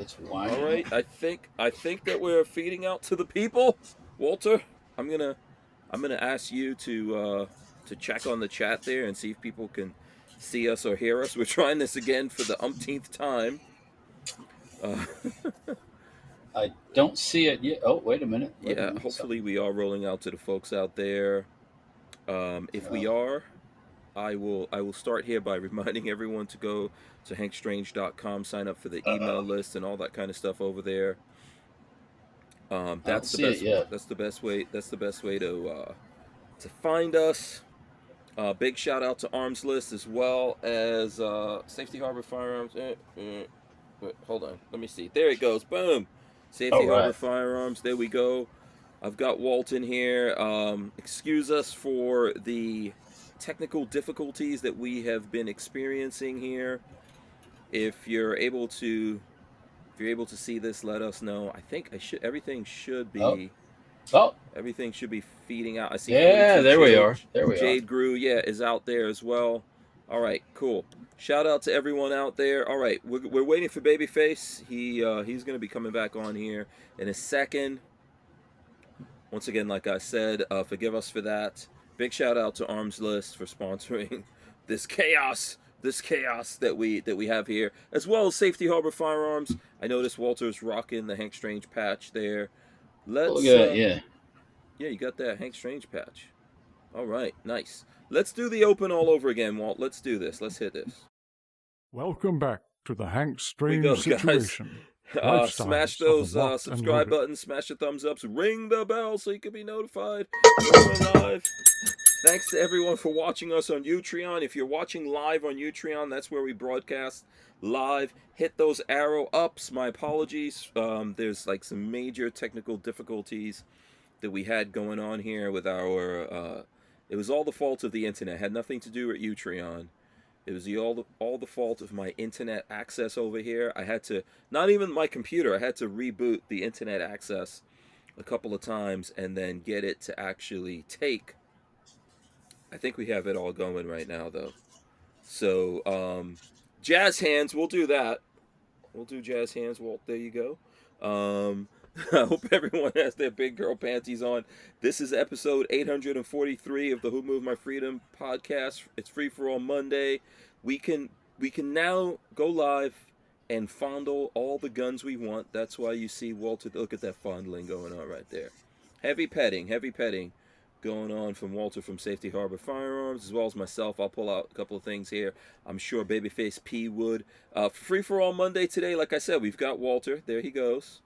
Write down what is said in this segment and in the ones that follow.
It's winding. All right, I think that we're feeding out to the people. Walter, I'm gonna ask you to check on the chat there and see if people can see us or hear us. We're trying this again for the umpteenth time. Uh, I don't see it yet. Oh, wait a minute. yeah, hopefully we are rolling out to the folks out there. If we are, I will start here by reminding everyone to go to hankstrange.com, sign up for the email list and all that kind of stuff over there. That's the best. That's the best way. That's the best way to find us. Big shout out to Arms List as well as Safety Harbor Firearms. Wait, hold on, let me see. There it goes. Boom. Safety Harbor Firearms. There we go. I've got Walt in here. Excuse us for the technical difficulties that we have been experiencing here. If you're able to see this, let us know. I think everything should be everything should be feeding out. I see. Yeah, there we are. There we are. Jade Grew, is out there as well. All right, cool. Shout out to everyone out there. All right, we're waiting for Babyface. He's going to be coming back on here in a second. Once again, like I said, forgive us for that. Big shout out to Arms List for sponsoring this chaos that we have here, as well as Safety Harbor Firearms. I noticed Walter's rocking the Hank Strange patch there. Let's yeah, you got that Hank Strange patch. All right, nice. Let's do the open all over again, Walt. Let's do this. Let's hit this. Welcome back to the Hank Strange situation. Smash those subscribe buttons, smash the thumbs ups, ring the bell so you can be notified when we're live. Thanks to everyone for watching us on Utreon. If you're watching live on Utreon, that's where we broadcast live. Hit those arrow ups. My apologies. There's like some major technical difficulties that we had going on here with our. It was all the fault of the internet. It had nothing to do with Utreon. It was all the fault of my internet access over here. I had to, not even my computer, I had to reboot the internet access a couple of times and then get it to actually take. I think we have it all going right now, though. So, jazz hands, we'll do that. We'll do jazz hands, Walt. There you go. I hope everyone has their big girl panties on. This is episode 843 of the Who Moved My Freedom podcast. It's Free for All Monday. We can now go live and fondle all the guns we want. That's why you see Walter. Look at that fondling going on right there. Heavy petting going on from Walter from Safety Harbor Firearms, as well as myself. I'll pull out a couple of things here. I'm sure Babyface P would. Free for All Monday today, like I said, we've got Walter. There he goes.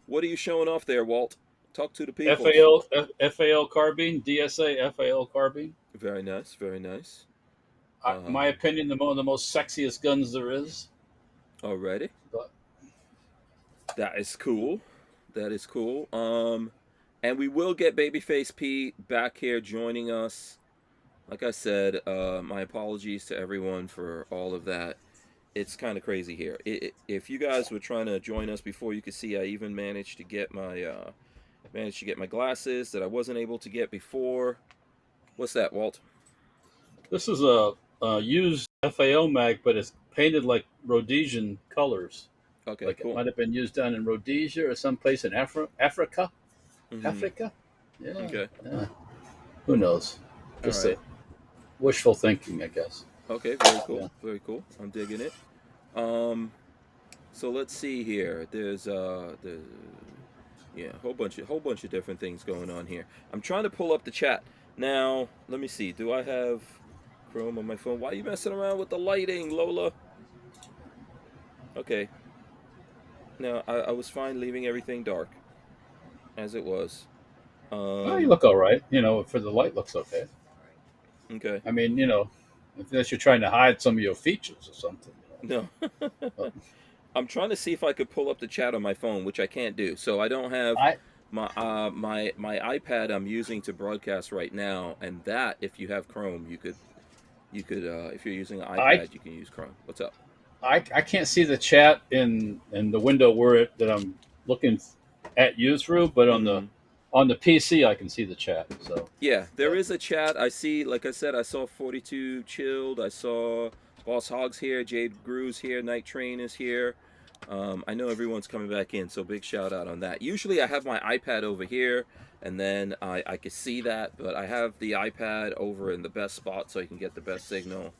What are you showing off there, Walt? Talk to the people. FAL carbine, DSA FAL carbine. Very nice, very nice. My opinion, one of the most sexiest guns there is. Already. That is cool. That is cool. And we will get Babyface P back here joining us. Like I said, my apologies to everyone for all of that. It's kind of crazy here. If you guys were trying to join us before, you could see I even managed to get my glasses that I wasn't able to get before. What's that, Walt? This is a used FAL mag, but it's painted like Rhodesian colors. Okay, like cool. It might have been used down in Rhodesia or someplace in Africa. Mm-hmm. Africa? Yeah. Okay. Yeah. Who knows? Just right. Wishful thinking, I guess. Okay, very cool. Yeah. Very cool. I'm digging it. So let's see here. There's a whole bunch of different things going on here. I'm trying to pull up the chat. Now, let me see. Do I have Chrome on my phone? Why are you messing around with the lighting, Lola? Okay. Now, I was fine leaving everything dark as it was. You look all right. For the light, looks okay. Okay. I mean, unless you're trying to hide some of your features or something. No. I'm trying to see if I could pull up the chat on my phone, which I can't do. So I don't have my iPad I'm using to broadcast right now, and that if you have Chrome, you could if you're using an iPad, you can use Chrome. What's up? I can't see the chat in the window that I'm looking at you through, but on the PC I can see the chat. So yeah, there is a chat. I see, like I said, I saw 42 Chilled. I saw Boss Hogs here. Jade Grew's here. Night Train is here. I know everyone's coming back in, so big shout out on that. Usually I have my iPad over here, and then I can see that, but I have the iPad over in the best spot so I can get the best signal,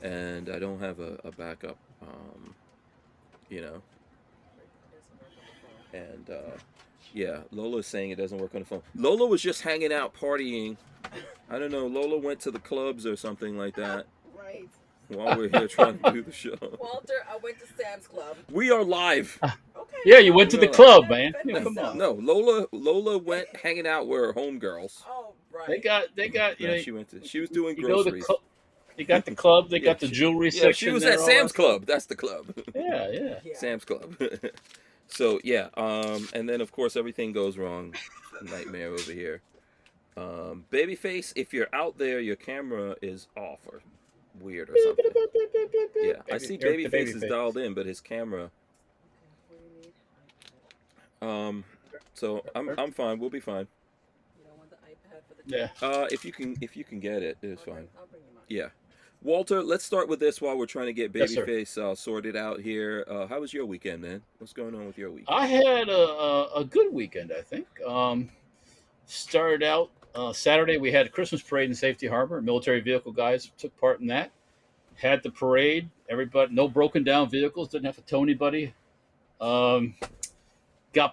and I don't have a backup, you know. And yeah, Lola's saying it doesn't work on the phone. Lola was just hanging out, partying. I don't know. Lola went to the clubs or something like that. Right. While we're here trying to do the show. Walter, I went to Sam's Club. We are live. Okay. Yeah, you went to the club, man. Yeah, come on. No, Lola went hanging out with her homegirls. Oh, right. They got. You know, she was doing groceries. You got the club. They got the jewelry section. She was at Sam's Club. That's the club. Yeah. Sam's Club. So yeah, and then of course everything goes wrong. Nightmare over here. Babyface, if you're out there, your camera is off or weird or something. Yeah, I see Babyface is dialed in, but his camera. So I'm fine. We'll be fine. You don't want the iPad for the if you can get it, it's fine. I'll bring him up. Yeah. Walter, let's start with this while we're trying to get Babyface sorted out here. How was your weekend, man? What's going on with your weekend? I had a good weekend, I think. Started out Saturday. We had a Christmas parade in Safety Harbor. Military vehicle guys took part in that. Had the parade. Everybody, no broken down vehicles. Didn't have to tow anybody. Got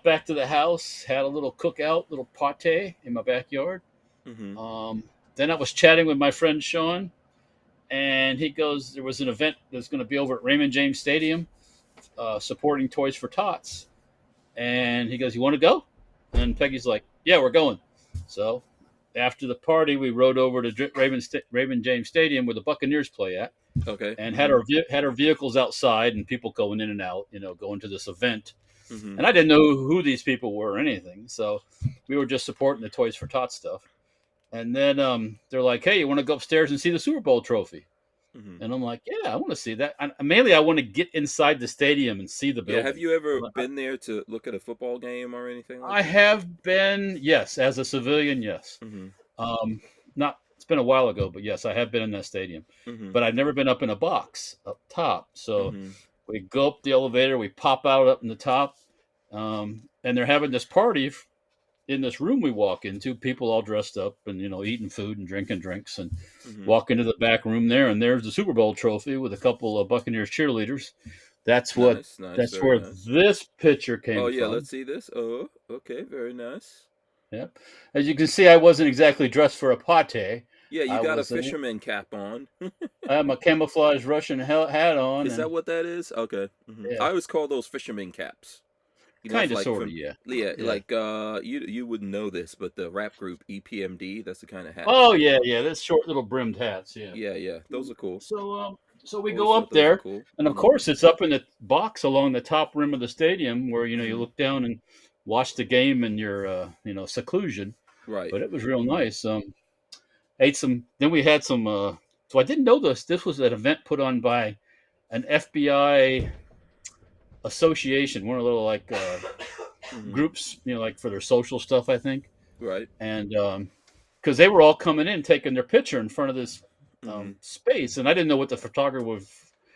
back to the house. Had a little cookout, little pate in my backyard. Mm-hmm. Then I was chatting with my friend Sean. And he goes, there was an event that's going to be over at Raymond James Stadium supporting Toys for Tots. And he goes, you want to go? And Peggy's like, yeah, we're going. So after the party, we rode over to Raymond James Stadium where the Buccaneers play at. Okay. And had our vehicles outside and people going in and out, going to this event. Mm-hmm. And I didn't know who these people were or anything. So we were just supporting the Toys for Tots stuff. And then they're like, hey, you want to go upstairs and see the Super Bowl trophy? Mm-hmm. And I'm like, yeah, I want to see that. Mainly, I want to get inside the stadium and see the building. Yeah, have you ever been there to look at a football game or anything like that? I have been, yes. As a civilian, yes. Mm-hmm. It's been a while ago, but yes, I have been in that stadium. Mm-hmm. But I've never been up in a box up top. So we go up the elevator, we pop out up in the top, and they're having this party in this room we walk into, people all dressed up and, eating food and drinking drinks, and walk into the back room there, and there's the Super Bowl trophy with a couple of Buccaneers cheerleaders. That's where nice. This picture came from. Oh, yeah, let's see this. Oh, okay, very nice. Yep. As you can see, I wasn't exactly dressed for a pate. Yeah, you got a fisherman cap on. I have my camouflage Russian hat on. Is that what that is? Okay. Mm-hmm. Yeah. I always call those fisherman caps. Kind of, sort of, yeah. Like you wouldn't know this, but the rap group EPMD, that's the kind of hat. Oh yeah, that's short little brimmed hats. Yeah, those are cool. So we go up there, cool. And of course it's up in the box along the top rim of the stadium where you look down and watch the game in your seclusion. Right. But it was real nice. Ate some. Then we had some. So I didn't know this. This was an event put on by an FBI association, one of the little groups, like for their social stuff, I think. Right. And because they were all coming in, taking their picture in front of this space, and I didn't know what the photographer was.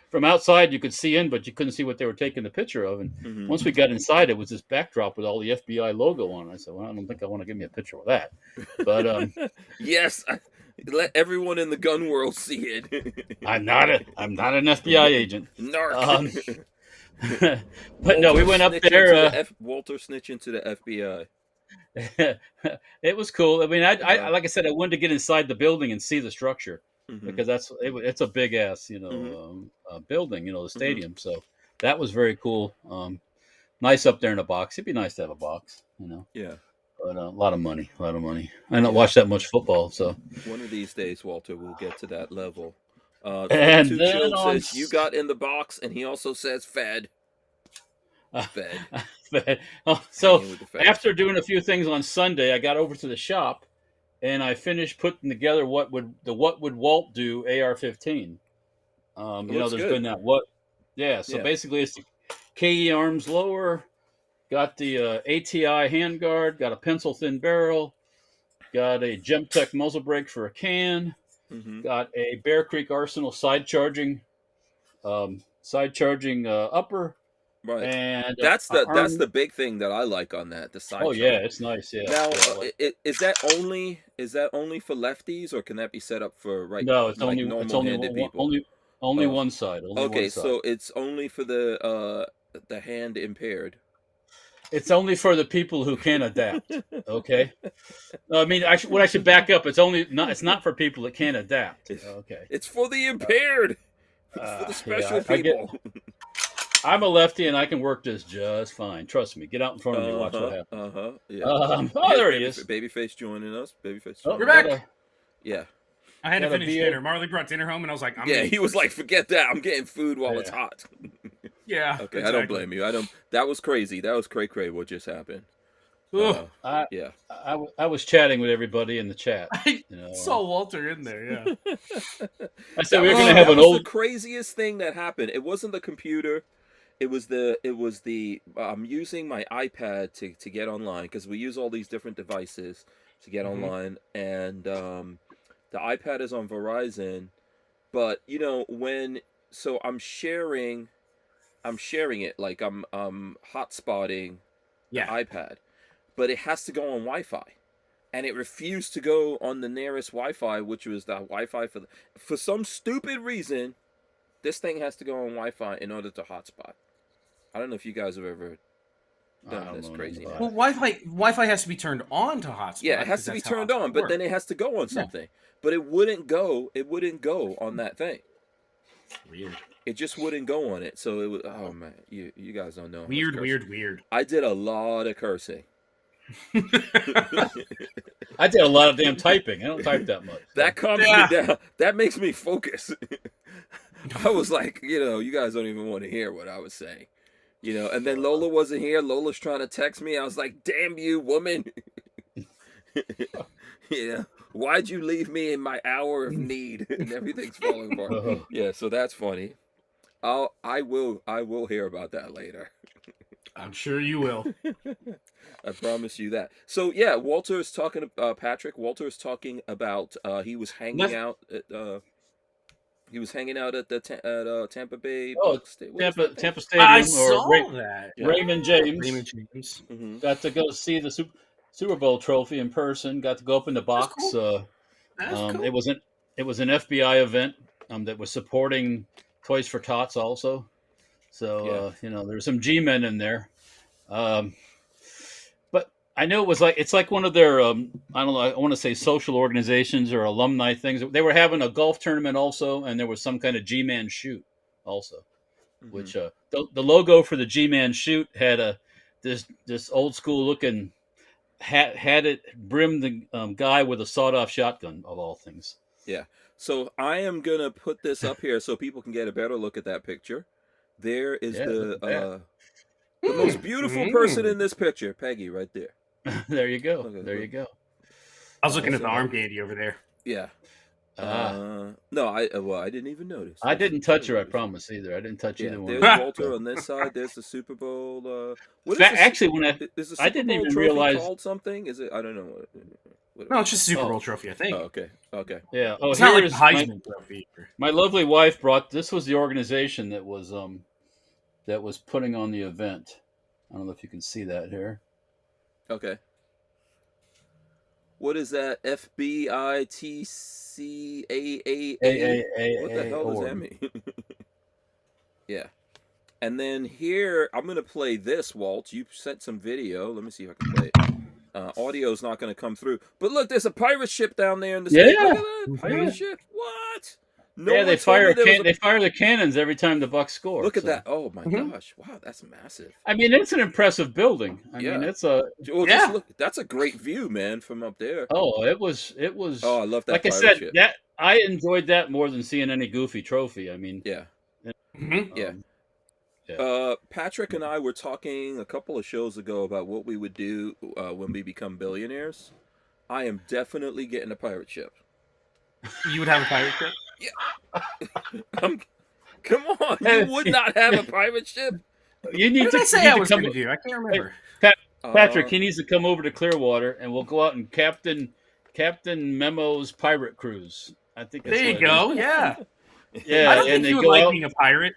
From outside, you could see in, but you couldn't see what they were taking the picture of. And once we got inside, it was this backdrop with all the FBI logo on it. I said, well, I don't think I want to give me a picture of that. But yes, let everyone in the gun world see it. I'm not an FBI agent. Narc. But no, we went up there. Walter snitching to the FBI. It was cool. I mean, I like I said, I wanted to get inside the building and see the structure because it's a big ass, building, the stadium. So that was very cool. Nice up there in a box. It'd be nice to have a box, Yeah. But a lot of money. I don't watch that much football, so one of these days, Walter, we'll get to that level. And then says you got in the box, and he also says fed. Fed. So after doing a few things on Sunday, I got over to the shop, and I finished putting together what would Walt do AR-15. There's good. been that what, yeah. So basically, it's the KE arms lower, got the ATI handguard, got a pencil thin barrel, got a Gemtech muzzle brake for a can. Got a Bear Creek Arsenal side charging upper, Right. And that's the big thing that I like on that. The side. Oh yeah, it's nice. Yeah. Now, yeah, is that only for lefties, or can that be set up for no, it's like only normal-handed people? only one side. Only okay, one side. so it's only for the hand impaired. It's only for the people who can adapt. Okay. I mean, I should back up. It's not for people that can't adapt. Okay. It's for the impaired. It's for the special people. I'm a lefty and I can work this just fine. Trust me. Get out in front of me. Watch what happens. Yeah. There he is. Babyface joining us. Babyface. You're back. Yeah. I had to finish dinner. Marley brought dinner home, and I was like, he was like, forget that. I'm getting food while it's hot. Yeah. Okay, exactly. I don't blame you. That was crazy. That was cray what just happened. I was chatting with everybody in the chat. I saw Walter in there. Yeah. I said we were going to have an old. The craziest thing that happened. It wasn't the computer. It was the. I'm using my iPad to get online because we use all these different devices to get online, and the iPad is on Verizon, but so I'm sharing it like I'm hotspotting the iPad, but it has to go on Wi-Fi, and it refused to go on the nearest Wi-Fi, which was the Wi-Fi for some stupid reason. This thing has to go on Wi-Fi in order to hotspot. I don't know if you guys have ever done this crazy. Well, Wi-Fi has to be turned on to hotspot. Yeah, it has to be turned on, but then it has to go on something. But it wouldn't go. It wouldn't go on that thing. Weird. It just wouldn't go on it. So it was. Oh man, you guys don't know. Weird. I did a lot of cursing. I did a lot of damn typing. I don't type that much. That calms me down. That makes me focus. I was like, you guys don't even want to hear what I was saying. And then Lola wasn't here. Lola's trying to text me. I was like, damn you, woman. Why'd you leave me in my hour of need? And everything's falling apart. Yeah, so that's funny. I will hear about that later. I'm sure you will. I promise you that. So yeah, Walter is talking. Patrick. Walter is talking about. He was hanging out at. He was hanging out at the Tampa Bay. Tampa Stadium. I saw that. Raymond James. Mm-hmm. Got to go see the Super Bowl trophy in person. Got to go up in the box. Cool. Cool. It was an FBI event that was supporting Toys for Tots also. So there's some G-men in there. But I know it's like one of their I don't know, I want to say social organizations or alumni things. They were having a golf tournament also, and there was some kind of G-man shoot also, which the logo for the G-man shoot had this old school looking had it brimmed the guy with a sawed-off shotgun of all things. Yeah. So I am gonna put this up here so people can get a better look at that picture. There is the most beautiful person in this picture, Peggy, right there. There you go. You go. I was looking at the arm candy over there. Yeah. No, I didn't even notice. I didn't touch her. I promise either. I didn't touch either one. There's Walter on this side. There's the Super Bowl. Actually, when I didn't even realize called something. Is it? I don't know. No, it's just a Super Bowl trophy, I think. Oh, okay. Yeah. It's not like the Heisman trophy. My lovely wife brought. This was the organization that was putting on the event. I don't know if you can see that here. Okay. What is that? FBITCAAA. What the hell does that mean? Yeah. And then here, I'm going to play this, Walt. You sent some video. Let me see if I can play it. Audio's not going to come through. But look, there's a pirate ship down there in the state. Look at that. Pirate ship. What? They fire the cannons every time the Bucs score. Look at that! Oh my gosh! Wow, that's massive. I mean, it's an impressive building. I mean, it's a just look, that's a great view, man, from up there. Oh, it was. Oh, I love that. Like I said, ship. That I enjoyed that more than seeing any goofy trophy. I mean, Patrick and I were talking a couple of shows ago about what we would do when we become billionaires. I am definitely getting a pirate ship. You would have a pirate ship? Yeah. Come on, you would not have a pirate ship? You need what to did I say I was going to do? I can't remember. Patrick, he needs to come over to Clearwater, and we'll go out and Captain Memo's pirate cruise. I think that's there you go. Yeah. Yeah, I don't think you would like being a pirate.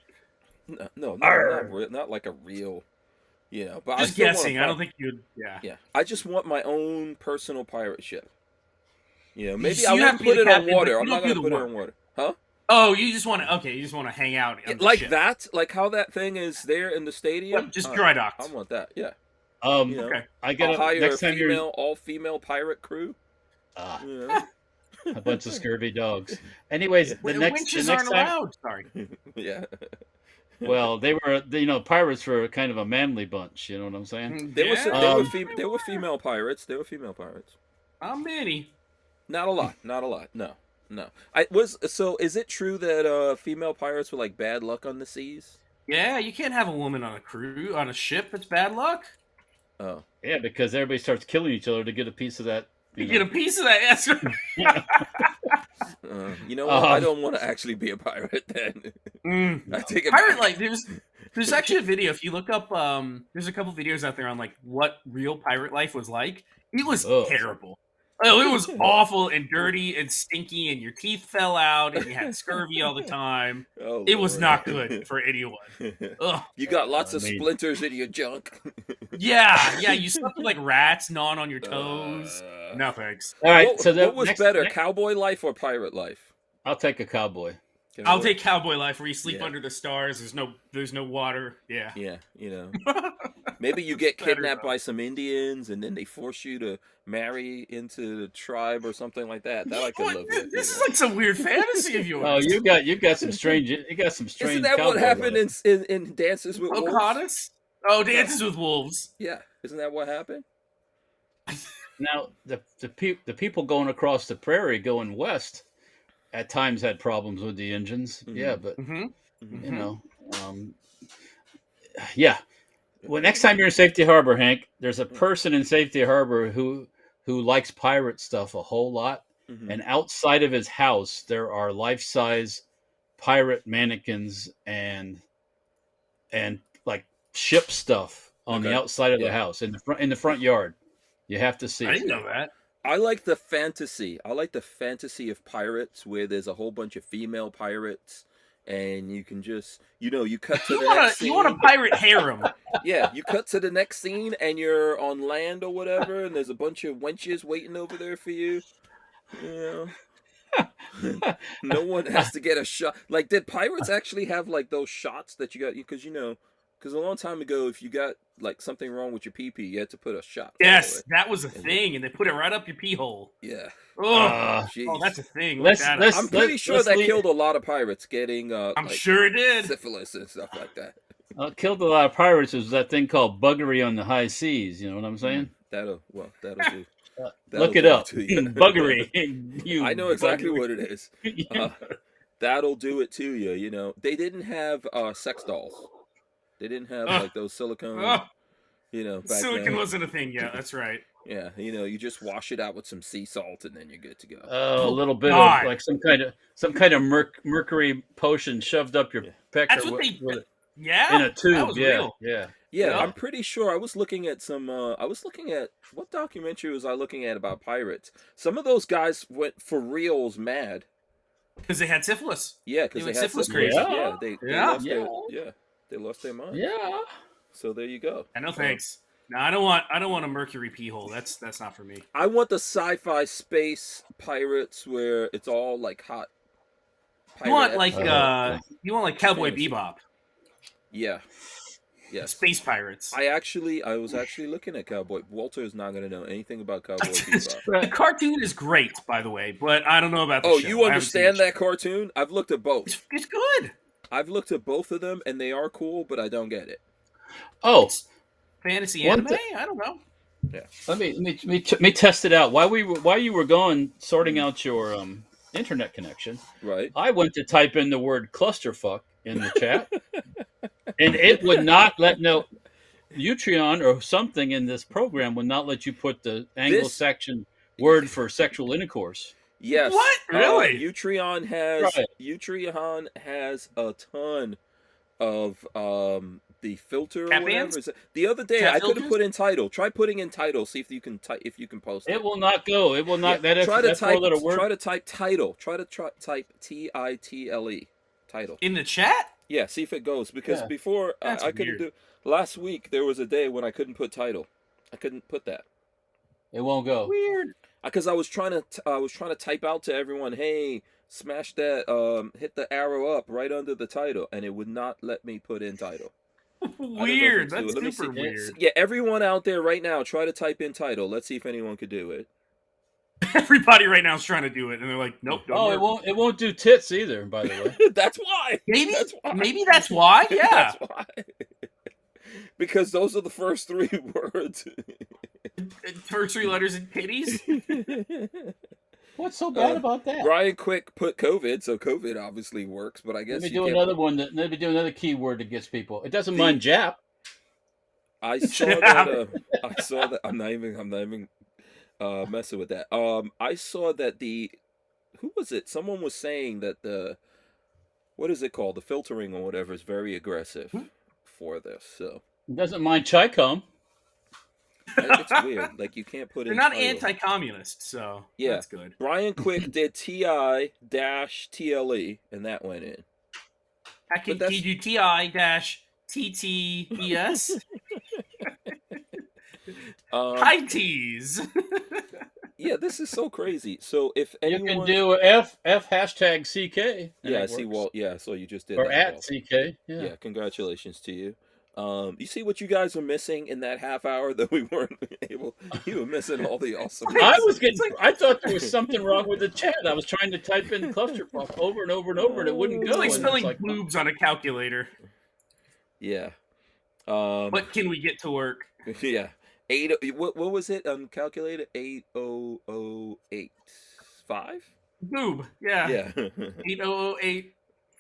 No, not like a real, But just guessing. I don't think you'd. Yeah. Yeah, I just want my own personal pirate ship. Maybe So I won't put it on water. I'm not gonna put it on water, huh? Oh, you just want to. Okay, you just want to hang out on the like ship. that, like how that thing is there in the stadium. Yep, just dry docked. I want that. Yeah. Okay. I'll hire a all-female pirate crew. A bunch of scurvy dogs. Anyways, winches aren't allowed. Sorry. Yeah. Well, they were, pirates were kind of a manly bunch. You know what I'm saying? There were female pirates. How many? Not a lot. No. So is it true that female pirates were like bad luck on the seas? Yeah, you can't have a woman on a ship. It's bad luck. Oh. Yeah, because everybody starts killing each other to get a piece of that. Get a piece of that. Yes. You know what? I don't want to actually be a pirate then. I take it pirate back. There's actually a video. If you look up, there's a couple videos out there on like what real pirate life was like. It was terrible. Oh, it was awful and dirty and stinky, and your teeth fell out, and you had scurvy all the time. It was not good for anyone. Ugh. You got lots of splinters in your junk. Yeah, you slept with like rats gnawing on your toes. No thanks. All right, what was better, cowboy life or pirate life? I'll take a cowboy. I'll take cowboy life where you sleep under the stars. There's no water. Yeah. Yeah, Maybe you get kidnapped by some Indians and then they force you to marry into the tribe or something like that. That I could live with. This is like some weird fantasy of yours. Oh, you got some strange. Isn't that what happened in Dances with Wolves? Pocahontas? Oh, Dances with Wolves. Yeah, isn't that what happened? Now the people going across the prairie going west at times had problems with the engines. Mm-hmm. Yeah, but yeah. Well, next time you're in Safety Harbor, Hank, there's a person in Safety Harbor who likes pirate stuff a whole lot, and outside of his house there are life-size pirate mannequins and like ship stuff on the outside of the house in the front yard. You have to see. I didn't know that. I like the fantasy. Of pirates where there's a whole bunch of female pirates. And you can just, you cut to the next scene. You want a pirate harem. Yeah, you cut to the next scene and you're on land or whatever, and there's a bunch of wenches waiting over there for you. No one has to get a shot. Like, did pirates actually have, like, those shots that you got? Because, a long time ago, if you got, like, something wrong with your pee-pee, you had to put a shot. Yes, that was a thing, and they put it right up your pee hole. Yeah. Oh, that's a thing. I'm pretty sure that killed a lot of pirates getting I'm sure it did. Syphilis and stuff like that. Killed a lot of pirates was that thing called buggery on the high seas. You know what I'm saying? That'll do. Look it up. Buggery. I know exactly what it is. That'll do it to you. They didn't have sex dolls. They didn't have like those silicone. Back silicone then. wasn't a thing yet. That's right. Yeah, you just wash it out with some sea salt and then you're good to go. A little bit of like some kind of mercury potion shoved up your pecker. That's what they. In a tube. That was real. Yeah. I'm pretty sure. I was looking at what documentary was I looking at about pirates? Some of those guys went for reals mad because they had syphilis. Yeah, because they had syphilis crazy. Yeah, they lost their mind. Yeah. So there you go. No thanks. No, I don't want a mercury pee hole. That's not for me. I want the sci-fi space pirates where it's all like hot. You want like Cowboy Bebop. Yeah. Yeah. Space pirates. I was actually looking at Cowboy. Walter is not going to know anything about Cowboy Bebop. The cartoon is great, by the way, but I don't know about the show. You understand that cartoon? I've looked at both. It's good. I've looked at both of them, and they are cool, but I don't get it. Oh. It's fantasy anime? I don't know. Yeah. Let me test it out. While you were going sorting out your internet connection, right? I went to type in the word clusterfuck in the chat, and it would not let Utreon or something in this program would not let you put the Anglo-Saxon word for sexual intercourse. Yes. What? Really? Utreon has a ton of the filter or whatever. The other day I could have put in title. Try putting in title. See if you can post it. It will not go. It will not. Yeah. Try to type title. Try to type title. Try to type TITLE. Title. In the chat? Yeah, see if it goes. Because before I couldn't do. Last week there was a day when I couldn't put title. I couldn't put that. It won't go. Weird. Because I was trying to type out to everyone, hey, smash that, hit the arrow up right under the title, and it would not let me put in title. Weird. That's super weird. Yeah, everyone out there right now, try to type in title. Let's see if anyone could do it. Everybody right now is trying to do it, and they're like, "Nope." Don't work. It won't do tits either. By the way, that's why. Maybe that's why. Yeah. That's why. Because those are the first 3 words. First 3 letters in titties. What's so bad about that? Brian Quick put COVID, so COVID obviously works. But I guess let me do another one. Let me do another keyword that gets people. It doesn't mind Jap. I saw that. I saw that. I'm not even messing with that. I saw that who was it? Someone was saying that what is it called? The filtering or whatever is very aggressive for this. So it doesn't mind Chi-Com. It's weird. Like you can't put They're in. They're not title. Anti-communist, so that's good. Brian Quick did TI-TLE, and that went in. Can you do TI-TTES? High T's. Yeah, this is so crazy. So if anyone... You can do F hashtag CK. Yeah, I see Walt. Yeah, so you just did or that. Or at Walt. CK. Yeah, congratulations to you. You see what you guys were missing in that half hour that we weren't able. You were missing all the awesome. I thought there was something wrong with the chat. I was trying to type in clusterfuck over and over and over, and it wouldn't go. It's like spelling boobs on a calculator. Yeah. But can we get to work? Yeah. What was it? Calculated 80085. Boob. Yeah. Yeah. 80085.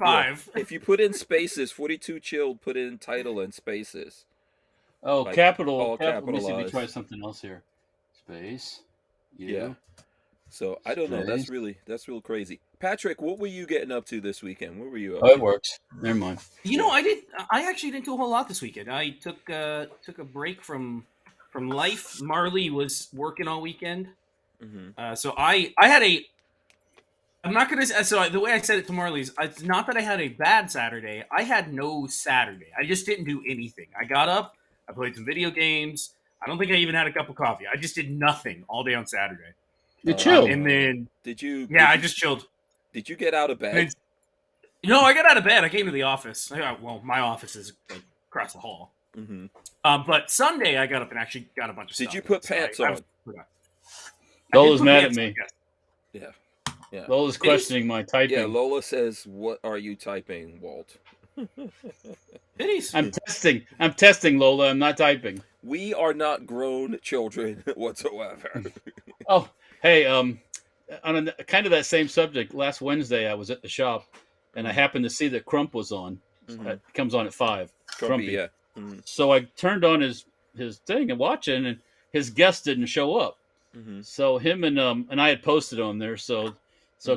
Yeah. If you put in spaces, 42 chilled, put in title and spaces. Oh, like, capital. All Let me see if we capitalized. try something else here. Space. Yeah. So I don't know. That's real crazy. Patrick, what were you getting up to this weekend? What were you up to? It works. Never mind. You know, I actually didn't do a whole lot this weekend. I took a break from life. Marley was working all weekend. Mm-hmm. So I had I'm not gonna. So the way I said it to Marley is, it's not that I had a bad Saturday. I had no Saturday. I just didn't do anything. I got up. I played some video games. I don't think I even had a cup of coffee. I just did nothing all day on Saturday. You chilled, and then I just chilled. Did you get out of bed? No, I got out of bed. I came to the office. Well, my office is like across the hall. Mm-hmm. But Sunday I got up and actually got a bunch of stuff. Did you put pants on? Lola's mad at me. Yeah. Yeah. Lola's questioning my typing. Yeah, Lola says, "What are you typing, Walt?" I'm testing, Lola. I'm not typing. We are not grown children whatsoever. Oh, hey, on kind of that same subject, last Wednesday I was at the shop, and I happened to see that Crump was on. Mm-hmm. It comes on at 5. Crumpy, yeah. Mm-hmm. So I turned on his thing and watching, and his guest didn't show up. Mm-hmm. So him and I had posted on there. So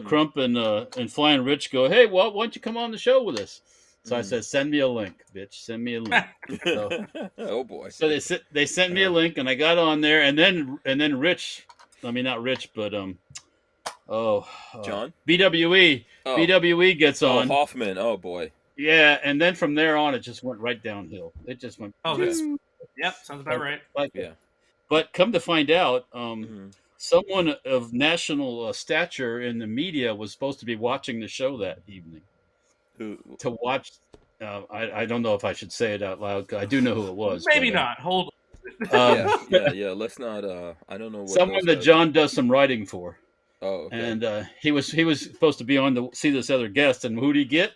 Crump and Flying Rich go, hey, Walt, why don't you come on the show with us? So I said, send me a link, bitch. Send me a link. So, oh boy. So they sent me a link, and I got on there, and then Rich, I mean not Rich, but John BWE. Oh. BWE gets on. Hoffman. Oh boy. Yeah, and then from there on, it just went right downhill. It just went. Oh, that's yep, sounds about right. But come to find out, someone of national stature in the media was supposed to be watching the show that evening. To watch, I don't know if I should say it out loud. I do know who it was. Maybe not. Hold on. Yeah. Let's not. I don't know. What someone that John does some writing for. Oh, okay. And he was supposed to be on to see this other guest, and who did he get?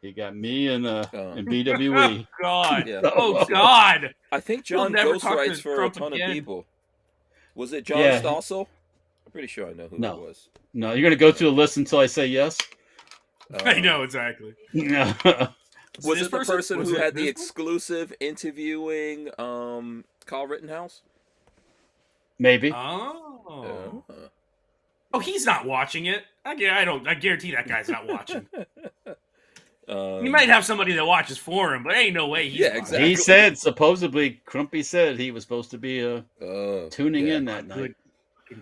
He got me and BWE. Oh God! Yeah. Oh God! I think John ghostwrites for a ton of people. Was it John Stossel? I'm pretty sure I know who it was. No, you're gonna go through the list until I say yes. I know exactly. Was it the person who had the exclusive interviewing Carl Rittenhouse? Maybe. Oh, he's not watching it. I guarantee that guy's not watching. He might have somebody that watches for him, but ain't no way he's exactly. He said, supposedly, Crumpy said he was supposed to be tuning in that night.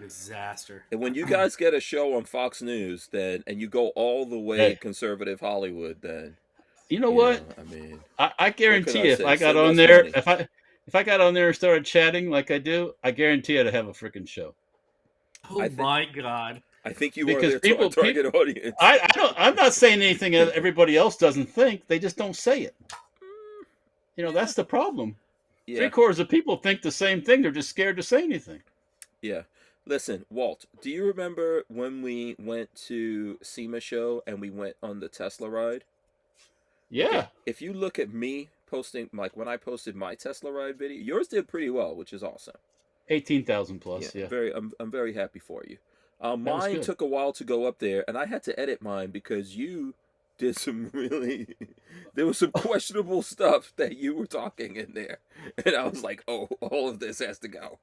Disaster. And when you guys get a show on Fox News, and you go all the way conservative Hollywood, then You know what? I mean, I what can guarantee I you, if say? I got Send on us there, money. if I got on there and started chatting like I do, I guarantee I'd have a freaking show. Oh my god! I think you are Because their target audience. I don't. I'm not saying anything that everybody else doesn't think. They just don't say it. You know, that's the problem. Yeah. 3/4 of people think the same thing. They're just scared to say anything. Yeah. Listen, Walt, do you remember when we went to SEMA show and we went on the Tesla ride? Yeah. Okay, if you look at me posting, like when I posted my Tesla ride video, yours did pretty well, which is awesome. 18,000 plus. Yeah. I'm very happy for you. was Mine good. took a while to go up there, and I had to edit mine because you did some really there was some questionable stuff that you were talking in there, and I was like, oh, all of this has to go.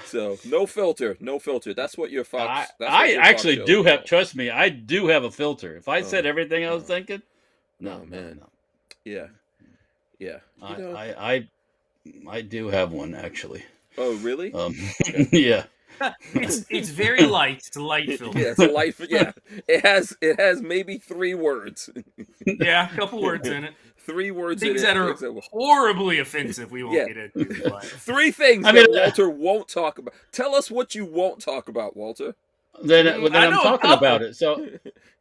So no filter. That's what your Fox. That's what I your actually Fox show do is have. called. Trust me, I do have a filter. If I said everything I was thinking, no, man. no. Yeah. I do have one actually. Oh really? Yeah. It's very light. It's a light filter. Yeah, it's a light. Yeah, it has maybe 3 words. Yeah, a couple words in it. 3 words Things in it. that are horribly offensive. We won't Yeah. get into. But 3 things that Walter won't talk about. Tell us what you won't talk about, Walter. Then I'm talking about it. So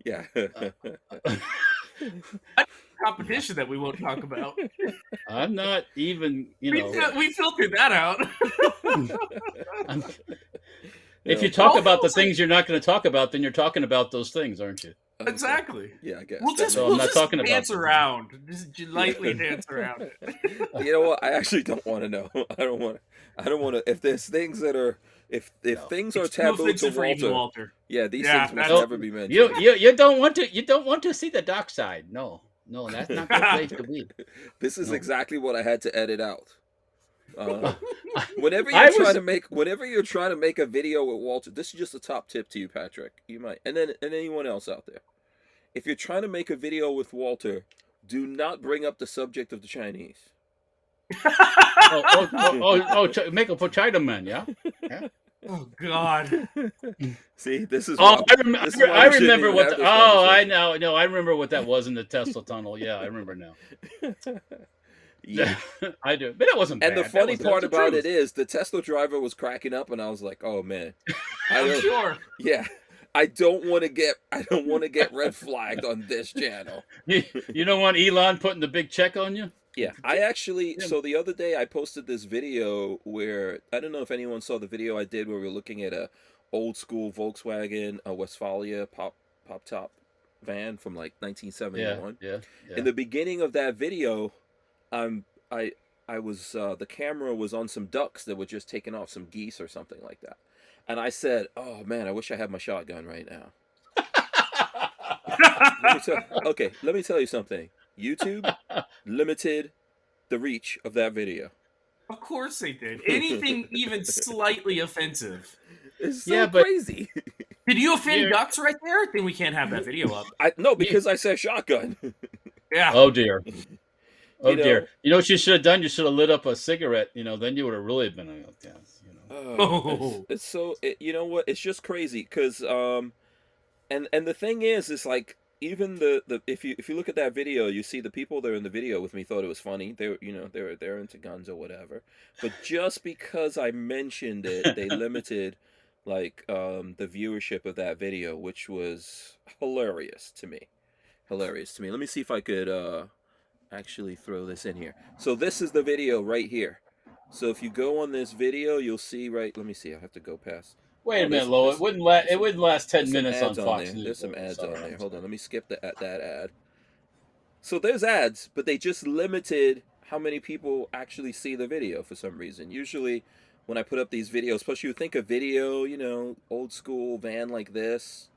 yeah. competition that we won't talk about. I'm not even, we filtered that out. If you talk about the things you're not going to talk about, then you're talking about those things, aren't you? Exactly. Yeah, I guess. We'll just dance around. Just lightly dance around it. You know what? I actually don't want to know. I don't want to. If there's things that are, if things are taboo to Walter, yeah, these things must never be mentioned. You don't want to see the dark side. No, that's not the place to be. This is exactly what I had to edit out. Whenever you're trying to make a video with Walter, this is just a top tip to you, Patrick. You might, and anyone else out there. If you're trying to make a video with Walter, do not bring up the subject of the Chinese. Make it for Chinaman, yeah? Oh God! See, this is. I remember what. I know. No, I remember what that was in the Tesla tunnel. Yeah, I remember now. Yeah, I do, but it wasn't bad. And the funny part about it is, the Tesla driver was cracking up, and I was like, "Oh man, I'm sure." Yeah, I don't want to get red flagged on this channel. You don't want Elon putting the big check on you? Yeah, I actually. So the other day, I posted this video where I don't know if anyone saw the video I did where we were looking at a old school Volkswagen Westfalia pop top van from like 1971. Yeah. In the beginning of that video, I was the camera was on some ducks that were just taking off some geese or something like that, and I said, "Oh man, I wish I had my shotgun right now." Let me tell you something. YouTube limited the reach of that video. Of course they did. Anything even slightly offensive. It's so crazy. Did you offend ducks right there? Then we can't have that video up. No, because I said shotgun. Yeah. Oh dear. Oh dear. You know what you should have done? You should have lit up a cigarette. Then you would have really been a dance. It's so. You know what? It's just crazy because and the thing is, it's like even the if you look at that video, you see the people that are in the video with me thought it was funny. They were they're into guns or whatever. But just because I mentioned it, they limited like the viewership of that video, which was hilarious to me. Let me see if I could actually throw this in here. So this is the video right here. So if you go on this video, you'll see let me see. I have to go past. Wait a minute, Lola. It wouldn't last 10 minutes on Fox News. There's some ads on there. Hold on, let me skip that ad. So there's ads, but they just limited how many people actually see the video for some reason. Usually when I put up these videos, plus you would think a video, old school van like this,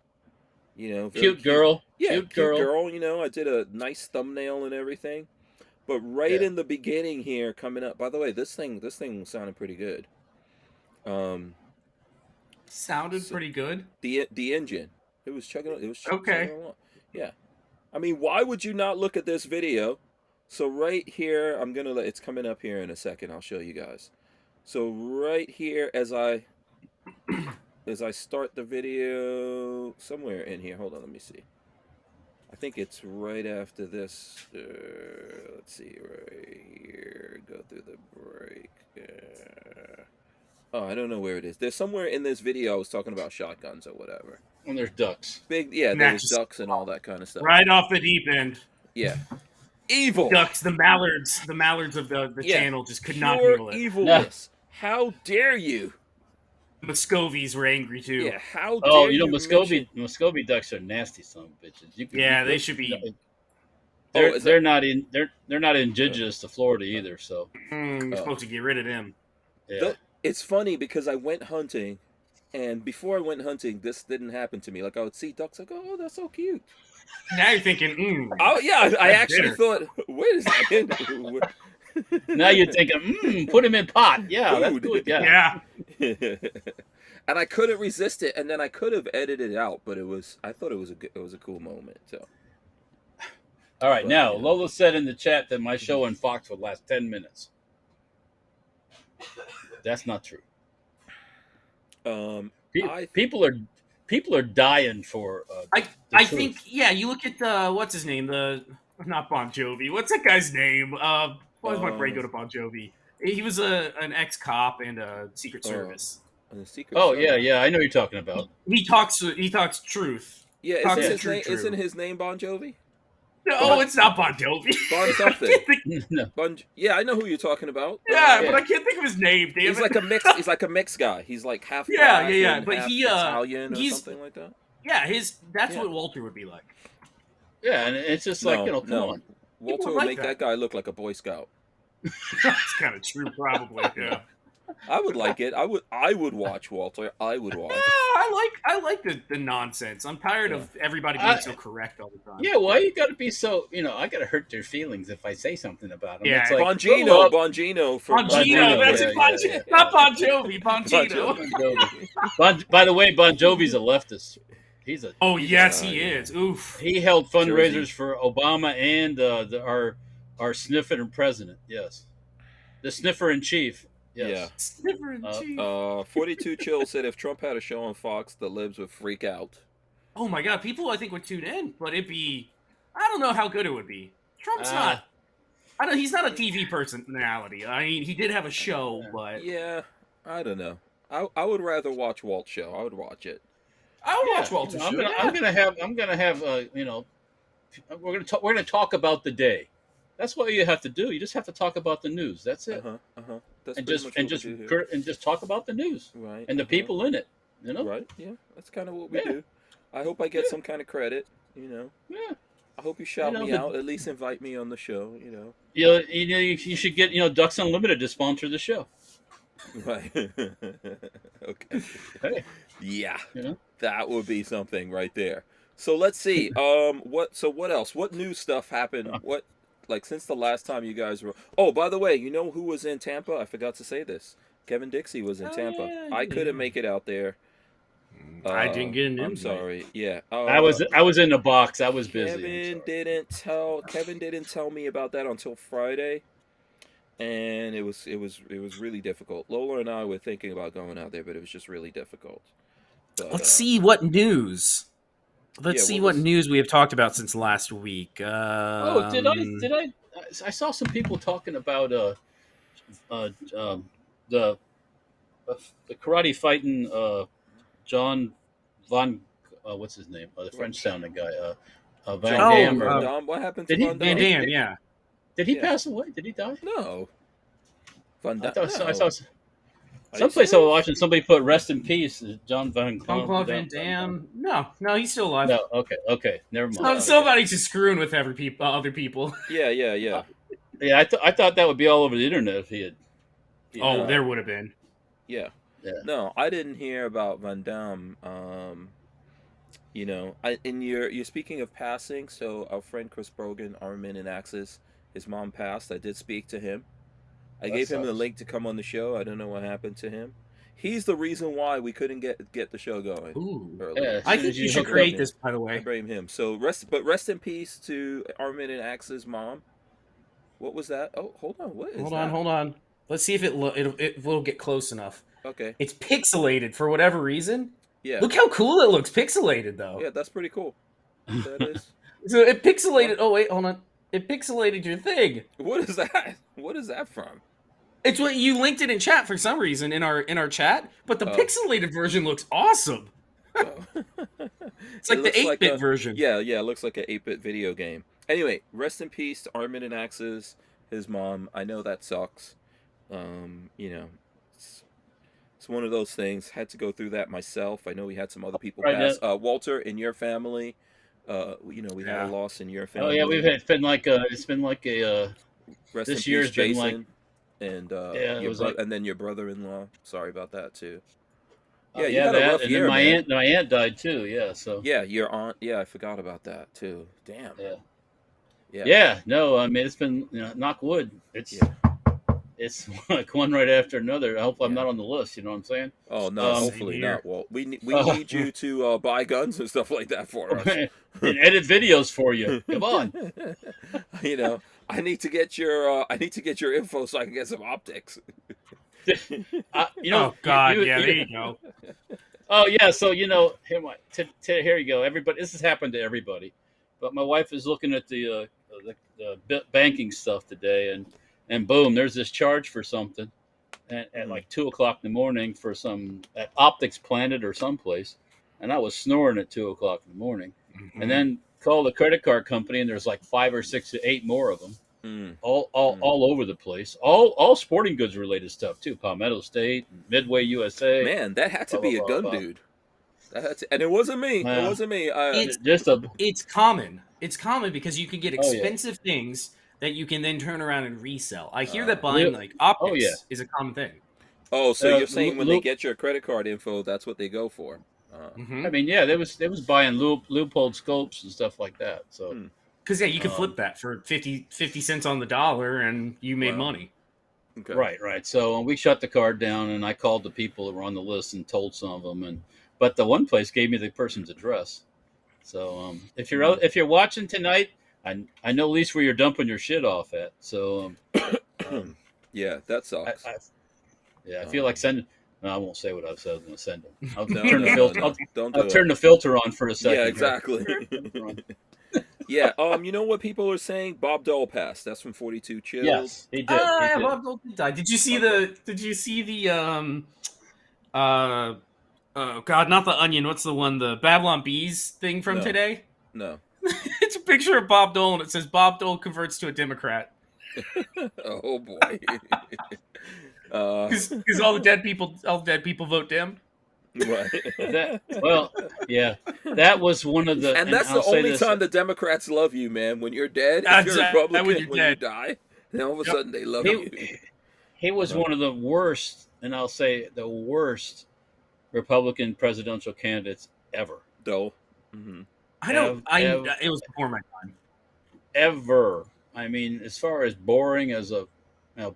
cute girl. Yeah, cute girl. I did a nice thumbnail and everything. But in the beginning here, coming up. By the way, this thing sounded pretty good. Sounded pretty good. The engine, it was chugging. It was okay. Chugging along. Yeah, I mean, why would you not look at this video? So right here, I'm gonna let it's coming up here in a second. I'll show you guys. So right here, as I start the video, somewhere in here. Hold on, let me see. I think it's right after this. Let's see, right here. Go through the break. Oh, I don't know where it is. There's somewhere in this video I was talking about shotguns or whatever. And there's ducks. Yeah, there was ducks and all that kind of stuff. Right off the deep end. Yeah. Evil. Ducks, the mallards of the channel just could not handle it. Evilness. No. How dare you? Muscovies were angry too. Yeah, how dare you? Muscovy ducks are nasty son of bitches. They should be. They're not indigenous to Florida either, so you're supposed to get rid of them. Yeah. It's funny because I went hunting, and before I went hunting, this didn't happen to me. Like I would see ducks, like, oh, that's so cute. Now you're thinking, oh yeah, I actually thought, wait a second. Now you're thinking, put him in pot. Yeah, that's good. Yeah. And I couldn't resist it, and then I could have edited it out, but I thought it was a cool moment. So. All right, now Lola said in the chat that my show in Fox would last 10 minutes. That's not true. People are dying for. I think you look at what's his name, not Bon Jovi. What's that guy's name? Why does my brain go to Bon Jovi? He was an ex-cop and a Secret Service. Yeah, I know what you're talking about. He talks truth. Yeah, isn't his name Bon Jovi? No, it's not Bon Jovi. Bon something. No. Yeah, I know who you're talking about. Yeah, but I can't think of his name. Damn He's like a mix. He's like a mixed guy. He's like half black but half Italian or something like that. Yeah, that's what Walter would be like. Yeah, and it's just come on. Walter would make that guy look like a Boy Scout. That's kind of true, probably. Yeah. I would like it. I would watch Walter. I would watch. Yeah, I like the nonsense. I'm tired of everybody being so correct all the time. Yeah, why you got to be so? I got to hurt their feelings if I say something about them. Yeah, it's like, Bongino. That's it. Not Bon Jovi. Bongino. By the way, Bon Jovi's a leftist. He's a. Oh yes, he is. Oof. He held fundraisers for Obama and our sniffer and president. Yes, the sniffer in chief. Yes. Yeah. 42 Chill said if Trump had a show on Fox, the libs would freak out. Oh my god, people I think would tune in, but I don't know how good it would be. Trump's not. He's not a TV personality. I mean, he did have a show, but yeah, I don't know. I would rather watch Walt's show. I would watch it. I would watch Walt's show. I'm gonna have we're gonna talk about the day. That's what you have to do. You just have to talk about the news. That's it. That's and just talk about the news, right? And the people in it. Right? Yeah, that's kind of what we do. I hope I get some kind of credit. Yeah. I hope you shout me out. At least invite me on the show. You should get Ducks Unlimited to sponsor the show. Right. Okay. Hey. Yeah. That would be something right there. So let's see. What else? What new stuff happened? Since the last time you guys were... Oh, by the way, you know who was in Tampa? I forgot to say this. Kevin Dixie was in Tampa. Yeah, I couldn't make it out there. I didn't get an invite. I'm sorry. Yeah. I was in the box. I was busy. Kevin didn't tell me about that until Friday. And it was really difficult. Lola and I were thinking about going out there, but it was just really difficult. But, let's see what news. Let's see what news we have talked about since last week. Did I? I saw some people talking about the karate fighting John Von what's his name? The French sounding guy. Van Damme. What happened to Van Damme? Van Damme, yeah. Did he pass away? Did he die? No. Van Damme. I saw someplace I was watching, somebody put "Rest in Peace," John Van Damme. No, he's still alive. No, okay, never mind. Somebody's just screwing with other people. Yeah. Yeah, I thought that would be all over the internet if he had. There would have been. Yeah. No, I didn't hear about Van Damme. You're speaking of passing. So our friend Chris Brogan, Armin and Axis, his mom passed. I did speak to him. I gave him the link to come on the show. I don't know what happened to him. He's the reason why we couldn't get the show going. Yeah, I think you should create this, by the way. I blame him. So rest in peace to Armin and Axe's mom. What was that? Oh, hold on. What is that? Hold on. Let's see if it will get close enough. Okay. It's pixelated for whatever reason. Yeah. Look how cool it looks pixelated, though. Yeah, that's pretty cool. That is. So it pixelated. Oh wait, hold on. It pixelated your thing. What is that? What is that from? It's what you linked it in chat for some reason in our chat, but the pixelated version looks awesome. It's like the 8-bit version. Yeah, it looks like an 8-bit video game. Anyway, rest in peace to Armin and Axe's, his mom. I know that sucks. It's one of those things. Had to go through that myself. I know we had some other people pass. Walter, in your family, we had a loss in your family. Oh yeah, it's been like a rest this in year's peace, been Jason, like, and and then your brother-in-law. Sorry about that too. Yeah, you had a rough year, man. My aunt died too. Yeah, so yeah, your aunt. Yeah, I forgot about that too. Damn. Yeah. No, I mean it's been knock wood. It's like one right after another. I hope I'm not on the list. You know what I'm saying? Oh no, hopefully not, Walt. We need you to buy guns and stuff like that for us and edit videos for you. Come on. I need to get your info so I can get some optics. Oh God, there you go. Oh yeah, so here you go. Everybody, this has happened to everybody, but my wife is looking at the banking stuff today, and boom, there's this charge for something at like 2:00 in the morning for some at Optics Planet or someplace, and I was snoring at 2:00 in the morning, and then call the credit card company, and there's like 5 or 6 or 8 more of them. All over the place. All sporting goods related stuff too. Palmetto State, Midway USA. Man, that had to be a gun dude. And it wasn't me. It wasn't me. It's common. It's common because you can get expensive things that you can then turn around and resell. I hear that buying like optics is a common thing. Oh, so you're saying when they get your credit card info, that's what they go for? I mean, yeah, they was buying Leupold scopes and stuff like that. So. Because you can flip that for 50 cents on the dollar, and you made money. Okay. Right. So we shut the card down, and I called the people that were on the list and told some of them, but the one place gave me the person's address. So if you're watching tonight, I know at least where you're dumping your shit off at. So yeah, that sucks. I feel like sending. No, I won't say what I said I was going to send them. I'll turn the filter on for a second. Yeah, exactly. Yeah, you know what people are saying? Bob Dole passed. That's from 42 Chills. Yes, he did. Bob Dole did die. Did you see the oh God, not the Onion. What's the one? The Babylon Bees thing from today? No. It's a picture of Bob Dole, and it says Bob Dole converts to a Democrat. Oh boy. Because all the dead people vote Dem. Right. That was one of the, and that's the only time the Democrats love you, man. When you're dead, if you're a Republican, when you die, then all of a sudden they love you. He was one of the worst, and I'll say the worst Republican presidential candidates ever. Though, it was before my time. Ever, I mean, as far as boring as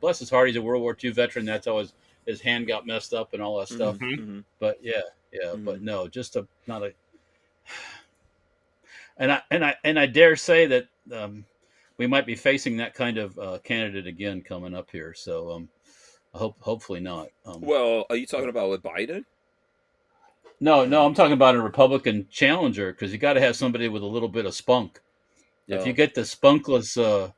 bless his heart, he's a World War II veteran. That's always. His hand got messed up and all that stuff. But but no, not a. And I dare say that we might be facing that kind of candidate again coming up here. So hopefully not. Well, are you talking about with Biden? No, I'm talking about a Republican challenger because you got to have somebody with a little bit of spunk. If you get the spunkless.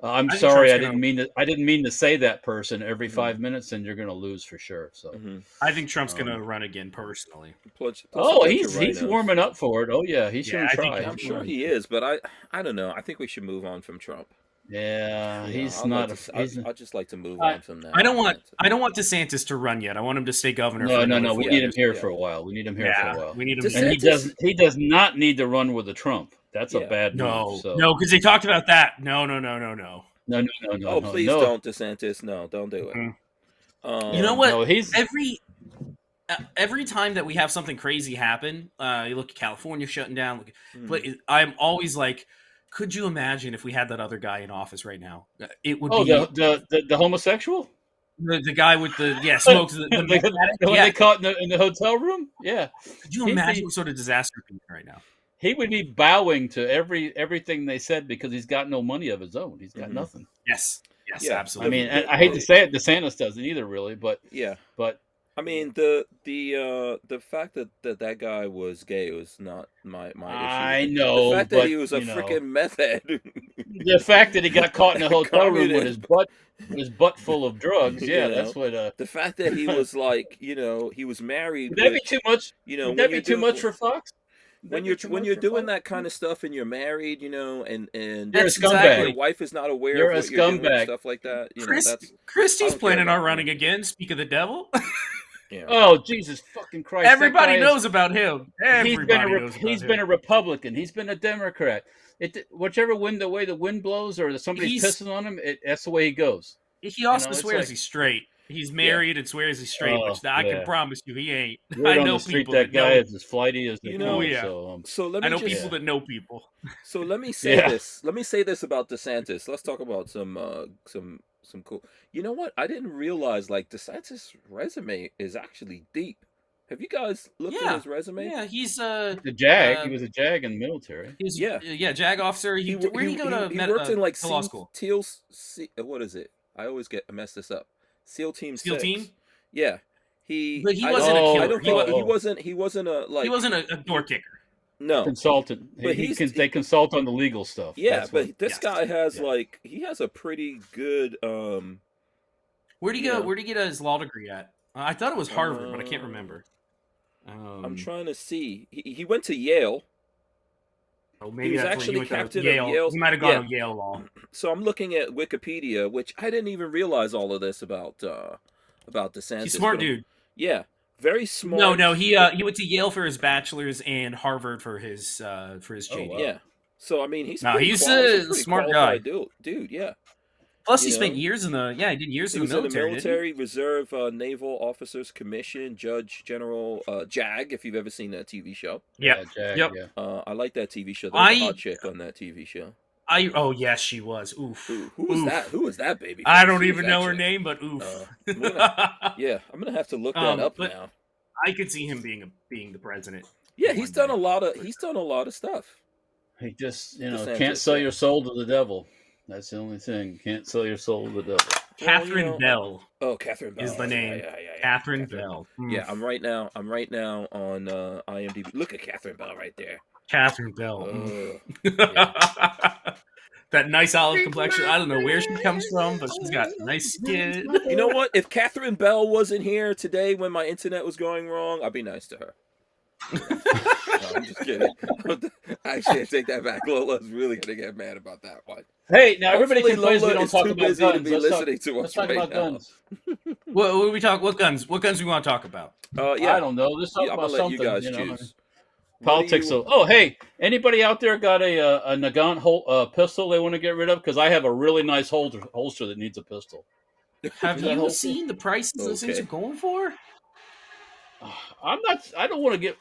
I'm sorry, I didn't mean to say that person every 5 minutes, and you're going to lose for sure. So I think Trump's going to run again personally. He's warming up for it. Oh yeah, he's going to try. I'm sure he is, but I don't know. I think we should move on from Trump. Yeah, he's not. I'd just like to move on from that. I don't want DeSantis to run yet. I want him to stay governor. No. We need him here for a while. We need him here for a while. We need him. And he does not need to run with a Trump. That's a bad move. No, because they talked about that. No. Oh, please don't, DeSantis. No, don't do it. You know what? No, every time that we have something crazy happen, you look at California shutting down. But I'm always like, could you imagine if we had that other guy in office right now? It would be the homosexual. The guy with the smokes the they caught in the hotel room. Yeah, could you imagine what sort of disaster would be right now? He would be bowing to everything they said because he's got no money of his own. He's got nothing. Yes, absolutely. I mean, I hate to say it, DeSantis doesn't either, really. But I mean, the fact that guy was gay was not my issue. I The know, fact that but he was a you know, freaking meth head. the fact that he got caught in a hotel room with Communist. his butt full of drugs, You yeah, know, that's what. the fact that he was like, you know, he was married. Would that be too much? You know, Would when that you're be too doing much for Fox? when you're doing that kind of stuff and you're married, you know, and You're a That's scumbag. exactly. your wife is not aware You're of a what you're doing, scumbag. stuff like that. You know, that's I Christie's don't care planning about on running him. again. Speak of the devil. Yeah. Oh Jesus fucking Christ! Everybody knows about him. He's been a Republican. He's been a Democrat. Whichever way the wind blows, or somebody's pissing on him, that's the way he goes. He also swears he's straight. He's married and swears he's straight, which I can promise you he ain't. Word I on know the street people that guy know. is as flighty as they Oh come, yeah. So let me I know people that know people. So let me say this. Let me say this about DeSantis. Let's talk about some cool. You know what? I didn't realize like DeSantis' resume is actually deep. Have you guys looked at his resume? Yeah, he's the JAG. He was a JAG in the military. He's JAG officer. Where did he go to? He worked in like law school. What is it? I always mess this up. SEAL Team. SEAL 6. Team. Yeah, But he wasn't a killer. I don't think he wasn't. He wasn't a like. He wasn't a door kicker. No, consultant. But they consult on the legal stuff. Yeah, but this guy has like he has a pretty good. Where'd he go? Where'd he get his law degree at? I thought it was Harvard, but I can't remember. I'm trying to see. He went to Yale. Oh, maybe he was actually captain of Yale. He might have gone to Yale Law. So I'm looking at Wikipedia, which I didn't even realize all of this about DeSantis. He's a smart dude. Yeah, very smart. No, he went to Yale for his bachelor's and Harvard for his JD. Oh, wow. Yeah. So I mean, he's a smart guy, dude. Yeah. Plus, he spent years in the he did years in the military. In the military Reserve Naval Officers Commission, Judge General JAG. If you've ever seen that TV show, JAG, yep. I like that TV show. There's a hot chick on that TV show. Yes, she was. Oof. Who was that? Who was that baby? I don't even know her name, but oof. I'm gonna have to look that up now. I could see him being the president. Yeah, he's done a lot of stuff. He just can't sell your soul to the devil. That's the only thing. Can't sell your soul to the devil. Catherine Bell. Oh, Catherine Bell is the name. Catherine Bell. Yeah, I'm right now on IMDb. Look at Catherine Bell right there. Catherine Bell. That nice olive complexion. I don't know where she comes from, but she's got nice skin. You know what? If Catherine Bell wasn't here today when my internet was going wrong, I'd be nice to her. No, I'm just kidding. Actually, I take that back. Lola's really gonna get mad about that one. Hey, now everybody complains we Lola don't talk too about busy guns. to be listening to us talk right about now. guns. What we talk? What guns? What guns we want to talk about? Yeah, I don't know. Let's talk about something. You guys choose. Politics. Oh, hey, anybody out there got a Nagant pistol they want to get rid of? Because I have a really nice holster that needs a pistol. Have you seen the prices those things are going for? I don't want to get.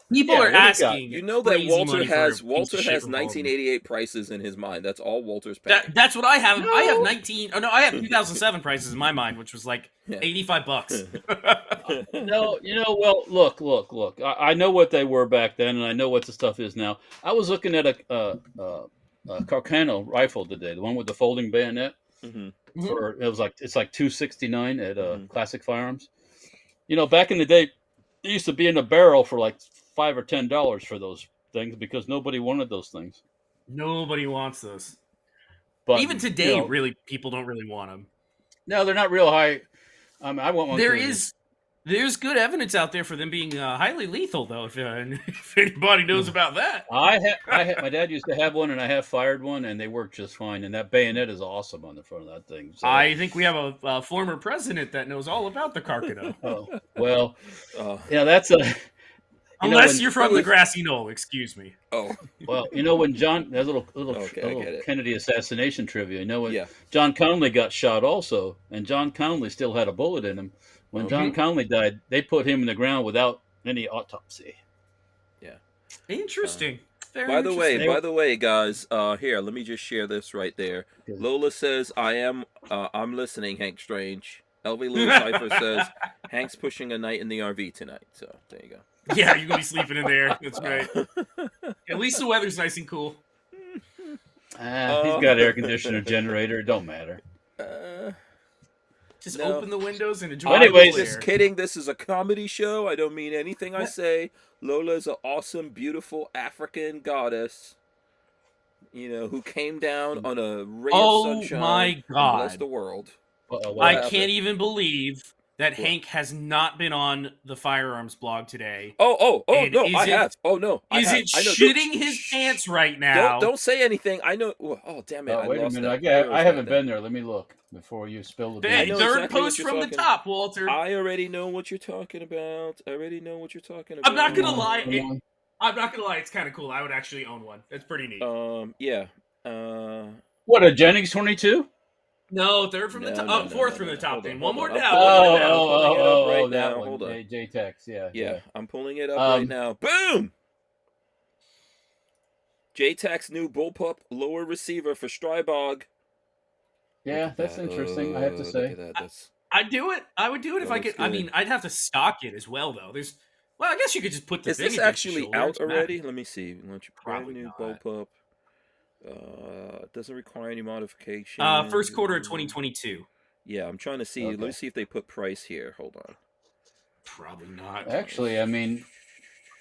People are asking. You know that Walter has 1988 prices in his mind. That's all Walter's paying. That's what I have. No. I have 19. Oh no, I have 2007 prices in my mind, which was like $85. No, well, look. I know what they were back then, and I know what the stuff is now. I was looking at a Carcano rifle today, the one with the folding bayonet. Mm-hmm. It's like $269 at Classic Firearms. Back in the day, it used to be in a barrel for like $5 or $10 for those things because nobody wanted those things. Nobody wants those. But even today, really, people don't really want them. No, they're not real high. I want one. There's good evidence out there for them being highly lethal, though. If anybody knows about that, my dad used to have one, and I have fired one, and they work just fine. And that bayonet is awesome on the front of that thing. So. I think we have a former president that knows all about the Carcano. Oh well, that's a. Unless you're from the grassy knoll, excuse me. Oh, well, when John, that little Kennedy assassination trivia. When John Connolly got shot also, and John Connolly still had a bullet in him. When John Connolly died, they put him in the ground without any autopsy. Yeah, interesting. By the way, guys, here, let me just share this right there. Okay. Lola says, I'm listening, Hank Strange. LV Lewis Cypher says, Hank's pushing a night in the RV tonight. So there you go. Yeah, you're going to be sleeping in there. That's right. At least the weather's nice and cool. He's got air conditioner, generator. It don't matter. Just No. open the windows and enjoy. Anyways, the Just kidding. This is a comedy show. I don't mean anything I say. Lola is an awesome, beautiful African goddess. You know, who came down on a ray of sunshine my and blessed God. the world. I can't even believe that Hank has not been on the Firearms blog today. Oh, And no, I have. Oh, no, I Is have. it I know. shitting his pants right now? Don't say anything. I know. Oh, damn it. wait a lost minute. that. I haven't been there. Let me look before you spill the beans. Hey, I know third exactly what post you're from the talking- top, Walter. I already know what you're talking about. I'm not gonna lie. I'm not gonna lie. It's kind of cool. I would actually own one. It's pretty neat. Yeah. What, a Jennings 22? No, third from the top. No, fourth from the no. top. Hold Then on, one hold more on. down. Oh, that now. one. Hold on. J-Tex, yeah. I'm pulling it up right now. Boom! J-Tex new bullpup lower receiver for Strybog. Yeah, that's interesting, I have to say. Look at that. I'd do it. I would do it if I could. looks I good. mean, I'd have to stock it as well, though. Well, I guess you could just put the Is thing this against actually your shoulder. out It's not- already? Let me see. Launch your brand Probably new not. bullpup. Doesn't require any modification. First quarter of 2022. Yeah, I'm trying to see. Okay. Let me see if they put price here. Hold on. Probably not. Actually, I mean,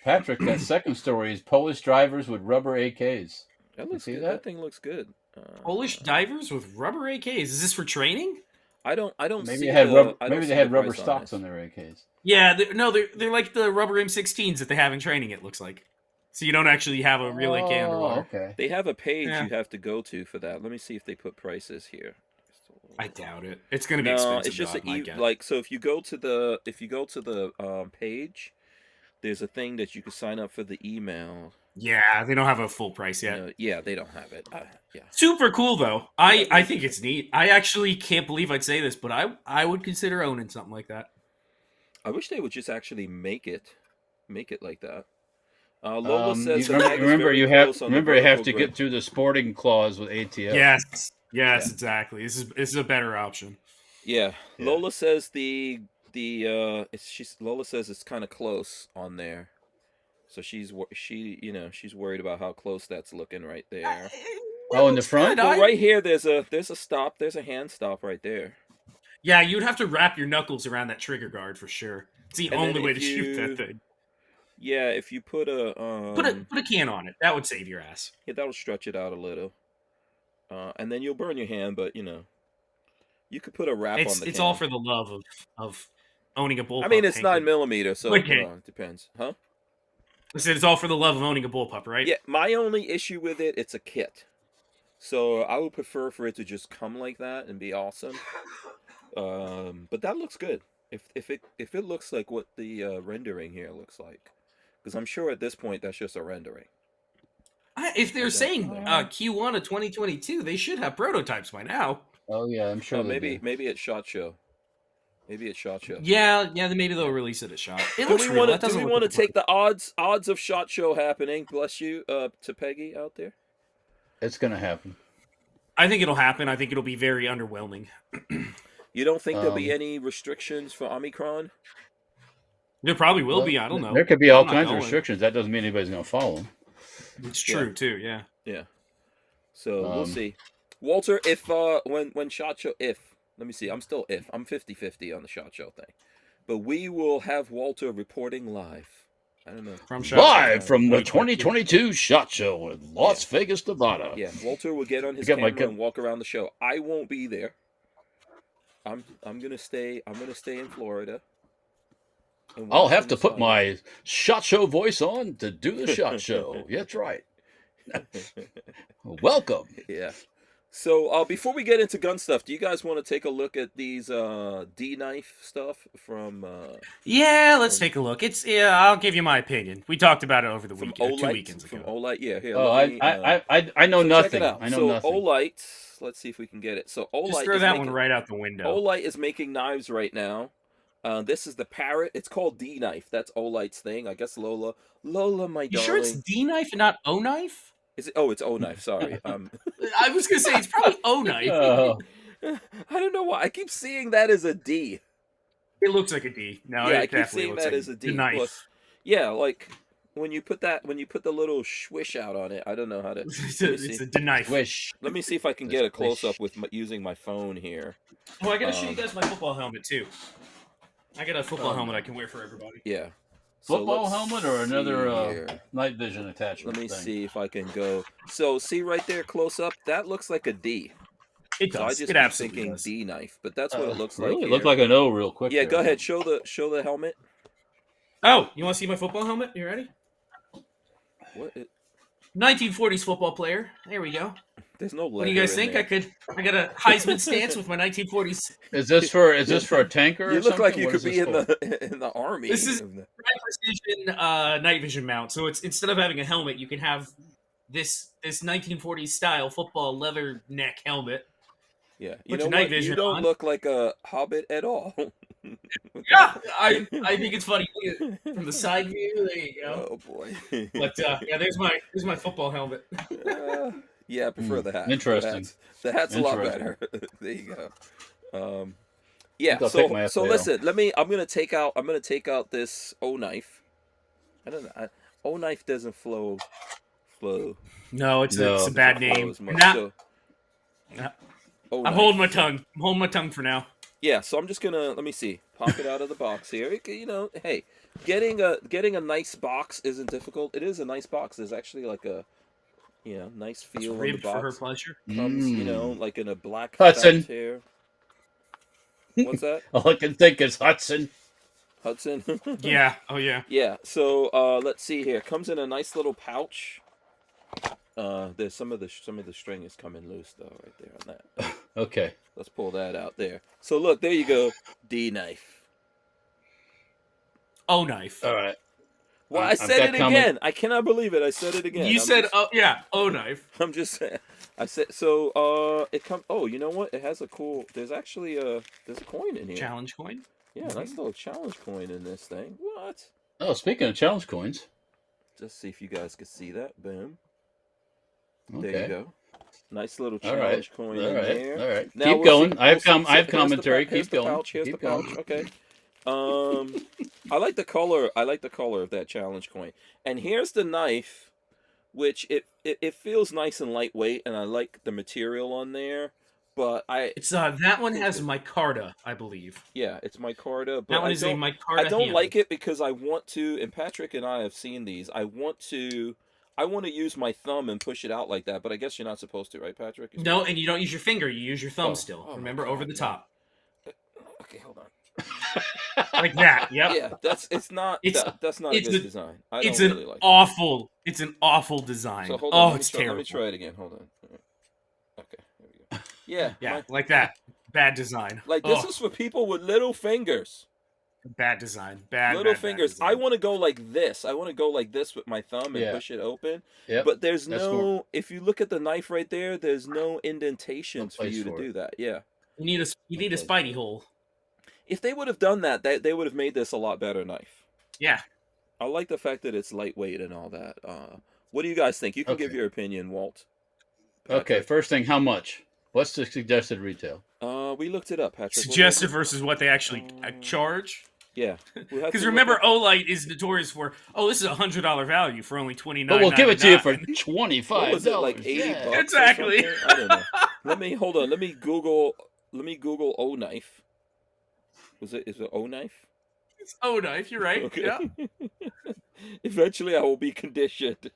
Patrick, that second story is Polish drivers with rubber AKs. That looks see good. that? That thing looks good. Polish divers with rubber AKs. Is this for training? I don't Maybe see they had the- rubber. I don't Maybe see they had the rubber price stocks this. on their AKs. Yeah, they're like the rubber M16s that they have in training. It looks like, so you don't actually have a real AK underwater. Okay. They have a page Yeah. you have to go to for that. Let me see if they put prices here. I doubt it. It's going to be No, expensive. it's just though, my guess. like so. If you go to the page, there's a thing that you can sign up for the email. Yeah, they don't have a full price yet. Yeah, they don't have it. Yeah. Super cool though. I think it's neat. I actually can't believe I'd say this, but I would consider owning something like that. I wish they would just actually make it like that. Lola says remember you have to get through the sporting clause with ATF. Yes, Yeah. exactly. This is a better option. Yeah. Lola says Lola says it's kind of close on there. So she's worried about how close that's looking right there. Oh, in the front? Well, right here there's a stop. There's a hand stop right there. Yeah, you'd have to wrap your knuckles around that trigger guard for sure. It's the And only then way if to shoot you- that thing. Yeah, if you put a Put a can on it. That would save your ass. yeah, that'll stretch it out a little. And then you'll burn your hand, but you could put a wrap on the It's can. all for the love of owning a bullpup. I mean, it's Hank. 9mm, so Okay. it depends, huh? I said it's all for the love of owning a bullpup, right? Yeah, my only issue with it's a kit. So I would prefer for it to just come like that and be awesome. But that looks good. If it looks like what the rendering here looks like, because I'm sure at this point that's just a rendering. If they're saying Q1 of 2022, they should have prototypes by now. Oh yeah, I'm sure. Maybe it's SHOT Show. Maybe it's SHOT Show. Yeah. Maybe they'll release it at SHOT. It Do looks we real. want That to doesn't look take the odds of SHOT Show happening? Bless you, to Peggy out there. It's gonna happen. I think it'll happen. I think it'll be very underwhelming. You don't think there'll be any restrictions for Omicron? There probably will be. I don't know. There could be all I'm not kinds of going. restrictions. That doesn't mean anybody's gonna follow them. It's true too. Yeah. Yeah. So we'll see. Walter, if when SHOT Show, let me see, I'm 50-50 on the SHOT Show thing. But we will have Walter reporting live. I don't know. From SHOT Live Show. from the 2022 SHOT Show in Las Vegas, Nevada. Yeah, Walter will get on his Get my camera and walk around the show. I won't be there. I'm gonna stay in Florida. and I'll watch have from to the put side. my SHOT Show voice on to do the SHOT Show. That's right. Welcome. Yeah. So before we get into gun stuff, do you guys want to take a look at these D knife stuff from? Yeah, let's take a look. I'll give you my opinion. We talked about it over the From weekend, 2 Olight, weekends ago. from Olight, yeah. Here, Oh, let me, I know so check nothing. it out. I know so nothing. Olight, let's see if we can get it. So Olight Just throw is that making, one right out the window. Olight is making knives right now. This is the Parrot. It's called D knife. That's Olight's thing. I guess Lola, my You darling. sure it's D knife and not O knife? Is it? Oh, it's O knife. Sorry. I was gonna say it's probably O knife. I don't know why I keep seeing that as a D. It looks like a D. No, Yeah, it I keep definitely seeing looks that like as a D. the knife. Plus, yeah, like when you put the little swish out on it, I don't know how to. It's a knife. Swish. Let me see if I can get a close up with using my phone here. Oh, I gotta show you guys my football helmet too. I got a football helmet I can wear for everybody. Yeah. Football helmet or another night vision attachment? Let me see if I can go. So see right there, close up. That looks like a D. It does. So I just it absolutely thinking does. D knife, but that's what it looks like. Really, it here. looked like an O real quick. Yeah, there. go ahead. Show the helmet. Oh, you want to see my football helmet? You ready? What? 1940s football player. There we go. There's no. What do you guys think? I got a Heisman stance with my 1940s. Is this for a tanker? You or look like something? you What could is be this in the army. This is high precision night vision mount. So it's instead of having a helmet, you can have this 1940s style football leather neck helmet. Yeah, you know what? You don't look like a hobbit at all. Yeah, I think it's funny from the side view. There you go. Oh boy! But yeah, there's my football helmet. Yeah, I prefer the hat. Interesting. The hat's a lot better. There you go. Yeah. So listen. I'm gonna take out this O knife. I don't know. O knife doesn't flow. No, it's a bad name. I'm holding my tongue. I'm holding my tongue for now. Yeah, so I'm just gonna let me see. Pop it out of the box here. You know, hey, getting a nice box isn't difficult. It is a nice box. There's actually like a nice feel on the box. For her pleasure. Comes, like in a black Hudson. Here. What's that? All I can think is Hudson. Yeah. Oh yeah. Yeah. So let's see here. Comes in a nice little pouch. There's some of the string is coming loose though, right there on that. Okay. Let's pull that out there. So look, there you go. D knife. O knife. All right. Well, I said it again. I cannot believe it. I said it again. You said, "Oh yeah, O knife." I'm just saying. I said so. It comes. Oh, you know what? It has a cool. There's actually there's a coin in here. Challenge coin. Yeah, nice little challenge coin in this thing. What? Oh, speaking of challenge coins, just see if you guys can see that. Boom. Okay. There you go. Nice little challenge coin in there. All right. Now Keep going. I have commentary. Keep going. Here's the pouch. Okay. I like the color. I like the color of that challenge coin. And here's the knife, which it feels nice and lightweight, and I like the material on there. But it's that one has micarta, I believe. Yeah, it's micarta. But that one is a micarta. I don't like it because I want to. And Patrick and I have seen these. I want to use my thumb and push it out like that, but I guess you're not supposed to, right, Patrick? No, and you don't use your finger. You use your thumb still. Remember, over the top. Okay, hold on. Like that. Yep. Yeah, that's not a good design. It's an awful design. So hold on, it's terrible. Let me try it again. Hold on. Okay, there we go. Yeah. Yeah, like that. Bad design. Like this is for people with little fingers. Bad design. Bad fingers. Bad design. I want to go like this. I want to go like this with my thumb and push it open. Yep. But there's if you look at the knife right there, there's no indentations for you to do that. Yeah. You need a spidey hole. If they would have done that, they would have made this a lot better knife. Yeah. I like the fact that it's lightweight and all that. What do you guys think? You can give your opinion, Walt. Patrick. Okay, first thing, how much? What's the suggested retail? We looked it up, Patrick. Suggested versus what they actually charge? Yeah. Because remember, Olight is notorious for, this is $100 value for only $29.99. But we'll give it to you for $25. What was it, like $80? Exactly. I don't know. Let me Google O knife. Is it O knife? It's O knife. You're right. Okay. Yeah. Eventually, I will be conditioned.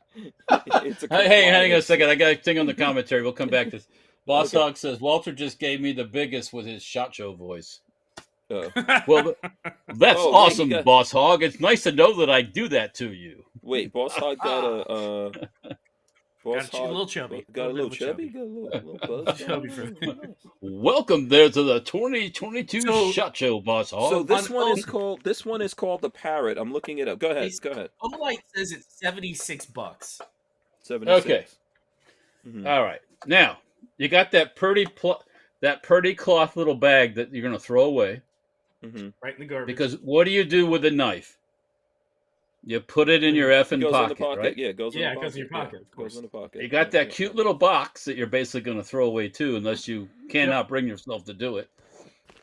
Hey, hang on a second. I got a thing on the commentary. We'll come back to this. Boss Hog says Walter just gave me the biggest with his SHOT Show voice. Well, that's awesome, Boss Hog. It's nice to know that I do that to you. Wait, Boss Hog got a. Got a little chubby. Got a little chubby. Got a little buzz. Chubby for Welcome there to the 2022 SHOT Show, Boss Hog. So this one is called the Parrot. I'm looking it up. Go ahead. Olight says it's $76. 76. Okay. Mm-hmm. All right. Now you got that pretty cloth little bag that you're going to throw away. Mm-hmm. Right in the garbage. Because what do you do with a knife? You put it in your effing pocket, right? Yeah, it goes in your pocket. Goes in the pocket. You got that cute little box that you're basically going to throw away too, unless you cannot bring yourself to do it.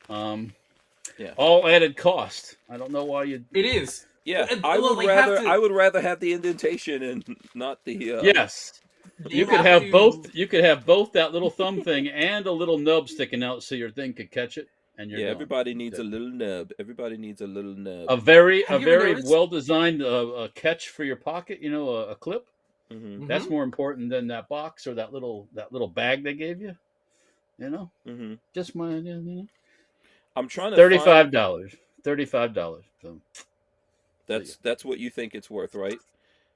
All added cost. I don't know why you. It is. Yeah, Well, I would rather have the indentation and not the. Yes. You could have both. You could have both that little thumb thing and a little nub sticking out, so your thing could catch it. And you're done. Everybody needs a little nub. Everybody needs a little nub. A very well designed catch for your pocket. You know, a clip. Mm-hmm. That's more important than that box or that little bag they gave you. You know, just my. You know. I'm trying to $35. $35. So. That's what you think it's worth, right?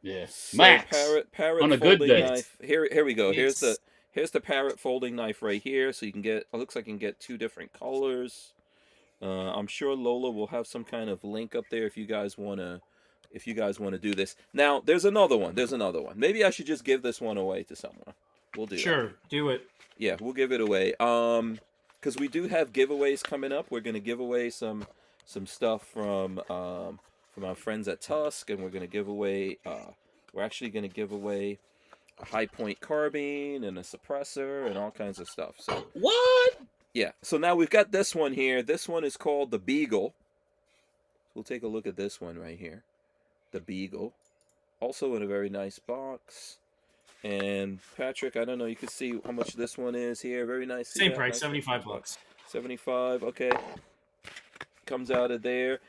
Yeah. So Max parrot on a folding good day. knife. Here we go. Here's the parrot folding knife right here. So you can get. It looks like you can get 2 different colors. I'm sure Lola will have some kind of link up there if you guys wanna do this. Now there's another one. Maybe I should just give this one away to someone. We'll do. Sure, do it. Yeah, we'll give it away. Because we do have giveaways coming up. We're gonna give away some stuff from our friends at TUSC, and we're gonna give away. We're actually gonna give away a high point carbine and a suppressor and all kinds of stuff. So what? Yeah. So now we've got this one here. This one is called the Beagle. We'll take a look at this one right here. The Beagle. Also in a very nice box. And Patrick, I don't know, you can see how much this one is here. Very nice. Same price, nice $75. 75, okay. Comes out of there.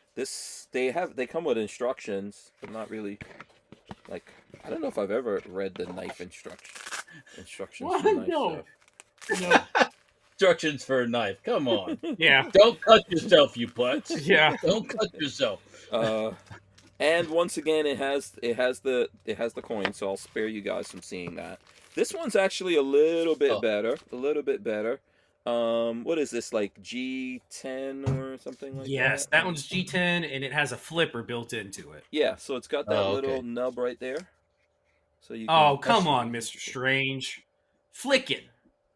They come with instructions, but not really. Like, I don't know if I've ever read the knife instructions what? for knife No. stuff. No. Instructions for a knife. Come on. Yeah. Don't cut yourself, you putz. Yeah. Don't cut yourself. And once again, it has the coin, so I'll spare you guys from seeing that. This one's actually a little bit better. What is this, like G10 or something like that? Yes, that one's G10, and it has a flipper built into it. Yeah, so it's got that little nub right there. So you. Come on, Mr. Strange, flick it.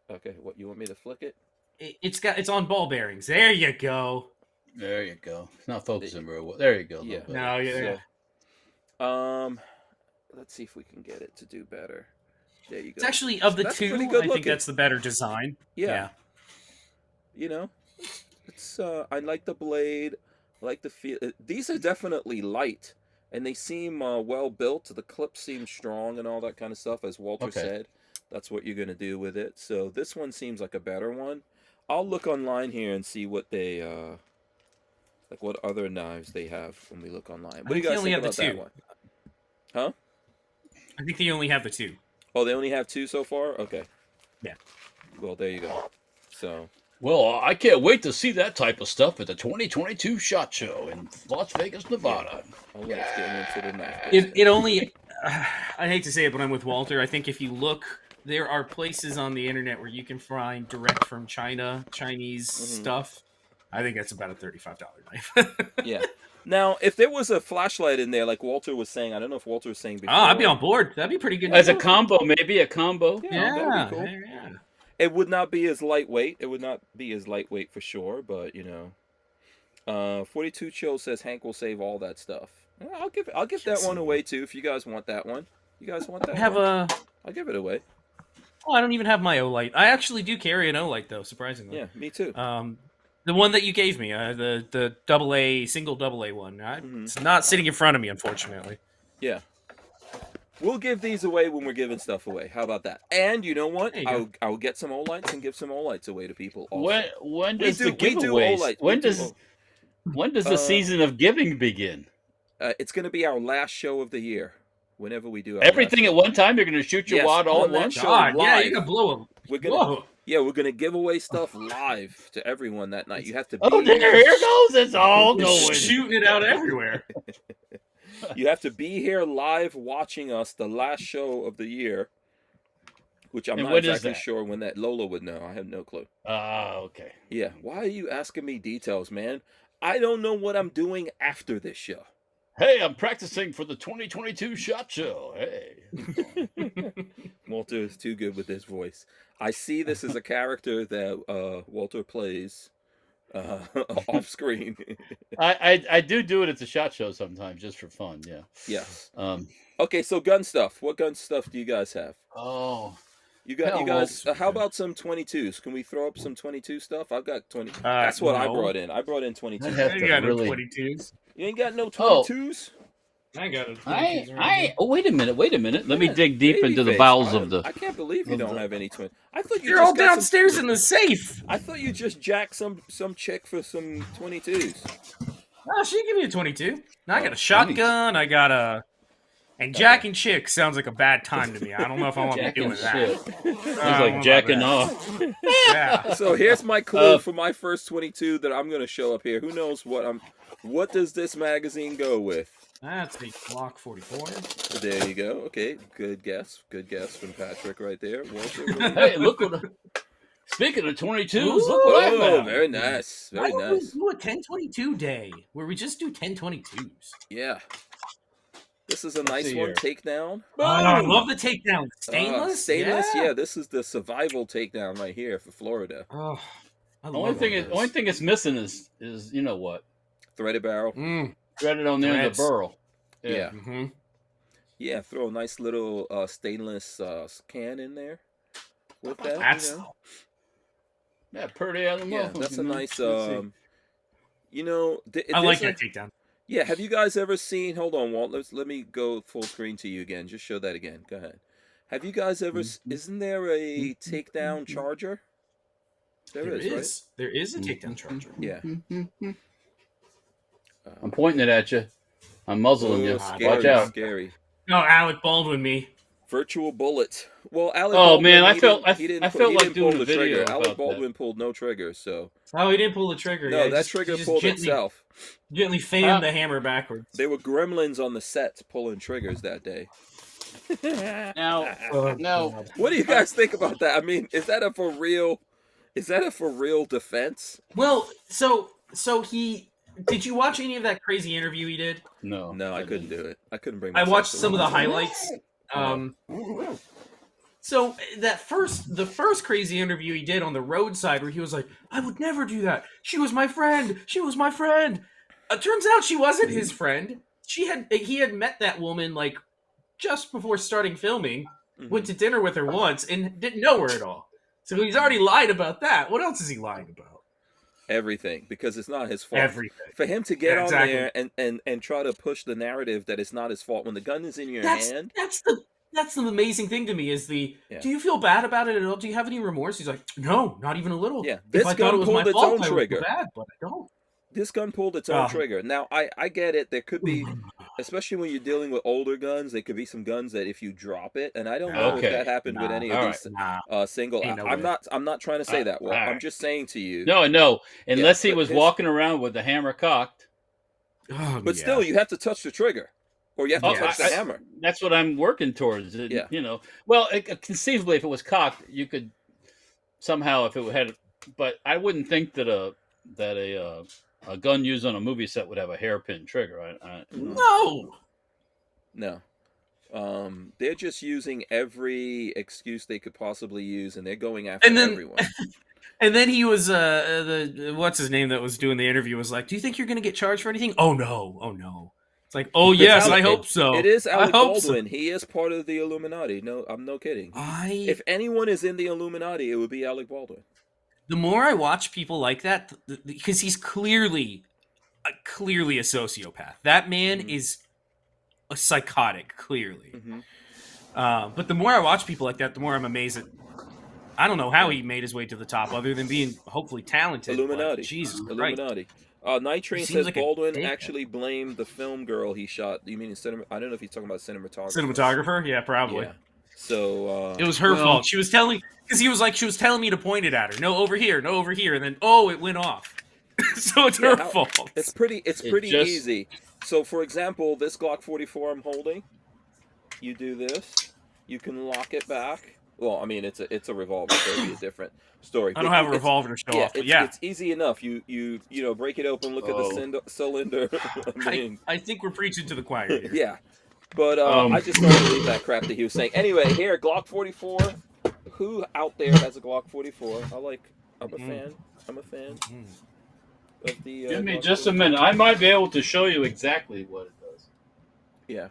Okay, what, you want me to flick it? It's on ball bearings. There you go. There you go. It's not focusing very well. There you go. Yeah. No, yeah. So, let's see if we can get it to do better. There you go. It's actually, of the two, I think that's the better design. Yeah. You know, it's I like the blade. I like the feel. These are definitely light, and they seem well built. The clips seem strong and all that kind of stuff, as Walter said. That's what you're going to do with it. So this one seems like a better one. I'll look online here and see what they like what other knives they have when we look online. What do you guys think about that one? Huh? I think they only have the 2. Oh, they only have 2 so far? Okay. Yeah. Well, there you go. So. Well, I can't wait to see that type of stuff at the 2022 SHOT Show in Las Vegas, Nevada. Let's get into the knife. It only. I hate to say it, but I'm with Walter. I think if you look, there are places on the internet where you can find direct from China, Chinese stuff. I think that's about a $35 knife. Yeah. Now, if there was a flashlight in there, like Walter was saying, I don't know if Walter was saying before. Oh, I'd be on board. That'd be pretty good. As a combo, maybe a combo. Yeah, that'd be cool. Yeah. It would not be as lightweight. It would not be as lightweight for sure, but you know. 42 Chill says Hank will save all that stuff. I'll give that one away too if you guys want that one. You guys want that? I'll give it away. Oh, I don't even have my Olight. I actually do carry an Olight though, surprisingly. Yeah, me too. The one that you gave me, the single AA one. It's not sitting in front of me, unfortunately. Yeah. We'll give these away when we're giving stuff away. How about that? And you know what? I'll get some Olights and give some Olights away to people. Also. When does the giveaways? When does the season of giving begin? It's going to be our last show of the year. Whenever we do everything at one time, you're going to shoot your wad all at once. Yeah, you can blow them. We're gonna give away stuff live to everyone that night. You have to. Here goes! It's all going. Shooting it out everywhere. You have to be here live watching us the last show of the year, which I'm not exactly sure when that Lola would know. I have no clue. Okay. Yeah. Why are you asking me details, man? I don't know what I'm doing after this show. Hey, I'm practicing for the 2022 SHOT Show. Hey. Walter is too good with his voice. I see this as a character that Walter plays off screen. I do it at the SHOT Show sometimes just for fun. Yeah. Yes. Okay, so gun stuff. What gun stuff do you guys have? Oh. You guys. How about some 22s? Can we throw up some 22 stuff? I've got 20. That's what I brought in. I brought in 22. You got no 22s. You ain't got no 22s? I got it. Oh, wait a minute. Let me dig deep into the bowels of the. I can't believe you don't have any twin. I thought They're all downstairs in the safe. I thought you just jacked some chick for some 22s. Oh, she can give me a 22. Now I got a shotgun. I got a. And jacking chicks sounds like a bad time to me. I don't know if I want to be doing that. Sounds like jacking off. Yeah. So here's my clue for my first 22 that I'm going to show up here. Who knows what does this magazine go with? That's a Glock 44. There you go. Okay, good guess. Good guess from Patrick right there. Walter, Hey, look what. Speaking of 22s, look what I found. Very nice. Very Why nice. don't we do a 1022 day where we just do 1022s? Yeah. This is a nice one. Takedown. Oh, I love the takedown. Stainless? Stainless, yeah. This is the survival takedown right here for Florida. Oh, Only thing it's missing is you know what? Threaded barrel. Threaded on there in the burl. Yeah. Mm-hmm. Yeah, throw a nice little stainless can in there with that. That's yeah, pretty animal. Yeah, that's a nice. I like that takedown. Yeah, have you guys ever seen? Hold on, Walt. Let me go full screen to you again. Just show that again. Go ahead. Have you guys ever? Isn't there a takedown charger? There is. Right? There is a takedown charger. Yeah. I'm pointing it at you. I'm muzzling you. Scary, Watch out. Scary. No, Alec Baldwin me. Virtual bullet. Well, Alec. Oh Baldwin, man, I he felt didn't like doing pull a the video trigger. Alec about Baldwin pulled no trigger, so. Oh, he didn't pull the trigger. No, yeah, that trigger he just pulled gently, itself. Gently fanned the hammer backwards. There were gremlins on the set pulling triggers that day. Now, what do you guys think about that? I mean, is that a for real defense? Well, so he. Did you watch any of that crazy interview he did? No, I couldn't do it. I couldn't bring. I watched some of the highlights. So the first crazy interview he did on the roadside, where he was like, "I would never do that. She was my friend. She was my friend." Turns out she wasn't his friend. He had met that woman like just before starting filming. Went to dinner with her once and didn't know her at all. So he's already lied about that. What else is he lying about? Everything, because it's not his fault. Everything. For him to get on there and try to push the narrative that it's not his fault when the gun is in your hand. That's the amazing thing to me is do you feel bad about it at all? Do you have any remorse? He's like, no, not even a little. Yeah, if I thought it was my fault, I would feel bad, but I don't. This gun pulled its own trigger. Now, I get it. There could be, especially when you're dealing with older guns, there could be some guns that if you drop it, and I don't know if that happened with any of these single. I'm not trying to say that. Well, I'm just saying to you. No. Unless he was walking around with the hammer cocked. But still, you have to touch the trigger, or you have to touch the hammer. That's what I'm working towards. You know. Well, conceivably, if it was cocked, you could somehow, if it had, but I wouldn't think that a gun used on a movie set would have a hairpin trigger. No. They're just using every excuse they could possibly use, and they're going after everyone. And then he was the what's his name that was doing the interview was like, "Do you think you're going to get charged for anything?" Oh no. It's like, oh yes, I hope so. It is Alec Baldwin. So. He is part of the Illuminati. No, I'm no kidding. If anyone is in the Illuminati, it would be Alec Baldwin. The more I watch people like that, because he's clearly a sociopath. That man is a psychotic, clearly. But the more I watch people like that, the more I'm amazed at. I don't know how he made his way to the top, other than being hopefully talented. Illuminati. Jesus Christ. Illuminati. Night Train says like Baldwin actually blamed the film girl he shot. You mean I don't know if he's talking about cinematographer. Cinematographer? Yeah, probably. Yeah. So it was her fault. She was telling me to point it at her. No, over here, and then it went off. So it's her fault. It's pretty easy. So for example, this Glock 44 I'm holding, you do this, you can lock it back. Well, I mean it's a revolver, so it'd be a different story. I don't have a revolver to show off. But it's easy enough. You break it open, look at the cylinder. I think we're preaching to the choir here. Yeah. But I just don't believe that crap that he was saying. Anyway, here, Glock 44. Who out there has a Glock 44? I'm a fan. I'm a fan of the. Give me just a minute. I might be able to show you exactly what it does. Yeah.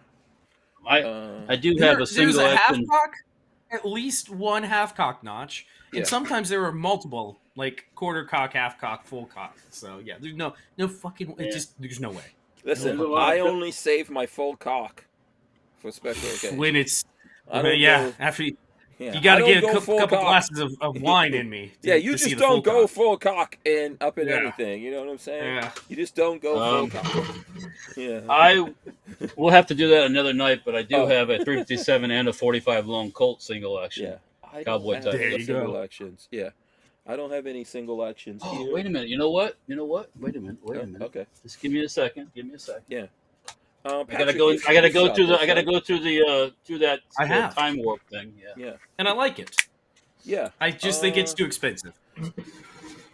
I do have a single. There's a half cock, at least one half cock notch, and sometimes there are multiple, like quarter cock, half cock, full cock. So yeah, there's no fucking. There's no way. Listen, I only save my full cock for special occasions. When it's go, after you, yeah, you got to get a couple cock. glasses of wine in me. You just don't go full cock in anything. You know what I'm saying? Yeah. You just don't go full cock. Yeah. We'll have to do that another night, but I do have a 357 and a 45 long Colt single action. Yeah. Cowboy type. There you single actions. Yeah. I don't have any single actions here. Wait a minute. You know what? Wait a minute. Okay. Just give me a second. Yeah. I gotta go through that time warp thing. Yeah. And I like it. Yeah. I just think it's too expensive.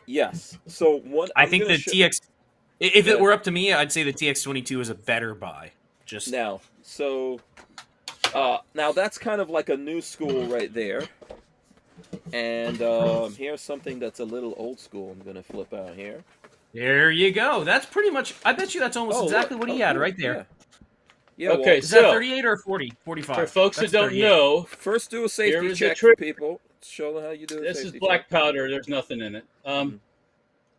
Yes. So what I think the TX, if it were up to me, I'd say the TX22 is a better buy. Just now. So now that's kind of like a new school right there. And here's something that's a little old school. I'm gonna flip out here. There you go. That's pretty much. I bet you that's almost exactly what he had right there. Yeah. Okay. Is that 38 or 40? 45. For folks who don't know, first do a safety check for people. Show them how you do it. This is black powder. There's nothing in it.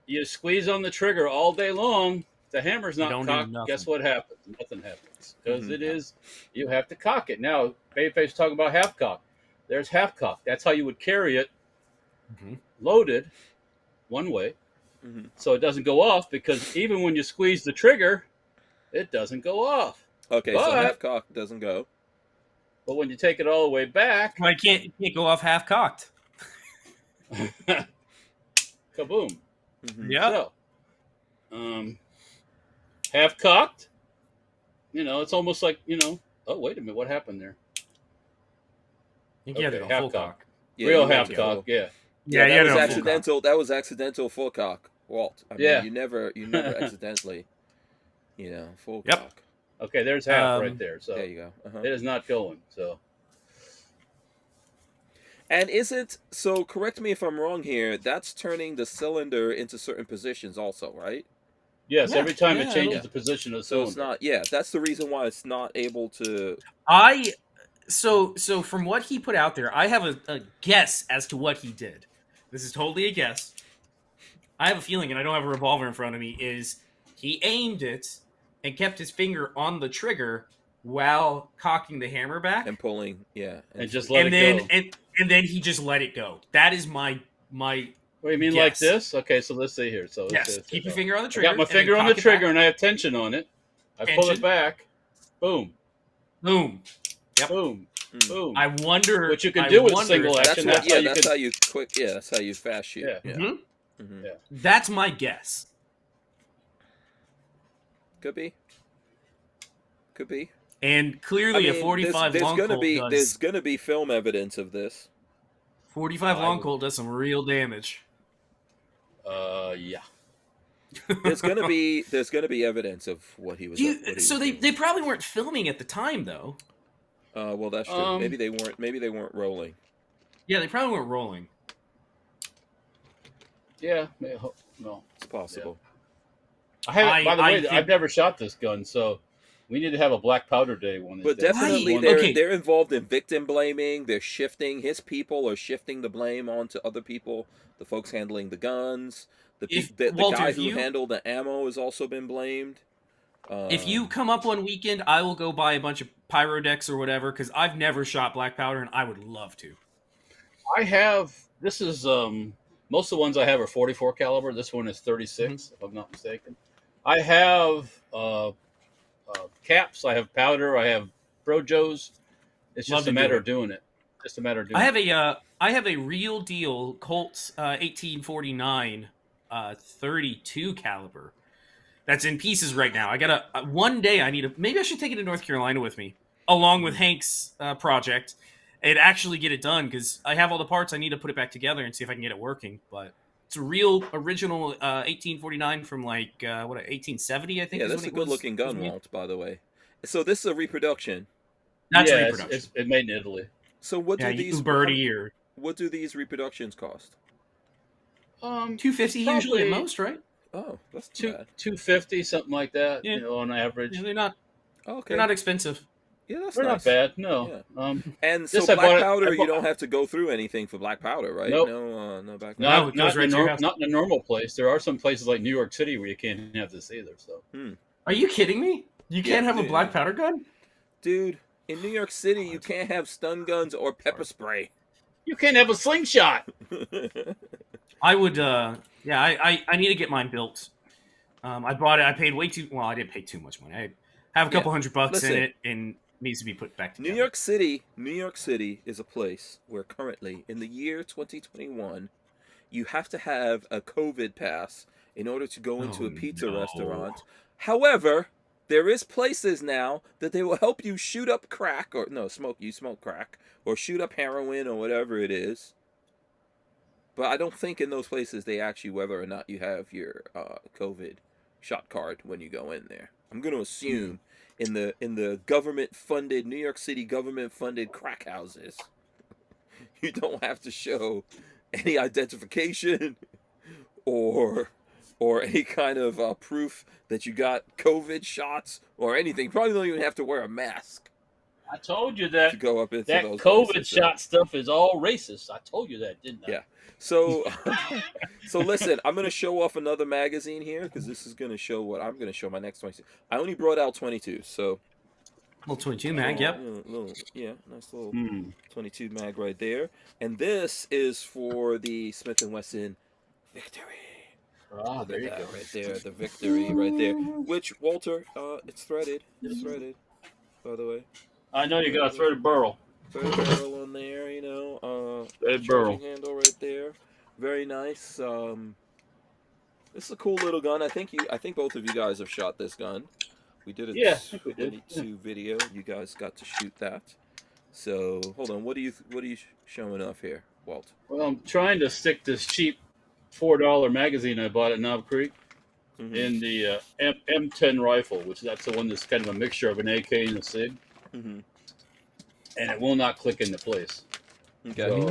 You squeeze on the trigger all day long. The hammer's not cocked. Guess what happens? Nothing happens because it is. You have to cock it. Now, Babyface talking about half cock. There's half cock. That's how you would carry it, loaded, one way, so it doesn't go off. Because even when you squeeze the trigger, it doesn't go off. Okay, so half cock doesn't go. But when you take it all the way back, I can't go off half cocked. Kaboom! Yeah. So, half cocked. It's almost like Oh, wait a minute! What happened there? You get it full cock. Yeah, real half cock. Yeah. Yeah, that was accidental. That was accidental full cock, Walt. I mean, you never accidentally, full cock. Okay, there's half right there. So there you go. It is not going. So. And so? Correct me if I'm wrong here. That's turning the cylinder into certain positions, also, right? Yes. Every time it changes the position of the cylinder. It's not. Yeah, that's the reason why it's not able to. So from what he put out there, I have a guess as to what he did. This is totally a guess. I have a feeling, and I don't have a revolver in front of me, is he aimed it and kept his finger on the trigger while cocking the hammer back. And pulling, and just let it go. And then he just let it go. That is my What do you mean, guess. like this? Okay, so let's see here. So yes, keep your finger on the trigger. I got my finger on the trigger, and I have tension on it. I pull it back. Boom. Boom. Yep. Boom. Boom. I wonder what you can do with single action. That's how you quick. Yeah, that's how you fast shoot. Yeah. That's my guess. Could be. And clearly, a 45 long Colt there's gonna be film evidence of this. 45 long Colt does some real damage. Yeah. There's gonna be evidence of what he was. They probably weren't filming at the time, though. Well, that's true. Maybe they weren't. Maybe they weren't rolling. Yeah, they probably weren't rolling. Yeah, no, it's possible. Yeah. By the way, I've never shot this gun, so we need to have a black powder day one. But definitely, they're involved in victim blaming. They're shifting. His people are shifting the blame onto other people. The folks handling the guns. The guy who handled the ammo has also been blamed. If you come up one weekend, I will go buy a bunch of pyro decks or whatever, because I've never shot black powder, and I would love to. I have. This is most of the ones I have are 44 caliber. This one is 36, if I'm not mistaken. I have caps. I have powder. I have Brojos. It's just a matter of doing it. Just a matter of doing it. I have a real deal Colt 1849 32 caliber. That's in pieces right now. I got one day I need maybe I should take it to North Carolina with me, along with Hank's project, and actually get it done, because I have all the parts. I need to put it back together and see if I can get it working. But it's a real original 1849 from 1870, I think. Yeah, that's a good looking gun, Walt, by the way. So this is a reproduction. That's a reproduction. It's made in Italy. So what do these reproductions cost? $250 usually at most, right? Oh, that's $250, something like that. Yeah. On average. Yeah, they're not. Okay. They're not expensive. Yeah, that's they're not bad. No. Yeah. And so black powder, you don't have to go through anything for black powder, right? Nope. No back. Not in a normal place. There are some places like New York City where you can't have this either. So. Are you kidding me? You can't have a black powder gun? Dude, in New York City, you can't have stun guns or pepper spray. You can't have a slingshot. I would, I need to get mine built. I bought it. I paid way too. Well, I didn't pay too much money. I have a couple $100 in it, and needs to be put back together. New York City is a place where currently, in the year 2021, you have to have a COVID pass in order to go into a pizza restaurant. However, there is places now that they will help you shoot up crack smoke crack or shoot up heroin or whatever it is. But I don't think in those places they ask you whether or not you have your COVID shot card when you go in there. I'm going to assume in the government-funded, New York City government-funded crack houses, you don't have to show any identification or any kind of proof that you got COVID shots or anything. Probably don't even have to wear a mask. I told you that to go up into that those COVID places, shot stuff is all racist. I told you that, didn't I? Yeah. So listen, I'm going to show off another magazine here because this is going to show what I'm going to show my next 22. I only brought out 22, so. Little 22 mag, yep. Nice little 22 mag right there. And this is for the Smith & Wesson Victory. Ah, there you go. Right there, the Victory right there. Which, Walter, it's threaded. It's threaded, by the way. I know you got a threaded barrel. Threaded barrel on there, threaded barrel handle right there. Very nice. This is a cool little gun. I think both of you guys have shot this gun. We did a 22 video. You guys got to shoot that. So hold on. What are you showing off here, Walt? Well, I'm trying to stick this cheap $4 magazine I bought at Knob Creek in the M10 rifle, which that's the one that's kind of a mixture of an AK and a SIG. And it will not click into place. Okay. So,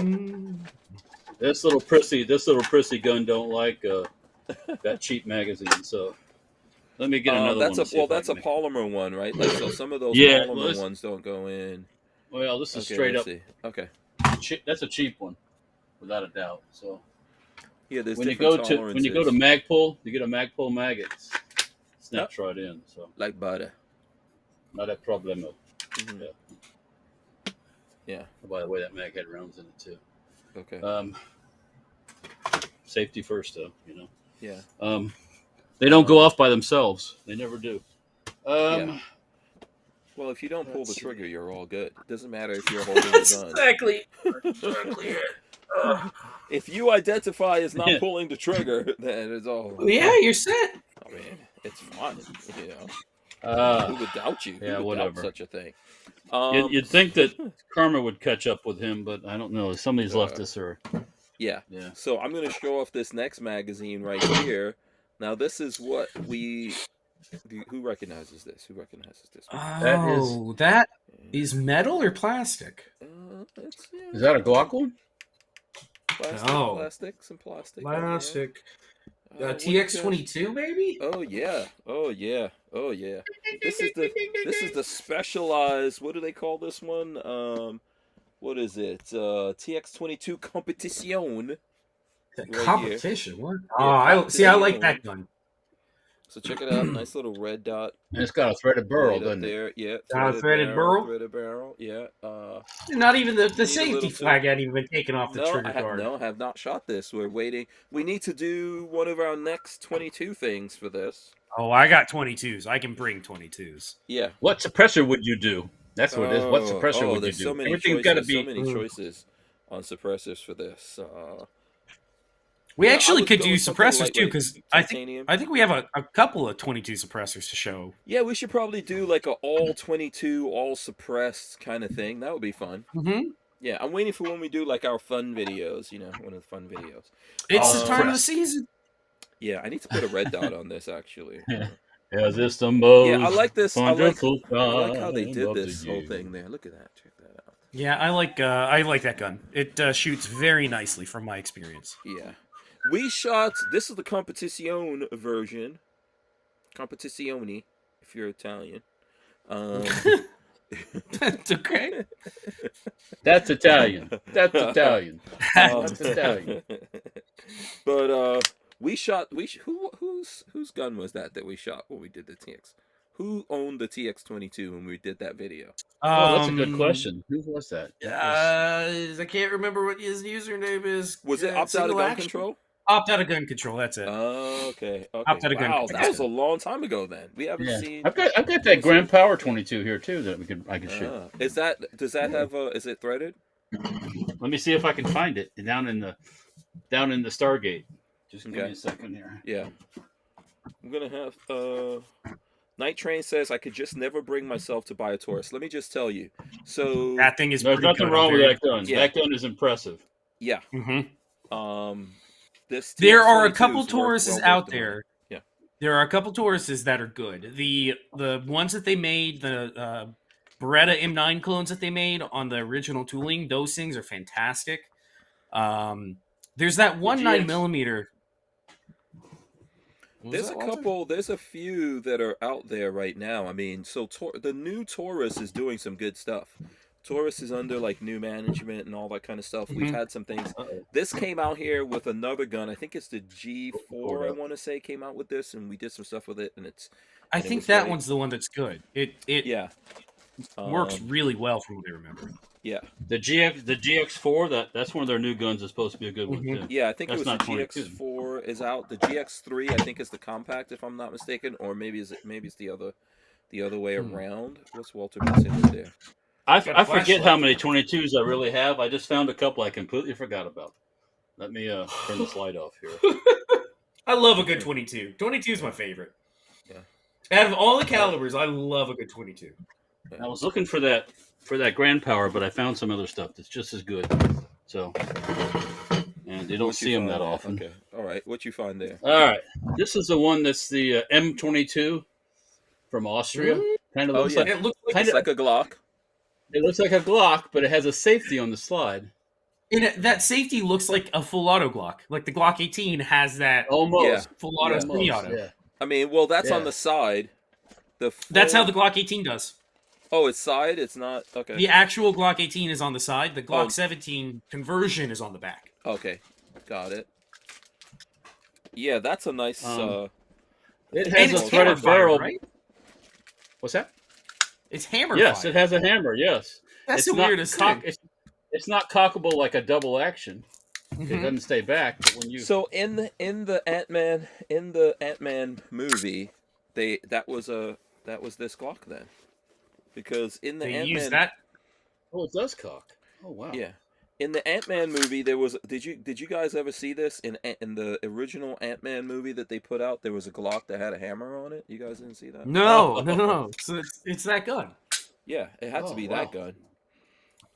this little prissy gun don't like that cheap magazine. So let me get another one. That's a polymer one, right? Like, so some of those polymer ones don't go in. Well, this is straight up. Okay. That's a cheap one, without a doubt. So yeah, there's when you go to Magpul, you get a Magpul mag. It snaps right in. So like butter. Not a problem. Yeah. By the way, that mag had rounds in it too. Okay. Safety first, though. Yeah. They don't go off by themselves. They never do. Well, if you don't pull the trigger, you're all good. It doesn't matter if you're holding the gun. Exactly. If you identify as not pulling the trigger, then it's all. Yeah, you're set. I mean, it's fun. Who would doubt you? Yeah, who would whatever. doubt such a thing? You'd think that karma would catch up with him, but I don't know. Somebody's left this or. Yeah. So I'm going to show off this next magazine right here. Now, this is what we. Who recognizes this? Who recognizes this? Oh, that is metal or plastic? Is that a Glock one? Plastic. Plastic. TX22, maybe? Oh yeah. This is the specialized. What do they call this one? What is it? TX22 Competition. Competition? What? I like that gun. So check it out. Nice little red dot. And it's got a threaded barrel, doesn't it? Yeah. Threaded barrel. Threaded barrel. Yeah. Not even the safety flag hadn't even been taken off the trigger guard. I have not shot this. We're waiting. We need to do one of our next 22 things for this. Oh, I got 22s. I can bring 22s. Yeah. What suppressor would you do? That's what it is. What suppressor would you do? So many choices on suppressors for this. We actually could do suppressors too, because I think we have a couple of 22 suppressors to show. Yeah, we should probably do like a all 22, all suppressed kind of thing. That would be fun. Yeah, I'm waiting for when we do like our fun videos. One of the fun videos. It's the time of the season. Yeah, I need to put a red dot on this actually. Is this the most? Yeah, I like this. I like I how they did this whole thing there. Look at that. Check that out. Yeah, I like that gun. It shoots very nicely from my experience. Yeah. We shot, this is the Competizione version. Competizione, if you're Italian. That's okay. That's Italian. That's Italian. That's Italian. But we shot, who whose gun was that we shot when we did the TX? Who owned the TX-22 when we did that video? Oh, that's a good question. Who was that? I can't remember what his username is. Was it Opt Out of Gun Control? Opt Out of Gun Control. That's it. Oh, okay. Opt Out of Gun Wow, Control. that was a long time ago. Then we haven't seen. I've got that Grand Power 22 here too that I could shoot. Does that have is it threaded? Let me see if I can find it down in the Stargate. Just give me a second here. Yeah, I'm gonna have. Night Train says I could just never bring myself to buy a Taurus. Let me just tell you. So that thing is. There's nothing wrong with that gun. Yeah. That gun is impressive. Yeah. Mm-hmm. There are a couple Tauruses out there. Yeah. There are a couple Tauruses that are good. The ones that they made, the Beretta M9 clones that they made on the original tooling, those things are fantastic. There's that one 9mm. There's a few that are out there right now. I mean, so the new Taurus is doing some good stuff. Taurus is under like new management and all that kind of stuff. We've had some things. This came out here with another gun. I think it's the G4. I want to say came out with this, and we did some stuff with it. And I think that one's the one that's good. It works really well from what I remember. Yeah, the GX4 that's one of their new guns. Is supposed to be a good one too. Yeah, I think that's it was the GX4 is out. The GX3 I think is the compact, if I'm not mistaken, or maybe it's the other way around. What's Walter missing there? I forget how many 22s I really have. I just found a couple I completely forgot about. Let me turn this light off here. I love a good 22. 22 is my favorite. Yeah. Out of all the calibers, I love a good 22. I was looking for that Grand Power, but I found some other stuff that's just as good. So, and you don't see them that often. Okay. All right. What you find there? All right. This is the one that's the M22 from Austria. Kind of looks like it looks like a Glock. It looks like a Glock, but it has a safety on the slide. And that safety looks like a full auto Glock. Like the Glock 18 has that almost full auto semi-auto. Yeah. I mean, well, that's on the side. That's how the Glock 18 does. Oh, it's side? It's not? Okay. The actual Glock 18 is on the side. The Glock 17 conversion is on the back. Okay. Got it. Yeah, that's a nice... it has a threaded barrel. Right? What's that? It's hammer Yes, fire. It has a hammer, yes. That's the weirdest thing. It's not cockable like a double action. It doesn't stay back. But when you... So in the Ant-Man movie, that was this Glock then. Because in the Ant-Man... use that? Oh, it does cock. Oh, wow. Yeah. In the Ant-Man movie, there was... Did you guys ever see this? In the original Ant-Man movie that they put out, there was a Glock that had a hammer on it? You guys didn't see that? No. So it's that gun. Yeah, it had to be that gun.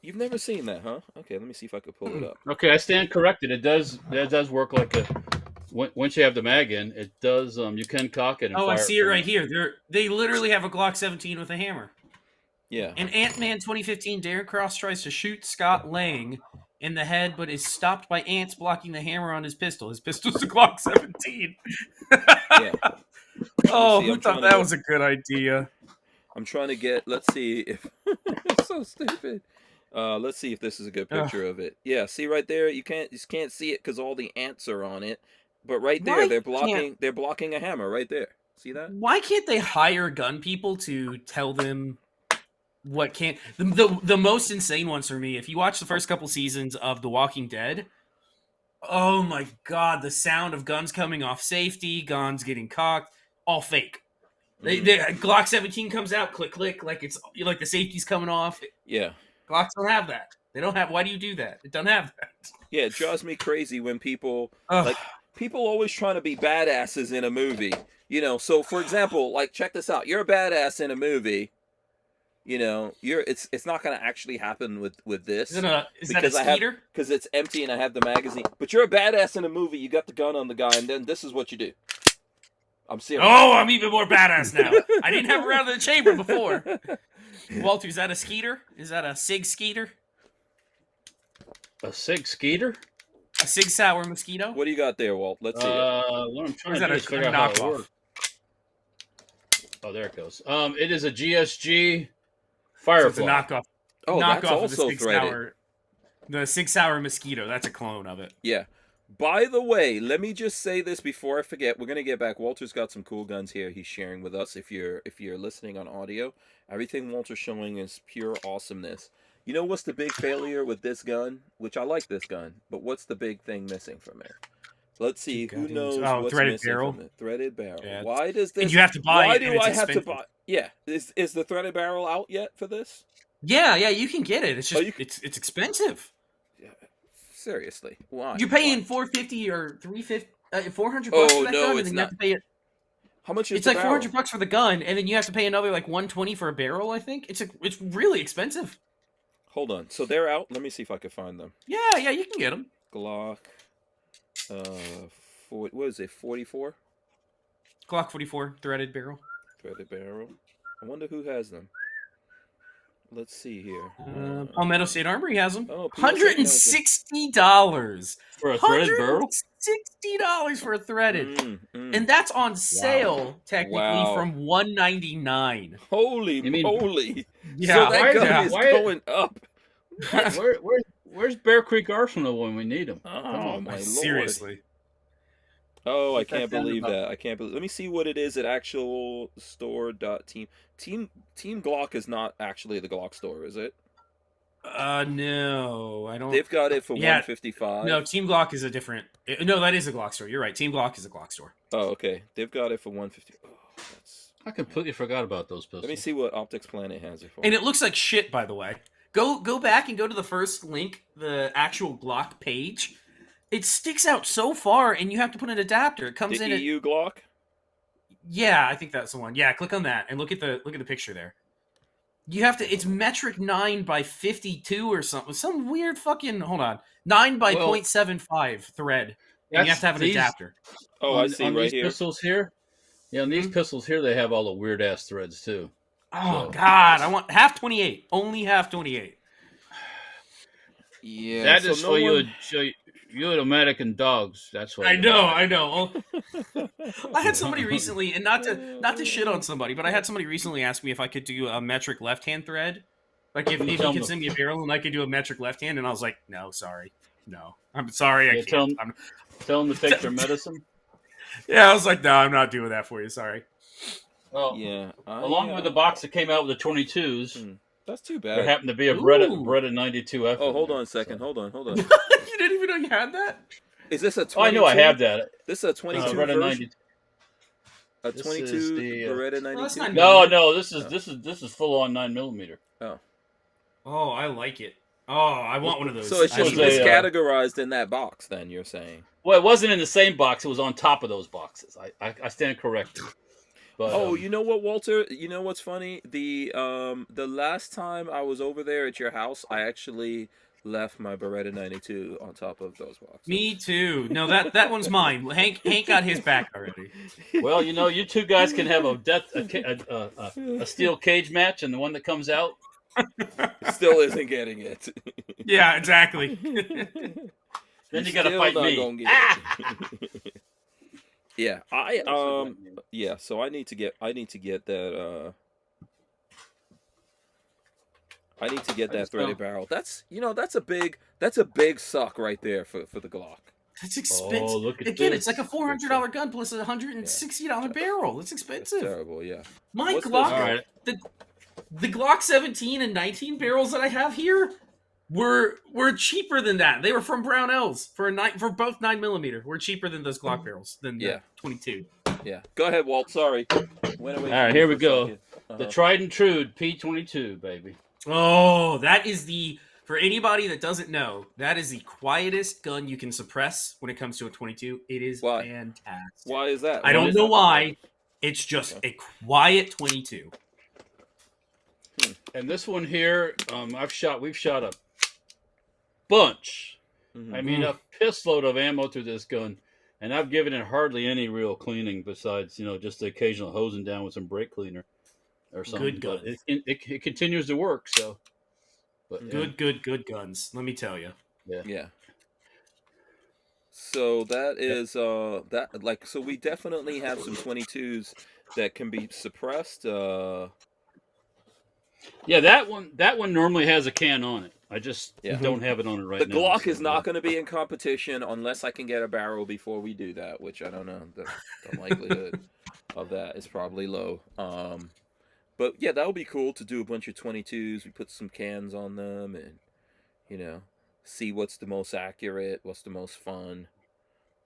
You've never seen that, huh? Okay, let me see if I could pull it up. Okay, I stand corrected. It does work like a... Once you have the mag in, it does... you can cock it and fire I see it right here. They literally have a Glock 17 with a hammer. Yeah. In Ant-Man 2015, Darren Cross tries to shoot Scott Lang in the head, but is stopped by ants blocking the hammer on his pistol. His pistol's a Glock 17. Yeah. Who thought that was a good idea? I'm trying to get... Let's see if... It's so stupid. Let's see if this is a good picture of it. Yeah, see right there? You just can't see it because all the ants are on it. But right there, they're blocking a hammer right there. See that? Why can't they hire gun people to tell them... What can't the most insane ones for me? If you watch the first couple seasons of The Walking Dead, oh my god, the sound of guns coming off safety, guns getting cocked, all fake. Glock 17 comes out, click click, like it's like the safety's coming off. Yeah, Glocks don't have that. They don't have. Why do you do that? It doesn't have that. Yeah, it drives me crazy when people people always trying to be badasses in a movie. You know, so for example, like check this out: you're a badass in a movie. You know, it's not going to actually happen with this. Is that a skeeter? Because it's empty and I have the magazine. But you're a badass in a movie. You got the gun on the guy, and then this is what you do. I'm serious. Oh, I'm even more badass now. I didn't have it around the chamber before. Walter, is that a skeeter? Is that a Sig Skeeter? A Sig Skeeter? A Sig Sauer mosquito? What do you got there, Walt? Let's see. What I'm trying to do is figure out how it works. Oh, there it goes. It is a GSG Firefly. So it's a knockoff. Oh, that's also of the threaded. The Sig Sauer mosquito. That's a clone of it. Yeah. By the way, let me just say this before I forget. We're gonna get back. Walter's got some cool guns here. He's sharing with us. If you're listening on audio, everything Walter's showing is pure awesomeness. You know what's the big failure with this gun? Which I like this gun, but what's the big thing missing from it? Let's see. Who knows what's missing from it? Threaded barrel. Yeah. Why does this? And you have to buy why it. do I have to buy? Yeah. Is the threaded barrel out yet for this? Yeah, you can get it. It's just it's expensive. Yeah. Seriously, why? You're paying $450 or $350, $400 for that gun, and then you have to pay it. How much is it's like $400 for the gun, and then you have to pay another like $120 for a barrel. I think it's really expensive. Hold on, so they're out. Let me see if I can find them. Yeah, you can get them. Glock, what is it? 44. Glock 44 threaded barrel. Threaded barrel. I wonder who has them. Let's see here. Palmetto State Armory has them. Oh, $160 for a threaded barrel. $60 for a threaded, and that's on sale technically from $199. Holy moly! Yeah, so that gun is going up. Where's Bear Creek Arsenal when we need them? Oh my lord! Seriously. Oh, I can't believe that. I can't believe. Let me see what it is at actual store.team. Team Glock is not actually the Glock store, is it? No, I don't. They've got it for $155. No, Team Glock is a different. No, that is a Glock store. You're right. Team Glock is a Glock store. Oh, okay. They've got it for $150. Oh, I completely forgot about those pistols. Let me see what Optics Planet has it for. And it looks like shit, by the way. Go back and go to the first link, the actual Glock page. It sticks out so far, and you have to put an adapter. It comes in. The EU Glock. Yeah, I think that's the one. Yeah, click on that and look at the picture there. You have to. It's metric 9 by 52 or something. Some weird fucking. Hold on, 9 by 0.75 thread. And you have to have an adapter. Oh, I see on right these here. Pistols here. Yeah, on these pistols here, they have all the weird ass threads too. Oh God, I want half 28. Only half 28. Yeah, that is so you had American dogs. That's what I know. I had somebody recently, and not to shit on somebody, but I had somebody recently ask me if I could do a metric left-hand thread. Like if you could send me a barrel and I could do a metric left-hand, and I was like, no, sorry, no, I'm sorry, I can't. Tell them to take their medicine. Yeah, I was like, no, I'm not doing that for you. Sorry. Well, yeah. Along with the box that came out with the 22s. That's too bad. There happened to be a Beretta 92F. Oh, hold on a second. Hold on. You didn't even know you had that? Is this a 22? Oh, I know I have that. This is a 22 Beretta version? A 22 Beretta 92? No, this is full on 9mm. Oh, I like it. Oh, I want one of those. So it's just miscategorized in that box, then, you're saying? Well, it wasn't in the same box. It was on top of those boxes. I stand corrected. But, you know what, Walter? You know what's funny? The last time I was over there at your house, I actually left my Beretta 92 on top of those boxes. Me too. No, that one's mine. Hank got his back already. Well, you two guys can have a steel cage match, and the one that comes out still isn't getting it. Yeah, exactly. Then you got to fight me. Yeah, so I need to get that I need to get that threaded barrel. That's a big suck right there for the Glock. That's expensive. Oh, look at this. It's like a $400 gun plus a $160 barrel. It's expensive. That's terrible, yeah. My Glock, the Glock 17 and 19 barrels that I have here were cheaper than that. They were from Barnauls for both 9mm. We're cheaper than those Glock barrels than the 22. Yeah. Go ahead, Walt. Sorry. All right, here we go. The tried and true P22, baby. Oh, that is for anybody that doesn't know, that is the quietest gun you can suppress when it comes to a 22. It is fantastic. Why is that? I don't know why. It's just a quiet 22. And this one here, we've shot a bunch. Mm-hmm. I mean, a pissload of ammo to this gun, and I've given it hardly any real cleaning besides, just the occasional hosing down with some brake cleaner or something. Good gun. It continues to work. So, but good guns. Let me tell you. Yeah. So that is so we definitely have some 22s that can be suppressed. Yeah, that one normally has a can on it. I just don't have it on it right now. now. The Glock is not going to be in competition unless I can get a barrel before we do that, which I don't know. The likelihood of that is probably low. But yeah, that would be cool to do a bunch of 22s. We put some cans on them and, you know, see what's the most accurate, what's the most fun,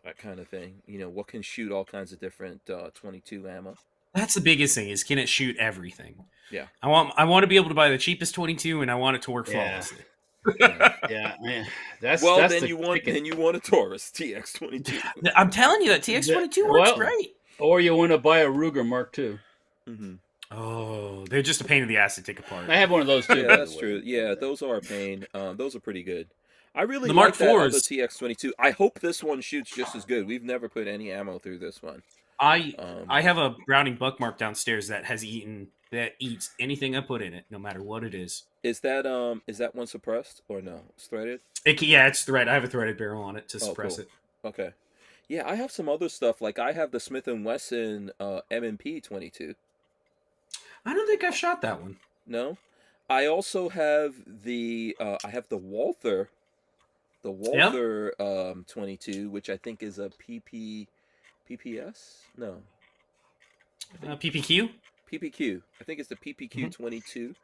that kind of thing. You know, what can shoot all kinds of different 22 ammo. That's the biggest thing is, can it shoot everything? Yeah. I want to be able to buy the cheapest 22 and I want it to work flawlessly. Yeah, man. Then you want a Taurus TX22. I'm telling you that TX22 works great. Or you want to buy a Ruger Mark II. Mm-hmm. Oh, they're just a pain in the ass to take apart. I have one of those too. Yeah, that's true. Yeah, those are a pain. Those are pretty good. I really the like Mark IV the TX22. I hope this one shoots just as good. We've never put any ammo through this one. I have a Browning Buckmark downstairs that eats anything I put in it, no matter what it is. Is that one suppressed or no? It's threaded? It's threaded. I have a threaded barrel on it to suppress it. Okay. Yeah, I have some other stuff. Like I have the Smith & Wesson M&P 22. I don't think I've shot that one. No. I also have the Walther 22, which I think is a PPS? No. PPQ? PPQ. I think it's the PPQ 22.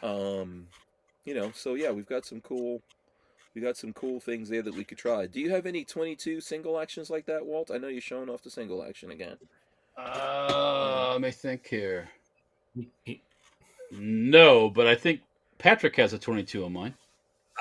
You know, so yeah, we got some cool things there that we could try. Do you have any 22 single actions like that, Walt? I know you're showing off the single action again. Let me think here. No, but I think Patrick has a 22 on mine.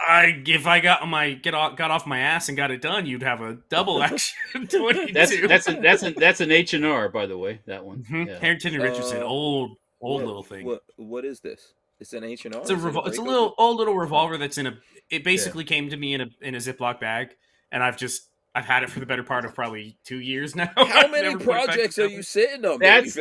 If I got off my ass and got it done, you'd have a double action 22. That's an H&R, by the way. That one. Mm-hmm. Yeah. Harrington and Richardson, old little thing. What is this? It's an H&R. It's a little old little revolver that's in a. It basically came to me in a Ziploc bag, and I've had it for the better part of probably 2 years now. How many projects are you sitting on? That's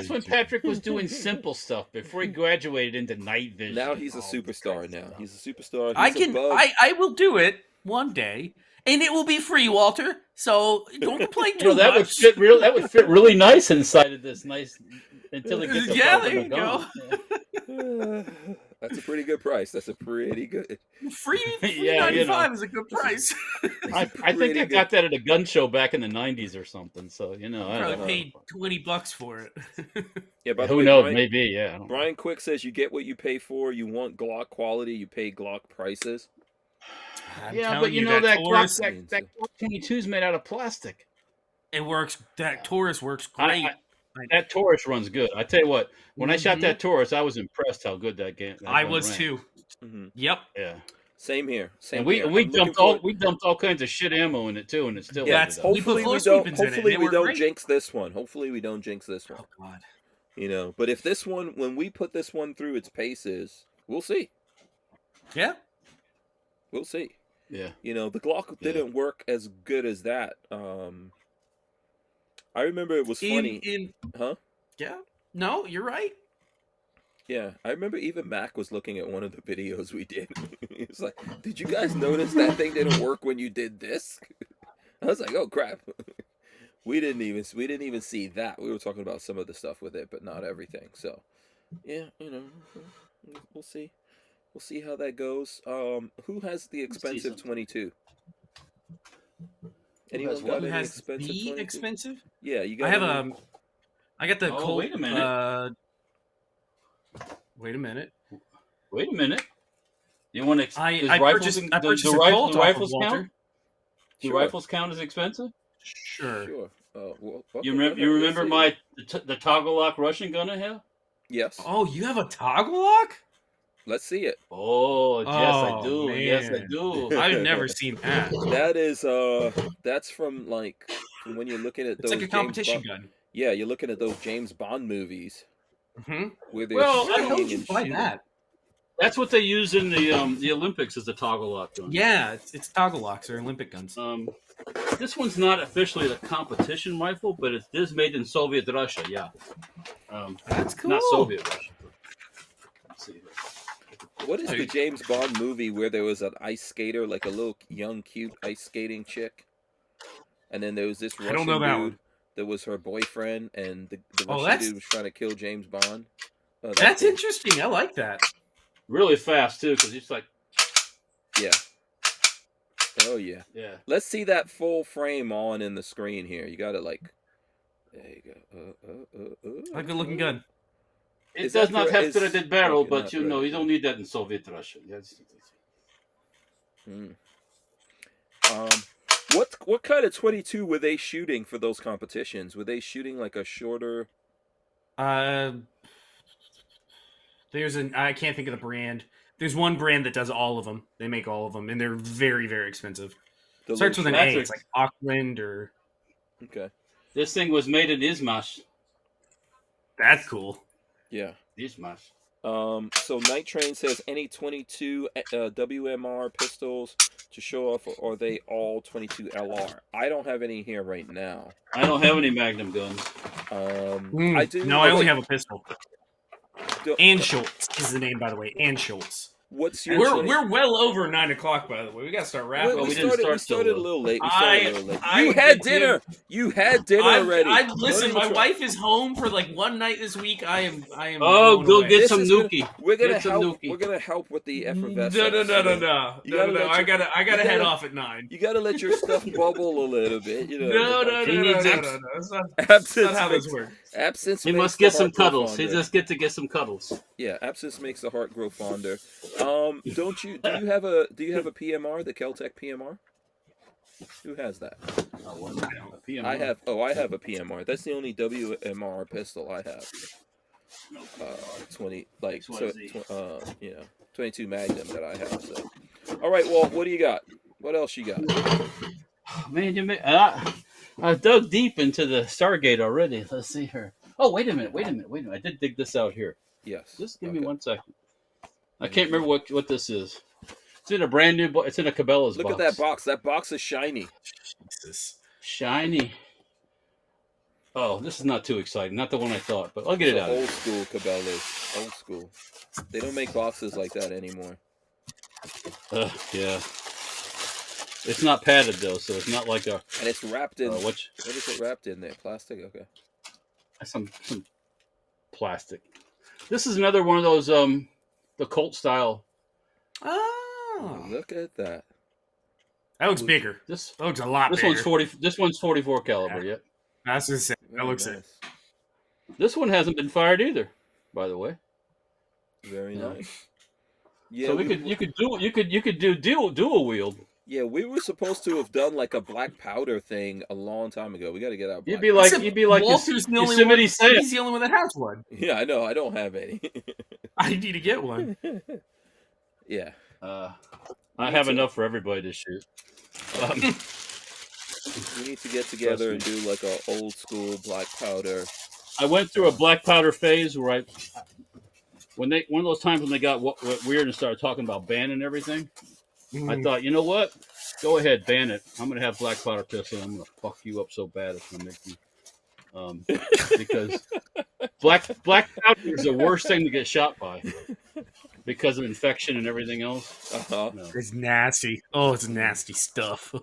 when Patrick was doing simple stuff before he graduated into night vision. Now he's a superstar. He's a superstar. I will do it one day, and it will be free, Walter. So don't complain too much. That would fit really nice inside of this nice until it gets. There you go. That's a pretty good price. That's a pretty good free 95 is a good price. I think I got that at a gun show back in the 90s or something. So I probably paid $20 for it. Yeah, but who knows? Maybe. Yeah. Brian Quick says you get what you pay for. You want Glock quality, you pay Glock prices. But you know that Glock 22 is made out of plastic. It works. That Taurus works great. That Taurus runs good. I tell you what, when I shot that Taurus, I was impressed how good that game. I was too. Mm-hmm. Yep. Yeah. Same here. We dumped all kinds of shit ammo in it too, and it still. Hopefully we don't jinx this one. Hopefully we don't jinx this one. Oh God. You know, but if this one, when we put this one through its paces, we'll see. Yeah. We'll see. Yeah. You know, the Glock didn't work as good as that. I remember it was funny. Huh? Yeah. No, you're right. Yeah, I remember even Mac was looking at one of the videos we did. He was like, "Did you guys notice that thing didn't work when you did this?" I was like, "Oh crap." We didn't even see that. We were talking about some of the stuff with it, but not everything. So, yeah, you know, we'll see. We'll see how that goes. Who has the expensive 22? Anyone got any expensive 22? Expensive? Yeah, you got. I got the Colt. Wait a minute. Wait a minute. You want to? I purchased a Colt off of Walter. Do rifles count as expensive? Sure. You remember the toggle lock Russian gun I have? Yes. Oh, you have a toggle lock? Let's see it. Oh, yes, I do. Man. Yes, I do. I've never seen that. That is that's from when you're looking at those. It's like a competition gun. Yeah, you're looking at those James Bond movies. Mm-hmm. Where they're shooting and buy shooting. that. That's what they use in the Olympics as the toggle lock gun. Yeah, it's toggle locks. They're Olympic guns. This one's not officially the competition rifle, but it is made in Soviet Russia. Yeah. That's cool. Not Soviet Russia. Let's see. What is the James Bond movie where there was an ice skater, like a little young, cute ice skating chick, and then there was this Russian dude that was her boyfriend, and the Russian dude was trying to kill James Bond? That's interesting. I like that. really fast too, because it's like, yeah. Oh yeah. yeah. Let's see that full frame on in the screen here. You got to like. There you go. Good looking gun. It does not have threaded barrel, okay, but you know you don't need that in Soviet Russia. Yes. What kind of 22 were they shooting for those competitions? Were they shooting like a shorter? There's I can't think of the brand. There's one brand that does all of them. They make all of them, and they're very, very expensive. Starts with an A. It's like Auckland or. Okay. This thing was made in Izmash. That's cool. Yeah. Izmash. So Night Train says any 22 WMR pistols to show off, or are they all 22 LR? I don't have any here right now. I don't have any Magnum guns. I do. No, I only have a pistol. And Schultz is the name, by the way. And Schultz. What's your? We're well over 9 o'clock, by the way. We got to start wrapping. We started a little late. You had dinner. You had dinner already. Listen, my wife is home for like one night this week. I am. Oh, go get some Nuki. We're gonna help. We're gonna help with the effervescence. No. I gotta head off at 9. You gotta let your stuff bubble a little bit. You know. No. That's not how this works. Absence. He must get some cuddles. He just get to get some cuddles. Yeah, absence makes the heart grow fonder. Do you have a PMR, the Kel-Tec PMR? Who has that? I have a PMR. That's the only WMR pistol I have. 22 Magnum that I have. So, all right, Walt, what do you got? What else you got? Man, I dug deep into the Stargate already. Let's see here. Oh, wait a minute. I did dig this out here. Yes. Just give me 1 second. I can't remember what this is. It's in a brand new. It's in a Cabela's box. Look at that box. That box is shiny. Jesus. Shiny. Oh, this is not too exciting. Not the one I thought, but I'll get it out. Old school Cabela's. Old school. They don't make boxes like that anymore. Yeah. It's not padded though, so it's not like a. And it's wrapped in. What is it wrapped in there? Plastic. Okay. Some plastic. This is another one of those the Colt style. Oh, look at that. That looks bigger. This looks a lot bigger. This one's 44 caliber. Yeah. That's just it. That looks nice. it. This one hasn't been fired either, by the way. Very nice. Yeah. So you could do dual wield. Yeah, we were supposed to have done like a black powder thing a long time ago. We got to get out. You'd be like Walter's the only one. He's the only one that has one. Yeah, I know. I don't have any. I need to get one. Yeah. I have enough for everybody to shoot. We need to get together and do like a old school black powder. I went through a black powder phase where one of those times when they got weird and started talking about banning everything. I thought, you know what? Go ahead, ban it. I'm gonna have black powder pistol. I'm gonna fuck you up so bad it's gonna make you, because black powder is the worst thing to get shot by because of infection and everything else. No. It's nasty. Oh, it's nasty stuff.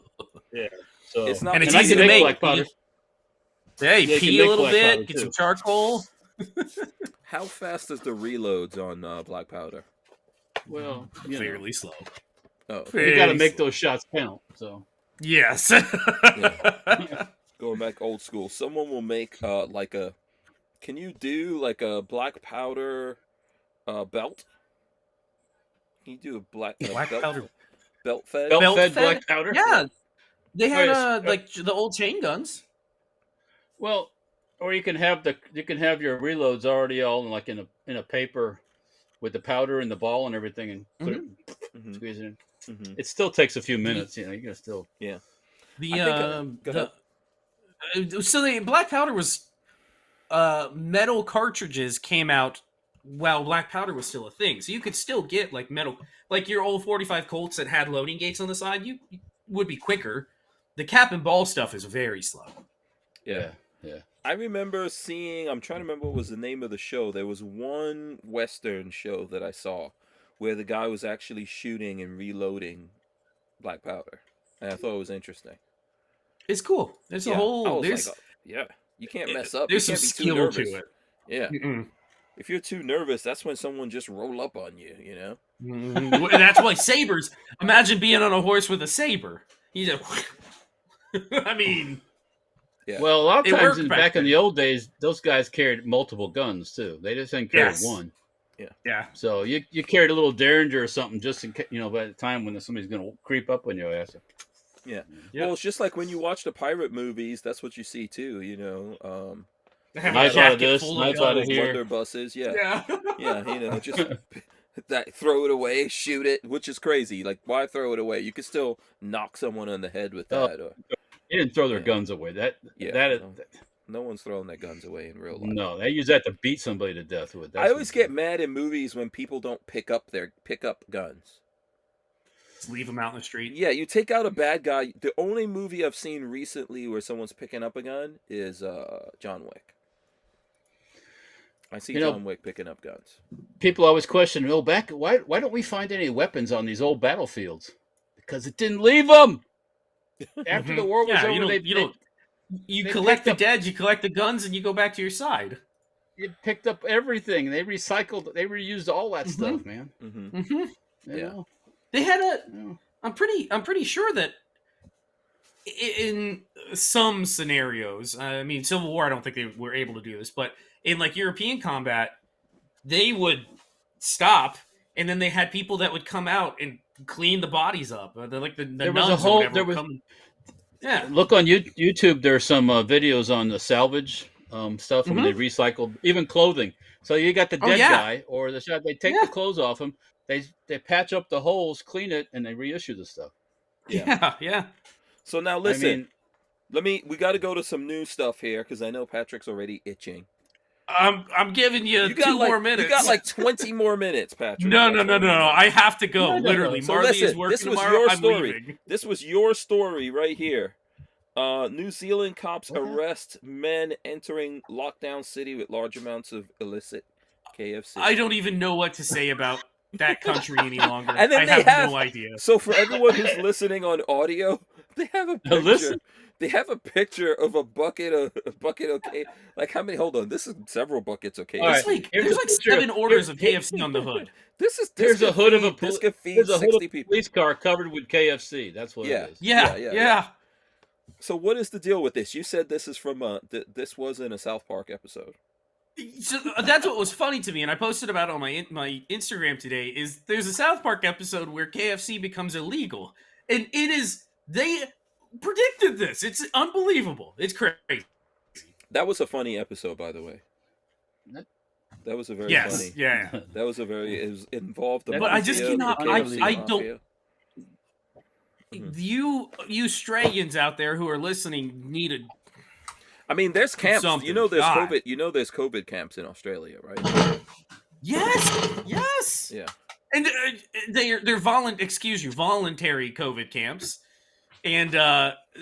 Yeah, so it's not. And it's easy to make. Black powder. Yeah, you pee a little bit, get some charcoal. How fast is the reloads on black powder? Well, fairly slow. Oh, you got to make those shots count. So yes. Yeah. Going back old school, someone will make like a. Can you do like a black powder belt? Can you do a black powder belt fed? Belt fed black powder? Yeah, they had like the old chain guns. Well, or you can have your reloads already all in a paper with the powder and the ball and everything, and put it, squeeze it in. Mm-hmm. It still takes a few minutes, you can still. Yeah. So the black powder was metal cartridges came out while black powder was still a thing, so you could still get like metal, like your old 45 Colts that had loading gates on the side. You would be quicker. The cap and ball stuff is very slow. Yeah. I remember seeing. I'm trying to remember what was the name of the show. There was one Western show that I saw where the guy was actually shooting and reloading black powder, and I thought it was interesting. It's cool. There's a whole. You can't mess up. There's you some can't be too skill nervous. to it. Yeah. if you're too nervous, that's when someone just roll up on you. You know. And that's why sabers. Imagine being on a horse with a saber. He's a. I mean. Yeah. Well, a lot of times back in then. the old days, those guys carried multiple guns too. They just didn't carry one. Yeah. So you carried a little Derringer or something just in case, by the time when somebody's going to creep up on your ass. Yeah. Well, it's just like when you watch the pirate movies, that's what you see too. They have Knife a out of jacket this, full of knife out of guns. here. Blunderbusses, yeah. Yeah. Just that throw it away, shoot it, which is crazy. Like, why throw it away? You could still knock someone on the head with that. They didn't throw their guns away. No one's throwing their guns away in real life. No, they use that to beat somebody to death with. I always get mad in movies when people don't pick up guns. Just leave them out in the street. Yeah, you take out a bad guy. The only movie I've seen recently where someone's picking up a gun is John Wick. I see John Wick picking up guns. People always question, why don't we find any weapons on these old battlefields? Because it didn't leave them. After the war was over, you collect the dead, you collect the guns, and you go back to your side. You picked up everything. They reused all that stuff, man. Yeah. They had I'm pretty sure that in some scenarios, I mean, Civil War, I don't think they were able to do this, but in like European combat, they would stop, and then they had people that would come out and clean the bodies up. They're like the nuns or whatever. Yeah. Look on YouTube. There's some videos on the salvage stuff, and they recycled even clothing. So you got the dead guy or the shot. They take the clothes off him. They patch up the holes, clean it, and they reissue the stuff. Yeah. So now listen. We got to go to some new stuff here because I know Patrick's already itching. I'm giving you 2 more minutes. You got like 20 more minutes, Patrick. No. I have to go. Literally, So Marley is working tomorrow. I'm leaving. This was your story right here. New Zealand cops arrest men entering lockdown city with large amounts of illicit KFC. I don't even know what to say about that country any longer. And then I have no idea. So for everyone who's listening on audio, they have a picture. They have a picture of a bucket of like how many? Hold on, this is several buckets of KFC. There's like 7 orders of KFC on the hood. Here's a hood of a police car covered with KFC. That's what it is. Yeah. So what is the deal with this? You said this is from this wasn't a South Park episode. So that's what was funny to me, and I posted about it on my Instagram today. Is there's a South Park episode where KFC becomes illegal, and they predicted this. It's unbelievable. It's crazy. That was a funny episode, by the way. That was a very funny. Yeah. That was it was involved. But I just cannot. I don't. You Australians out there who are listening need a. I mean, there's camps. Something. There's COVID. There's COVID camps in Australia, right? Yes. Yeah. And they're voluntary COVID camps, and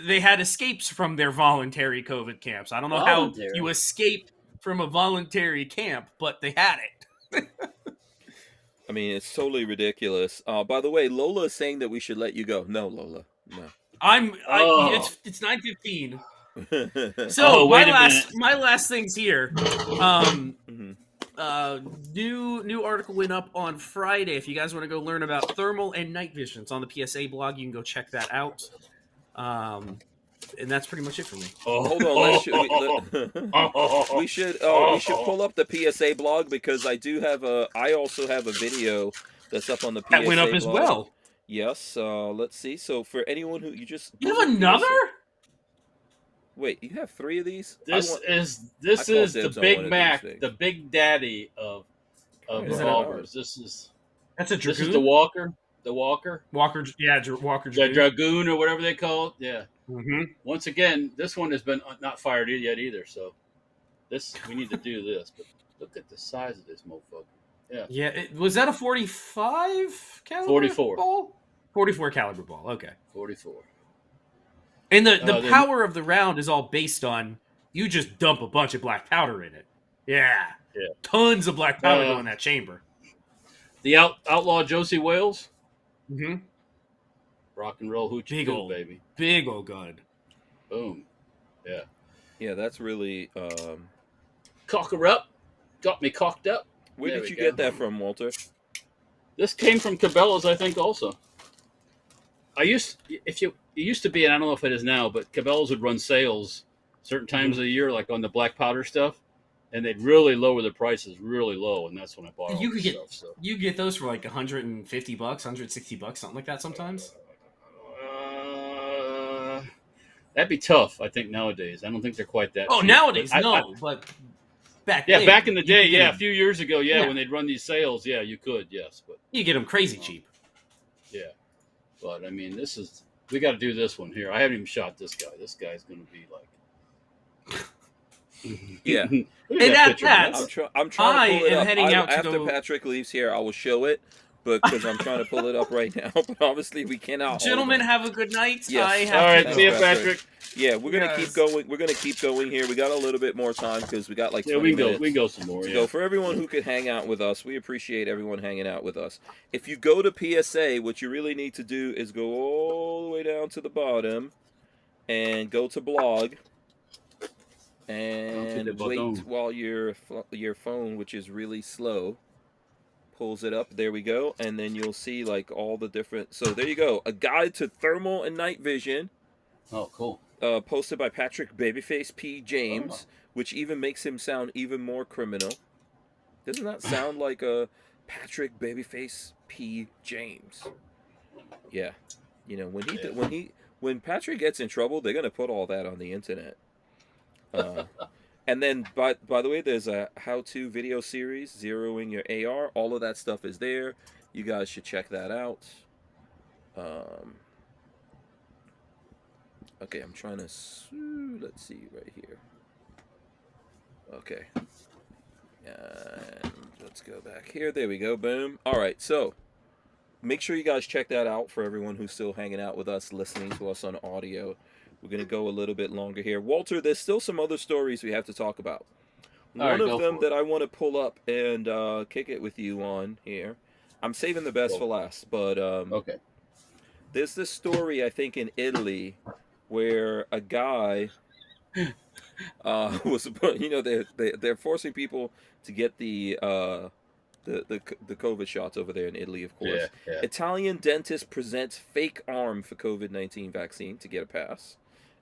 they had escapes from their voluntary COVID camps. I don't know how you escape from a voluntary camp, but they had it. I mean, it's totally ridiculous. By the way, Lola is saying that we should let you go. No, Lola, no. It's 9:15. So my last things here. New article went up on Friday. If you guys want to go learn about thermal and night vision, it's on the PSA blog. You can go check that out. And that's pretty much it for me. Hold on, we should pull up the PSA blog because I also have a video that's up on the PSA that went up blog as well. Yes. Let's see. So for anyone who you have another. Wait, you have 3 of these? This is the Big Mac, the Big Daddy of revolvers. That's a Dragoon? This is the Walker. Walker, Dragoon. Dragoon or whatever they call it. Yeah. Mm-hmm. Once again, this one has been not fired yet either. So we need to do this. But look at the size of this motherfucker. Yeah. Yeah. Was that a 45 caliber 44 ball? 44 caliber ball. Okay. 44. And the power of the round is all based on you just dump a bunch of black powder in it. Yeah. Tons of black powder go in that chamber. The outlaw Josie Wales. Mm-hmm. Rock and roll hoochie baby. Big old gun. Boom. Yeah. Yeah, that's really cock her up. got me cocked up. Where There did we you go. get that from, Walter? This came from Cabela's, I think, also. It used to be, and I don't know if it is now, but Cabela's would run sales certain times of the year, like on the black powder stuff, and they'd really lower the prices really low, and that's when I bought all this stuff. So you get those for like $150, $160, something like that sometimes. That'd be tough, I think, nowadays. I don't think they're quite that. Oh, cheap. nowadays, but back yeah, then, back in the day, a a few years ago, when they'd run these sales, you could, yes, but you get them crazy cheap. Yeah, but I mean, we got to do this one here. I haven't even shot this guy. This guy's going to be like, yeah. I'm trying to pull it up. After Patrick leaves here, I will show it. Because I'm trying to pull it up right now, but obviously we cannot. Gentlemen, have a good night. Yes. All right, see you, Patrick. Yeah, we're gonna keep going. We're gonna keep going here. We got a little bit more time because we got like 20 minutes. We can go some more. So for everyone who could hang out with us, we appreciate everyone hanging out with us. If you go to PSA, what you really need to do is go all the way down to the bottom and go to blog and wait while your phone, which is really slow, pulls it up. There we go. And then you'll see like all the different. So there you go. A guide to thermal and night vision. Oh, cool. Posted by Patrick Babyface P. James, which even makes him sound even more criminal. Doesn't that sound like a Patrick Babyface P. James? Yeah. You know, when Patrick gets in trouble, they're gonna put all that on the internet. And then, by the way, there's a how-to video series, zeroing your AR. All of that stuff is there. You guys should check that out. Okay, I'm trying to... Let's see, right here. Okay. And let's go back here. There we go. Boom. All right, so make sure you guys check that out for everyone who's still hanging out with us, listening to us on audio. We're going to go a little bit longer here. Walter, there's still some other stories we have to talk about. One of them that I want to pull up and kick it with you on here. I'm saving the best for last, but okay. There's this story, I think, in Italy where a guy was, you know, they're forcing people to get the COVID shots over there in Italy, of course. Yeah. Italian dentist presents fake arm for COVID-19 vaccine to get a pass.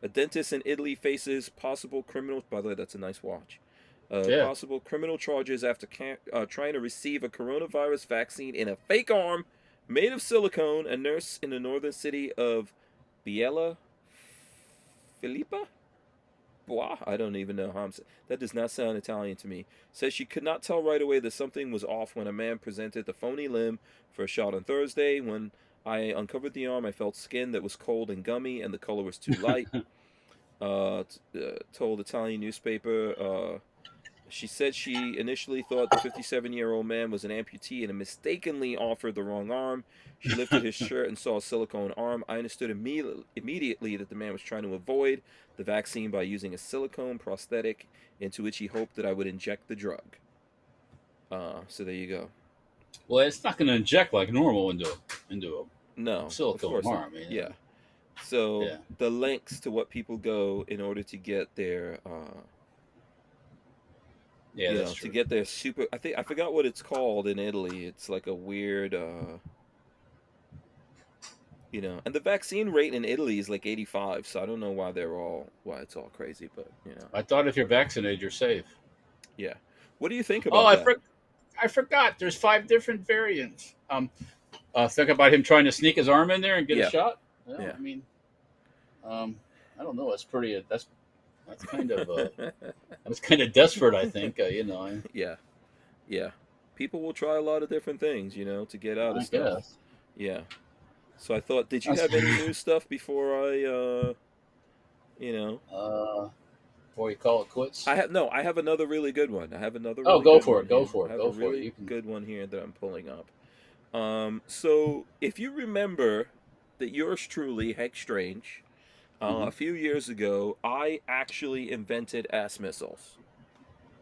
A dentist in Italy faces possible criminal... By the way, that's a nice watch. Possible criminal charges after trying to receive a coronavirus vaccine in a fake arm made of silicone. A nurse in the northern city of Biella Filippa? Bois? I don't even know how I'm saying. That does not sound Italian to me. Says she could not tell right away that something was off when a man presented the phony limb for a shot on Thursday. When I uncovered the arm, I felt skin that was cold and gummy, and the color was too light. Told Italian newspaper. She said she initially thought the 57-year-old man was an amputee and mistakenly offered the wrong arm. She lifted his shirt and saw a silicone arm. I understood immediately that the man was trying to avoid the vaccine by using a silicone prosthetic into which he hoped that I would inject the drug. So there you go. Well, it's not going to inject like normal into a silicone arm. Yeah. So the lengths to what people go in order to get their to get their super... I forgot what it's called in Italy. It's like a weird... and the vaccine rate in Italy is like 85, so I don't know why it's all crazy, but, I thought if you're vaccinated, you're safe. Yeah. What do you think about that? I forgot. There's 5 different variants. Think about him trying to sneak his arm in there and get a shot. Well, yeah. I mean, I don't know. That's pretty... That's kind of that's kind of desperate, I think. Yeah. People will try a lot of different things, to get out of stuff. Guess. Yeah. So I thought, did you have any new stuff before I, before you call it quits? I have another really good one. I have another. Really go for it. Go for it. I have a really good one here that I'm pulling up. So if you remember that yours truly, Heck Strange. A few years ago, I actually invented ass missiles.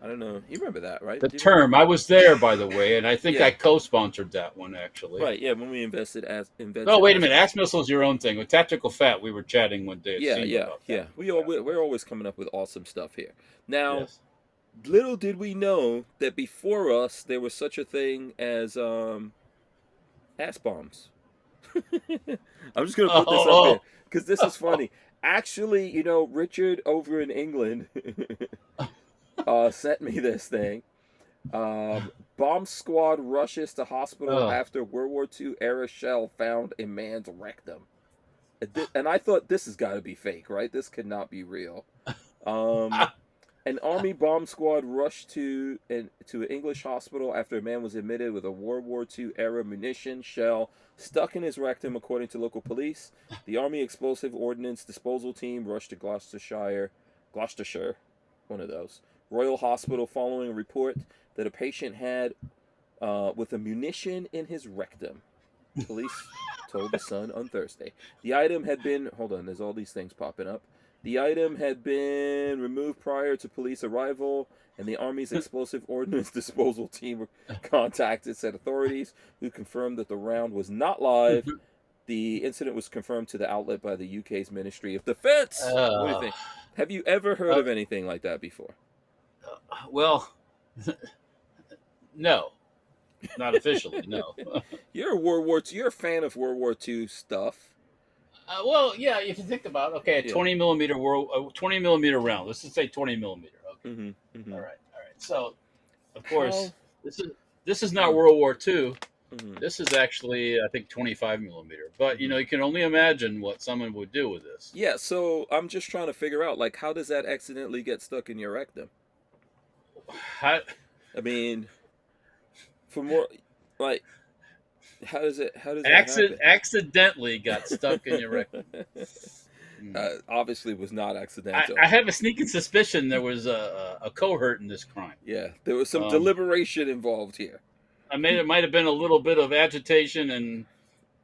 I don't know. You remember that, right? I was there, by the way, and I think I co-sponsored that one, actually. Right, yeah, when we invented No, wait a minute. Ass missiles, your own thing. With Tactical Fat, we were chatting one day. Yeah. We're always coming up with awesome stuff here. Now, little did we know that before us there was such a thing as ass bombs. I'm just gonna put this up here because this is funny. Actually, Richard over in England sent me this thing. Bomb squad rushes to hospital after World War II era shell found a man's rectum. And I thought this has got to be fake, right? This could not be real. An army bomb squad rushed to an English hospital after a man was admitted with a World War II era munition shell stuck in his rectum, according to local police. The Army Explosive Ordnance Disposal Team rushed to Gloucestershire, one of those, Royal Hospital following a report that a patient had with a munition in his rectum. Police told the Sun on Thursday. The item had been... Hold on, there's all these things popping up. The item had been removed prior to police arrival, and the Army's Explosive Ordnance Disposal Team contacted said authorities, who confirmed that the round was not live. The incident was confirmed to the outlet by the UK's Ministry of Defence. What do you think? Have you ever heard of anything like that before? Well, no. Not officially, no. You're a fan of World War II stuff. Well, yeah. If you think about a 20 millimeter round. Let's just say 20 millimeter. Okay. Mm-hmm. All right. So, of course, this is not World War II. Mm-hmm. This is actually, I think, 25 millimeter. But you can only imagine what someone would do with this. Yeah. So I'm just trying to figure out, how does that accidentally get stuck in your rectum? I mean, for more, how does it happen? Accidentally got stuck in your rectum. Obviously was not accidental. I have a sneaking suspicion there was a cohort in this crime. Yeah, there was some deliberation involved here. It might have been a little bit of agitation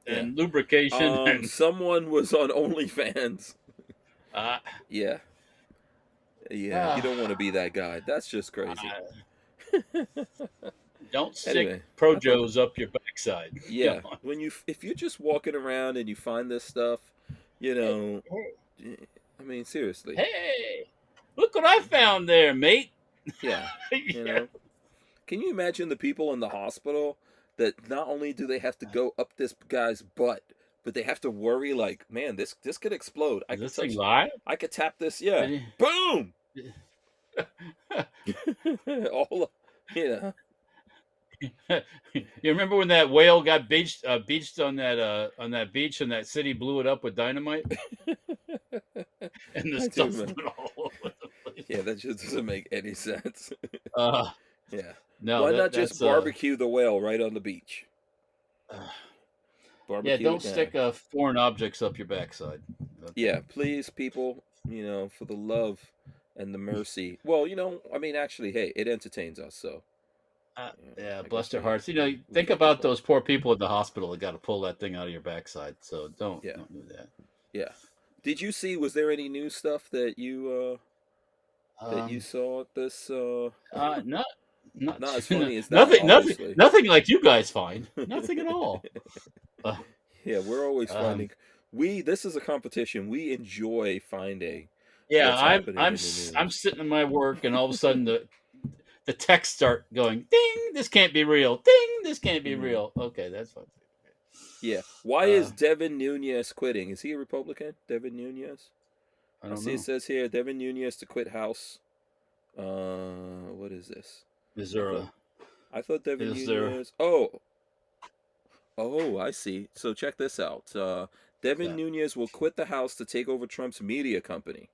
and lubrication. Someone was on OnlyFans. Yeah. You don't want to be that guy. That's just crazy. Don't stick Projos up your backside. Yeah, if you're just walking around and you find this stuff, I mean, seriously. Hey, look what I found there, mate. Yeah, Can you imagine the people in the hospital that not only do they have to go up this guy's butt, but they have to worry man, this could explode. Is this thing live? I could tap this. Yeah, boom. All You remember when that whale got beached on that beach and that city blew it up with dynamite? And the stuff went all over the place. Yeah, that just doesn't make any sense. Yeah. No. Why not just barbecue the whale right on the beach? Don't stick foreign objects up your backside. Okay. Yeah, please, people. For the love and the mercy. Well, I mean, actually, hey, it entertains us, so. Bless their hearts. Think about those poor people in the hospital that got to pull that thing out of your backside. So don't do that. Yeah. Did you see? Was there any new stuff that you saw at this? Not as funny as that. Nothing like you guys find. Nothing at all. Yeah, we're always finding. This is a competition. We enjoy finding. Yeah, I'm sitting in my work, and all of a sudden the texts start going, ding, this can't be real. Ding, this can't be real. Okay, that's fine. Yeah. Why is Devin Nunes quitting? Is he a Republican? Devin Nunes? I don't know. It says here, Devin Nunes to quit House. What is this? Is there I thought Devin Nunes... Oh, I see. So check this out. Devin Nunes will quit the House to take over Trump's media company.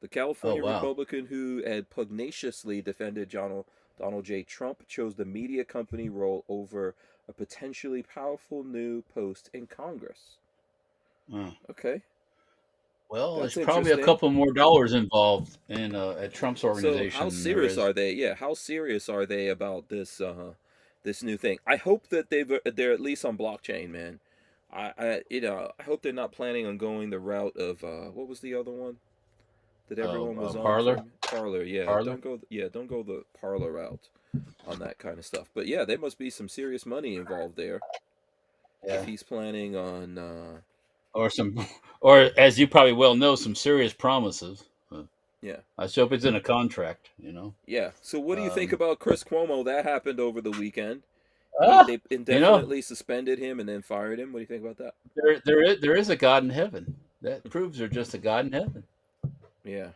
The California Republican who had pugnaciously defended Donald J. Trump chose the media company role over a potentially powerful new post in Congress. Okay. Well, there's probably a couple more dollars involved in at Trump's organization. So how serious are they? Yeah, how serious are they about this this new thing? I hope that they're at least on blockchain, man. I hope they're not planning on going the route of what was the other one that everyone was on? Parler. Parler, yeah. Parler? Don't go the Parler route on that kind of stuff. But yeah, there must be some serious money involved there. Yeah. If he's planning on or as you probably well know, some serious promises. Yeah. I hope it's in a contract, you know. Yeah. So what do you think about Chris Cuomo? That happened over the weekend. They You know, indefinitely suspended him and then fired him. What do you think about that? there is a God in heaven. That proves there's just a God in heaven. Yeah.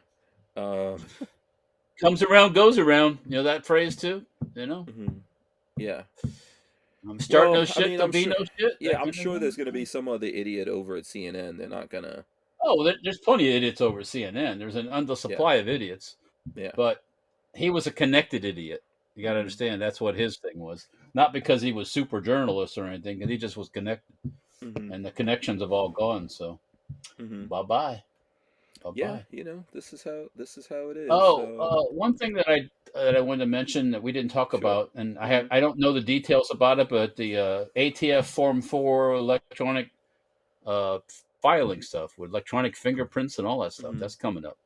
Comes around, goes around. You know that phrase too. You know, mhm. Yeah. start Well, no I shit, mean, there'll I'm be sure. no shit. Yeah, That I'm kind of sure there's thing. going to be some other idiot over at CNN. They're not gonna. Oh, there's plenty of idiots over CNN. There's an endless Yeah. supply of idiots. Yeah. But he was a connected idiot. You got to understand that's what his thing was. Not because he was super journalist or anything, and he just was connected. Mm-hmm. And the connections have all gone. So Mm-hmm. bye bye, bye Yeah, bye. this is how it is. Oh, So one thing that I wanted to mention that we didn't talk sure. about, and Mm-hmm. I don't know the details about it, but the ATF Form 4 electronic uh, filing stuff with electronic fingerprints and all that stuff, Mm-hmm. that's coming up.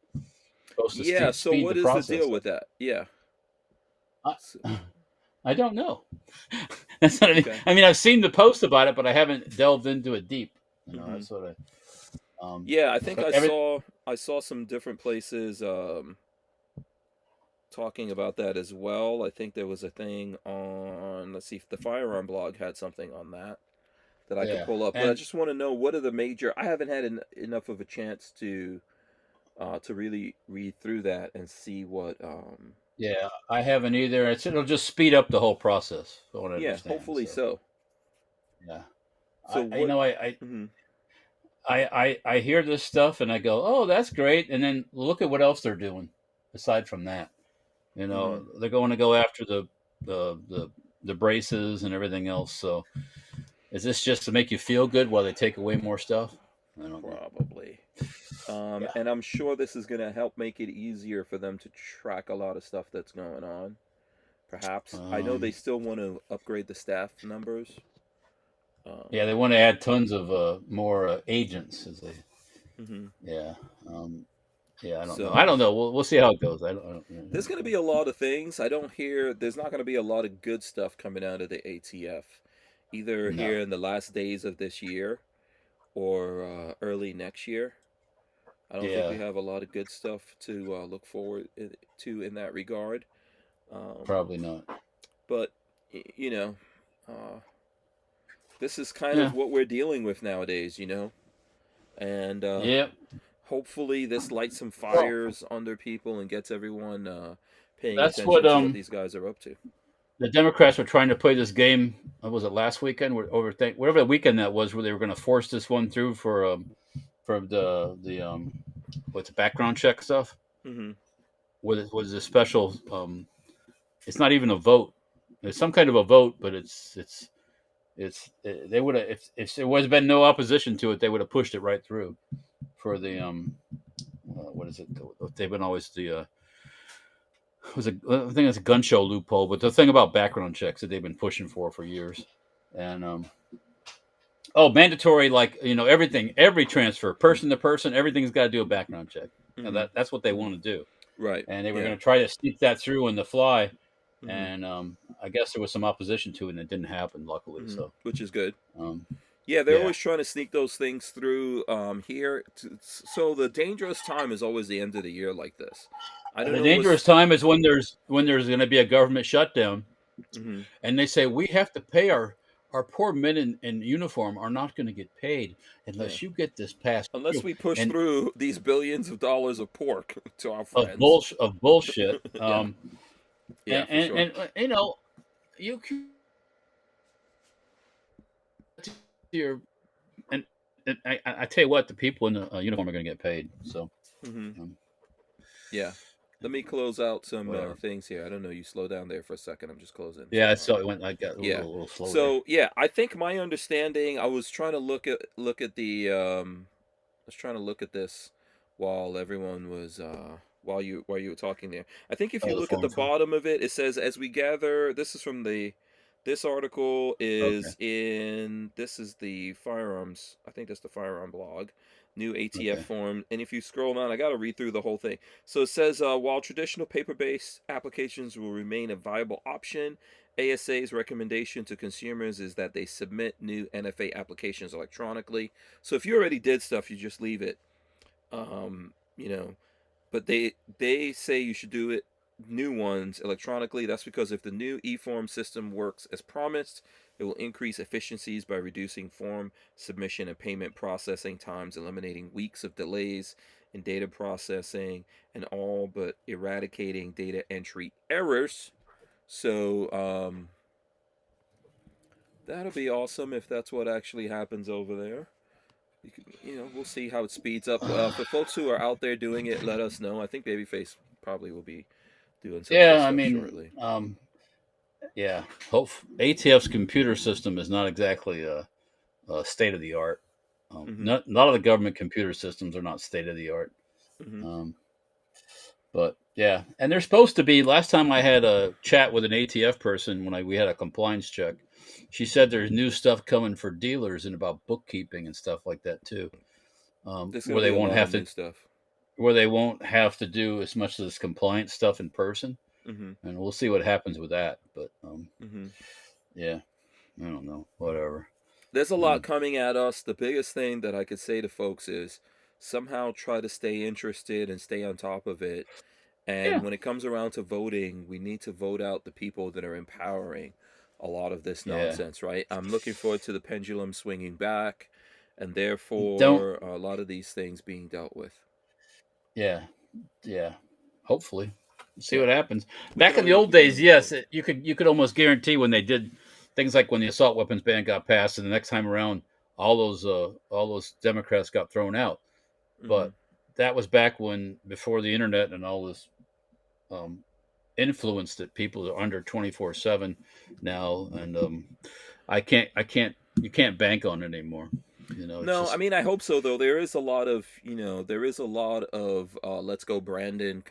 Supposed to Yeah. So speed the what is the process deal up. with that? Yeah. I, So, I don't know. That's what okay. I mean. I've seen the post about it, but I haven't delved into it deep. You know, Mm-hmm. that's what Yeah, I think but every I saw some different places talking about that as well. I think there was a thing on, let's see if the Firearm blog had something on that I could yeah, pull up. But I and just want to know what are the major. I haven't had enough of a chance to really read through that and see what. yeah, I haven't either. It'll just speed up the whole process, from what I Yeah, understand. hopefully So so. yeah, So you what? know, Mhm. I hear this stuff and I go, oh, that's great, and then look at what else they're doing aside from that. You know, Mhm. they're going to go after the the the braces and everything else. So is this just to make you feel good while they take away more stuff? I don't know. Probably. Yeah. And I'm sure this is going to help make it easier for them to track a lot of stuff that's going on. Perhaps. I know they Um, still want to upgrade the staff numbers. yeah, Um, they want to add tons of more agents. As they, mhm. yeah, um, yeah. I don't know. I So don't know. We'll see how it goes. there's going to be a lot of things. I don't hear, there's not going to be a lot of good stuff coming out of the ATF, either No. here in the last days of this year or early next year. I don't think we Yeah, have a lot of good stuff to look forward to in that regard. probably not. But you know, uh, this is kind Yeah. of what we're dealing with nowadays, and Yeah. hopefully this lights some Well, fires under people and gets everyone paying that's what attention to what these guys are up to. the Democrats were trying to play this game. What was it last weekend? Whatever the weekend that was, where they were going to force this one through for the what's the background check stuff. Mm-hmm. With it was a special. It's not even a vote. It's some kind of a vote, but they would have if there was been no opposition to it, they would have pushed it right through for the what is it? They've been always the I think it's a gun show loophole, but the thing about background checks that they've been pushing for years, and mandatory, like everything, every transfer, person to person, everything's got to do a background check. And Mm-hmm. that's what they Mm-hmm. want to do, Right. and they were Yeah. going to try to sneak that through in the fly, Mm-hmm. and I guess there was some opposition to it, and it didn't happen, luckily. Mm-hmm. So Which is good. um, Yeah, they're yeah, always trying to sneak those things through here. So the dangerous time is always the end of the year like this. I don't the know dangerous what's. time is when there's going to be a government shutdown, Mm-hmm. and they say we have to pay our poor men in uniform are not going to get paid Yeah. unless you get this passed Unless through. we push And through these billions of dollars of pork to our friends. of bullshit. Yeah. Yeah, for sure. And you can your and, I tell you what, the people in the uniform are going to get paid. So Mm-hmm. um, Yeah. Let me close out some whatever. things here. I don't know. You slow down there for a second. I'm just closing Yeah, some. so it went. I got Yeah. a little slow there. So yeah, I think my understanding. I was trying to look at the. I was trying to look at this while everyone was while you were talking there. I think if you Oh, the look at the form thing. bottom of it, it says as we gather. This is from the. This article Okay. is in. This is the firearms. I think that's the firearm blog. New ATF Okay. form. And if you scroll down, I got to read through the whole thing. So it says while traditional paper-based applications will remain a viable option, ASA's recommendation to consumers is that they submit new NFA applications electronically. So if you already did stuff, you just leave it. You know, but they say you should do it new ones electronically. That's because if the new e-form system works as promised, it will increase efficiencies by reducing form submission and payment processing times, eliminating weeks of delays in data processing, and all but eradicating data entry errors. So that'll be awesome if that's what actually happens over there. We'll see how it speeds up. For folks who are out there doing it, let us know. I think Babyface probably will be doing some of this stuff shortly. Yeah. ATF's computer system is not exactly a state of the art. A lot of the government computer systems are not state of the art. But yeah, and they're supposed to be. Last time I had a chat with an ATF person when we had a compliance check, she said there's new stuff coming for dealers and about bookkeeping and stuff like that too, where they won't have to stuff. Where they won't have to do as much of this compliance stuff in person, and we'll see what happens with that. But yeah, I don't know. Whatever. There's a lot coming at us. The biggest thing that I could say to folks is somehow try to stay interested and stay on top of it. And when it comes around to voting, we need to vote out the people that are empowering a lot of this nonsense, right? I'm looking forward to the pendulum swinging back, and therefore a lot of these things being dealt with. Yeah. Hopefully, see what happens. Back in the old days, yes, you could almost guarantee when they did things like when the assault weapons ban got passed, and the next time around, all those Democrats got thrown out. But that was back before the internet and all this influence that people are under 24/7 now, and you can't bank on it anymore. No, I mean, I hope so, though. There is a lot of let's go Brandon,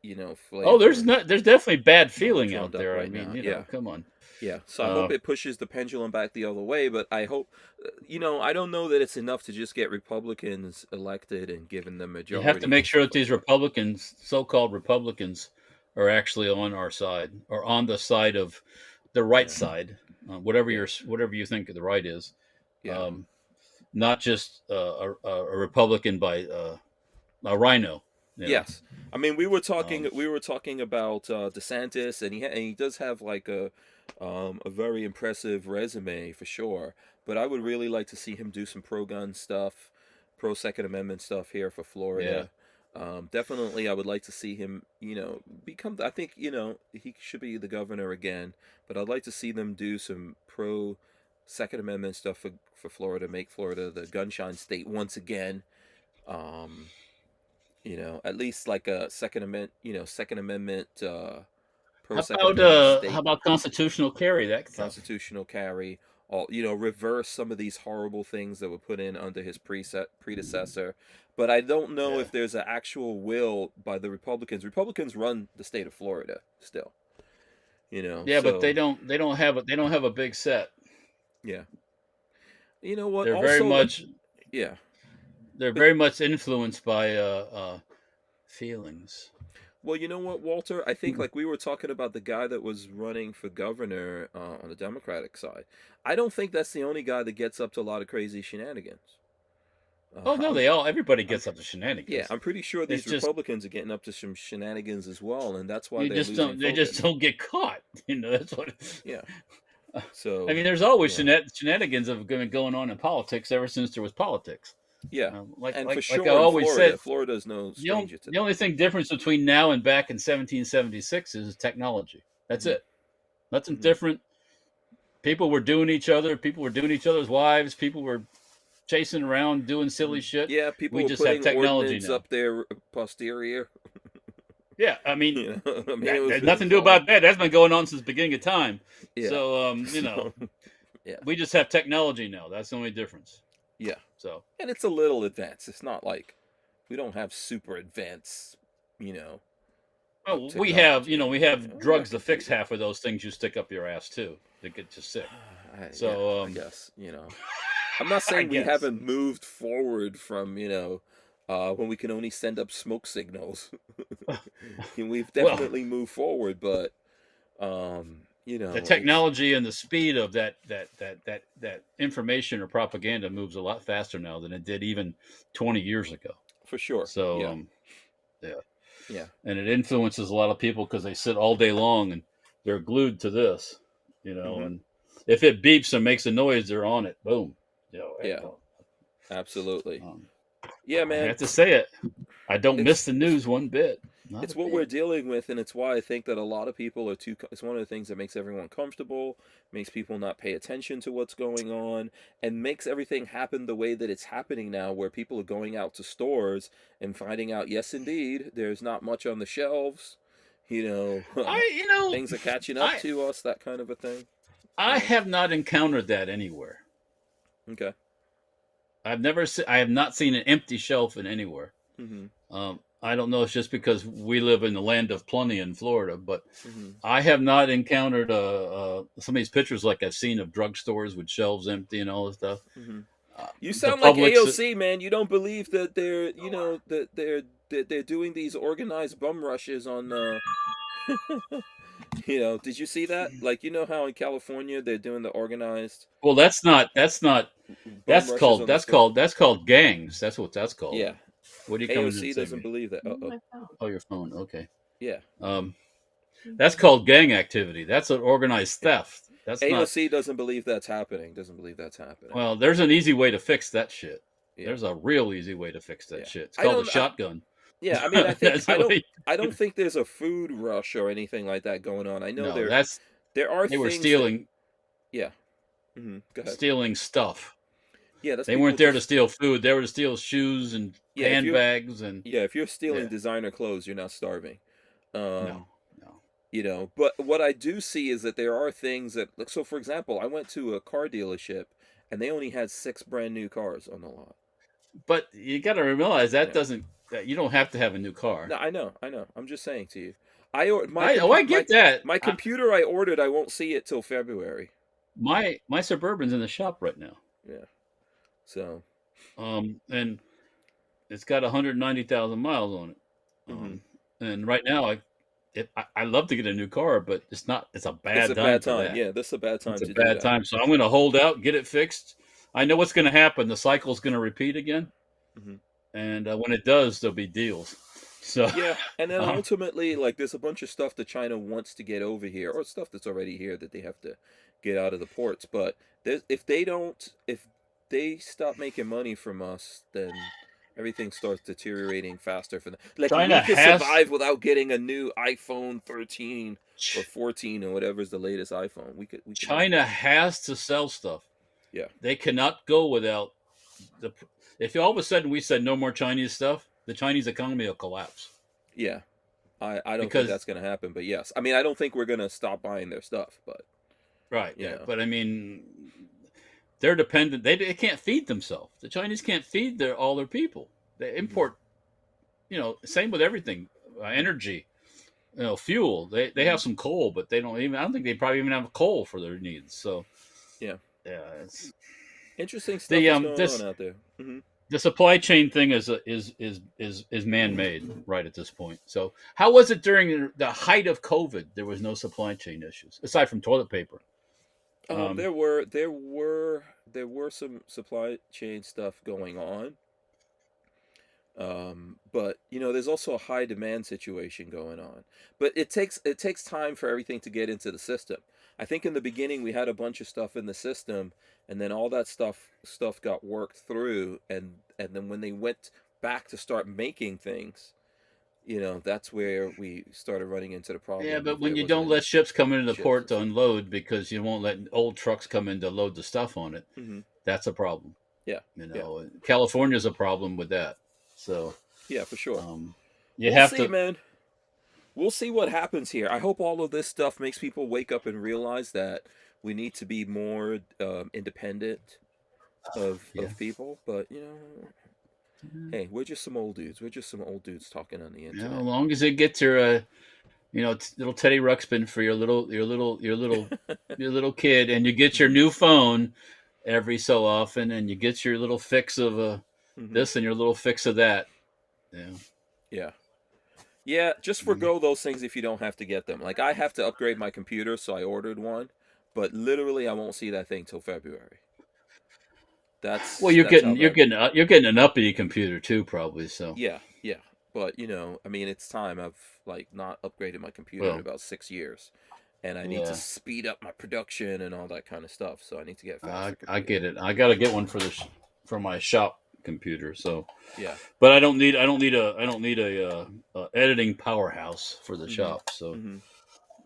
flavor. There's definitely bad feeling out there. Right, I mean, come on. Yeah, so I hope it pushes the pendulum back the other way, but I hope, I don't know that it's enough to just get Republicans elected and given the majority. You have to make sure that these Republicans, so-called Republicans, are actually on our side, or on the side of the right side, whatever you think the right is. Yeah. Not just a Republican by a rhino. Yes, I mean we were talking about DeSantis, and he does have like a very impressive resume for sure. But I would really like to see him do some pro-gun stuff, pro-Second Amendment stuff here for Florida. Yeah. Definitely, I would like to see him, become. I think he should be the governor again. But I'd like to see them do some pro-Second Amendment stuff for Florida, make Florida the gunshine state once again. At least like a Second Amendment. How about constitutional carry? Constitutional carry. Reverse some of these horrible things that were put in under his predecessor. But I don't know if there's an actual will by the Republicans. Republicans run the state of Florida still. Yeah, but they don't have a big set. Yeah. You know what? They're also, very much. Yeah. They're very much influenced by feelings. Well, you know what, Walter? I think like we were talking about the guy that was running for governor on the Democratic side. I don't think that's the only guy that gets up to a lot of crazy shenanigans. Everybody gets up to shenanigans. Yeah, I'm pretty sure these Republicans are getting up to some shenanigans as well, and that's why they just don't get caught. That's what. Yeah. So I mean, there's always shenanigans have been going on in politics ever since there was politics. Yeah, like I always said, Florida's no stranger to that. The only thing difference between now and back in 1776 is technology. That's it. Nothing different. People were doing each other. People were doing each other's wives. People were chasing around doing silly shit. Yeah, people were just putting ordnance up their posterior. Yeah, I mean, there's nothing to do about that. That's been going on since the beginning of time. Yeah. So, we just have technology now. That's the only difference. Yeah. So, and it's a little advanced. It's not like we don't have super advanced, Oh, we have drugs to fix half of those things you stick up your ass too that get you sick. I guess I'm not saying we haven't moved forward from when we can only send up smoke signals. We've definitely moved forward, but the technology and the speed of that information or propaganda moves a lot faster now than it did even 20 years ago. For sure. So, yeah. Yeah. And it influences a lot of people because they sit all day long and they're glued to this, and if it beeps and makes a noise, they're on it. Boom. Yeah. Absolutely. Um, Yeah, I man. have to say it. I don't miss the news one bit. It's what we're dealing with, and it's why I think that a lot of people are too. It's one of the things that makes everyone comfortable, makes people not pay attention to what's going on, and makes everything happen the way that it's happening now, where people are going out to stores and finding out, yes, indeed, there's not much on the shelves. Things are catching up to us, that kind of a thing. I have not encountered that anywhere. Okay. I have not seen an empty shelf in anywhere. I don't know. It's just because we live in the land of plenty in Florida, but I have not encountered some of these pictures like I've seen of drugstores with shelves empty and all this stuff. You sound like AOC, man. You don't believe that they're, that they're doing these organized bum rushes on. Did you see that? Like, how in California they're doing the organized. Well, that's called gangs. That's what that's called. Yeah. What do you come in AOC doesn't believe that. Oh, your phone. Okay. Yeah. That's called gang activity. That's an organized theft. That's AOC doesn't believe that's happening. Well, there's an easy way to fix that shit. Yeah. There's a real easy way to fix that shit. It's called a shotgun. Yeah, I mean, I don't think there's a food rush or anything like that going on. I know they were stealing. Go ahead. Stealing stuff. Yeah, they weren't there to steal food. They were to steal shoes and handbags if you're stealing designer clothes, you're not starving. No. But what I do see is that there are things that, so for example, I went to a car dealership and they only had 6 brand new cars on the lot. But you got to realize that you don't have to have a new car. No, I know. I'm just saying to you. I get that. My computer I ordered, I won't see it till February. My Suburban's in the shop right now. Yeah. So. And it's got 190,000 miles on it. And right now, I love to get a new car, but it's not. It's a bad time. Yeah, this is a bad time. It's a bad time. So I'm going to hold out, get it fixed. I know what's going to happen. The cycle's going to repeat again, and when it does, there'll be deals. So yeah, and then ultimately, like, there's a bunch of stuff that China wants to get over here, or stuff that's already here that they have to get out of the ports. But if they stop making money from us, then everything starts deteriorating faster for them. Like, China we can survive without getting a new iPhone 13 or 14 or whatever's the latest iPhone. We could China has to sell stuff. Yeah, they cannot go without the. If all of a sudden we said no more Chinese stuff, the Chinese economy will collapse. Yeah, I don't think that's going to happen. But yes, I mean, I don't think we're going to stop buying their stuff. But right, but I mean, they're dependent. They can't feed themselves. The Chinese can't feed all their people. They import. Same with everything, energy, fuel. They have some coal, but they don't even. I don't think they probably even have coal for their needs. So yeah, it's interesting stuff going on out there. The supply chain thing is man-made right at this point. So how was it during the height of COVID? There was no supply chain issues aside from toilet paper. There were some supply chain stuff going on. But there's also a high demand situation going on. But it takes time for everything to get into the system. I think in the beginning we had a bunch of stuff in the system, and then all that stuff got worked through, and then when they went back to start making things, that's where we started running into the problem. Yeah, but when you don't let ships come into the port to unload because you won't let old trucks come in to load the stuff on it, that's a problem. Yeah, California's a problem with that. So yeah, for sure. We'll see, man. We'll see what happens here. I hope all of this stuff makes people wake up and realize that we need to be more independent of people. But hey, we're just some old dudes. We're just some old dudes talking on the internet. As long as it gets your little Teddy Ruxpin for your little kid, and you get your new phone every so often, and you get your little fix of this and your little fix of that. Yeah, just forgo those things if you don't have to get them. Like, I have to upgrade my computer, so I ordered one, but literally I won't see that thing till February. You're getting an uppity computer too, probably. So yeah. but I mean, it's time. I've like not upgraded my computer in about 6 years, and I need to speed up my production and all that kind of stuff. So I need to get faster. I get it. I got to get one for my shop computer. So yeah, but I don't need a editing powerhouse for the shop. So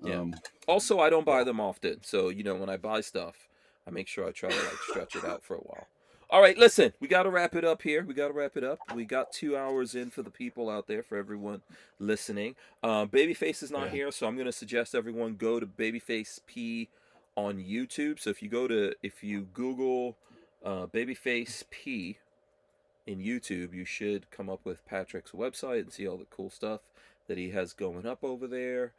yeah. Also, I don't buy them often. So when I buy stuff, I make sure I try to like stretch it out for a while. All right, listen, we got to wrap it up here. We got 2 hours in for the people out there, for everyone listening. Babyface is not here, so I'm going to suggest everyone go to Babyface P on YouTube. So if you Google Babyface P in YouTube, you should come up with Patrick's website and see all the cool stuff that he has going up over there.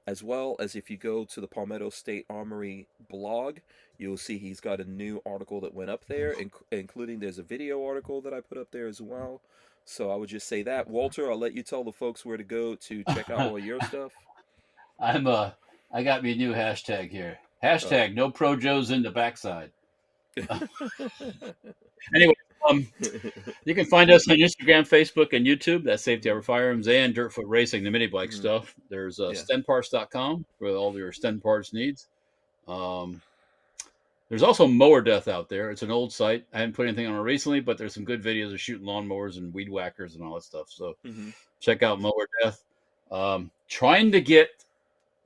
As well as if you go to the Palmetto State Armory blog, you'll see he's got a new article that went up there, including there's a video article that I put up there as well. So I would just say that. Walter, I'll let you tell the folks where to go to check out all your stuff. I got me a new hashtag here. Hashtag no pro Joes in the backside. Anyway, you can find us on Instagram, Facebook, and YouTube. That's Safety Harbor Firearms and Dirtfoot Racing, the mini bike stuff. There's stenparts.com for all your Sten parts needs. There's also Mower Death out there. It's an old site. I haven't put anything on it recently, but there's some good videos of shooting lawnmowers and weed whackers and all that stuff. So check out Mower Death. Trying to get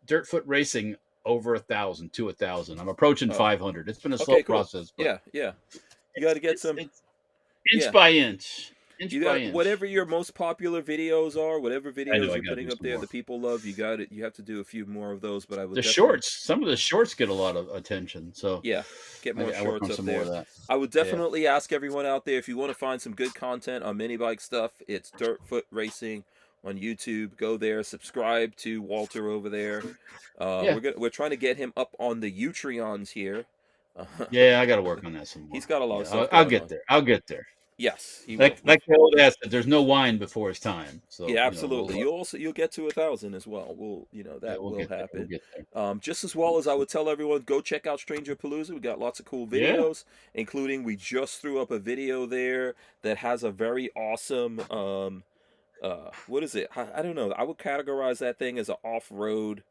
Dirtfoot Racing over 1,000 to 1,000. I'm approaching 500. It's been a slow process. But yeah. You got to get some inch by inch. Whatever your most popular videos are, whatever videos you're putting up there that people love, you have to do a few more of those. But I would shorts. Some of the shorts get a lot of attention. So get more shorts up there. I would definitely ask everyone out there, if you want to find some good content on mini bike stuff, it's Dirtfoot Racing on YouTube. Go there, subscribe to Walter over there. We're trying to get him up on the Utreons here. I got to work on that some more. He's got a lot of stuff. I'll get there. Yes, like the old ass said, there's no wine before it's time. So absolutely. You'll get to 1,000 as well. We'll happen. Just as well as I would tell everyone, go check out Stranger Palooza. We got lots of cool videos, including we just threw up a video there that has a very awesome what is it? I don't know. I would categorize that thing as an off-road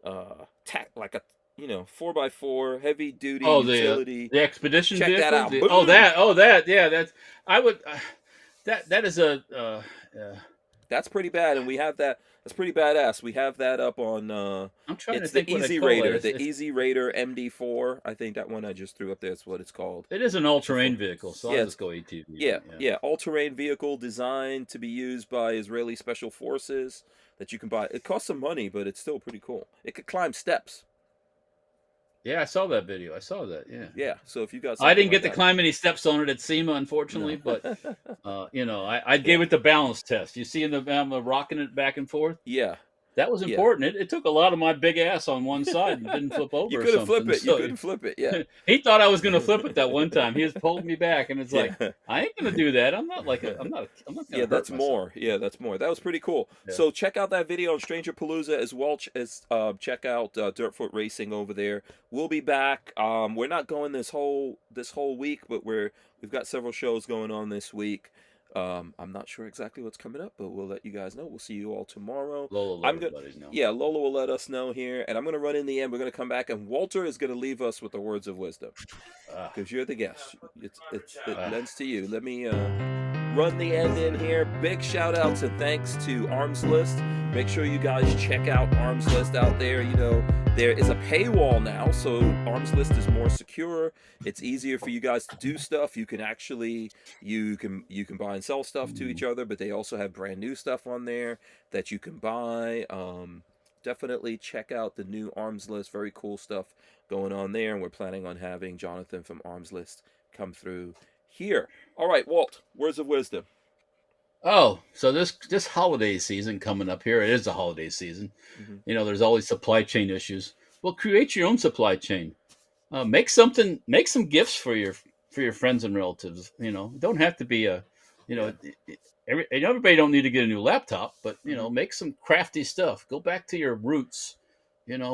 like a 4x4 heavy duty utility. The expedition Check vehicle. that out. That is a that's pretty bad, and we have that. That's pretty badass. We have that up on. I'm trying it's to think the Easy Raider, the Easy Raider MD4. I think that one I just threw up there. That's what it's called. It is an all-terrain vehicle, so I'll just go ATV. Yeah. All-terrain vehicle designed to be used by Israeli Special Forces that you can buy. It costs some money, but it's still pretty cool. It could climb steps. Yeah, I saw that video. I saw that. Yeah. So if you got, I didn't get to climb any steps on it at SEMA, unfortunately, but I gave it the balance test. You see, I'm rocking it back and forth. Yeah, that was important. It took a lot of my big ass on one side and didn't flip over. You couldn't flip it. You couldn't flip it. Yeah. He thought I was going to flip it that one time. He was pulling me back, and it's like, I ain't going to do that. I'm not. Yeah, that's more. Yeah, that's more. That was pretty cool. Yeah. So check out that video on Stranger Palooza as well as check out Dirtfoot Racing over there. We'll be back. We're not going this whole week, but we've got several shows going on this week. I'm not sure exactly what's coming up, but we'll let you guys know. We'll see you all tomorrow. Lola will let us know. Yeah, Lola will let us know here, and I'm going to run in the end. We're going to come back, and Walter is going to leave us with the words of wisdom because you're the guest. It lends to you. Let me run the end in here. Big shout outs and thanks to Arms List. Make sure you guys check out Arms List out there. There is a paywall now, so Arms List is more secure. It's easier for you guys to do stuff. You can buy and sell stuff to each other, but they also have brand new stuff on there that you can buy. Definitely check out the new Arms List. Very cool stuff going on there, and we're planning on having Jonathan from Arms List come through here. All right, Walt, words of wisdom. Oh, so this holiday season coming up here, it is a holiday season. Mm-hmm. There's always supply chain issues. Well, create your own supply chain. Make some gifts for your friends and relatives. Don't have to be everybody don't need to get a new laptop, but make some crafty stuff. Go back to your roots.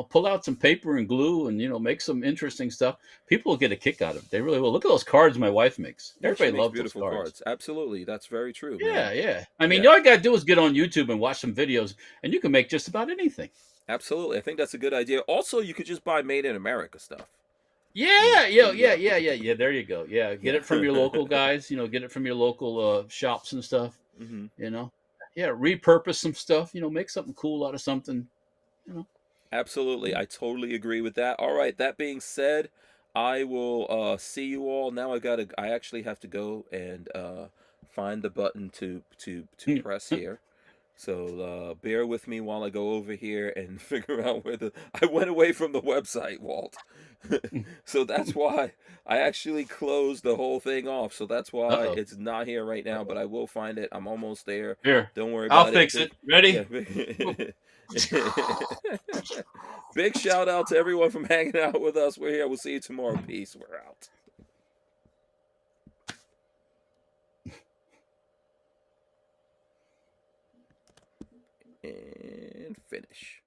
pull out some paper and glue and make some interesting stuff. People will get a kick out of it. They really will. Look at those cards my wife makes. Everybody loves beautiful those cards. Absolutely, that's very true. Yeah, man. yeah. I mean, all you gotta do is get on YouTube and watch some videos, and you can make just about anything. Absolutely, I think that's a good idea. Also, you could just buy Made in America stuff. Yeah. There you go. Yeah, get it from your local guys. Get it from your local shops and stuff. Mm-hmm. Yeah, repurpose some stuff. Make something cool out of something. Absolutely, I totally agree with that. All right, that being said, I will see you all. Now I actually have to go and find the button to press here. So bear with me while I go over here and figure out where I went away from the website, Walt. So that's why I actually closed the whole thing off. So that's why it's not here right now, but I will find it. I'm almost there. Here. Don't worry about it. I'll fix it. Ready? Yeah. Big shout out to everyone from hanging out with us. We're here. We'll see you tomorrow. Peace. We're out. And finish.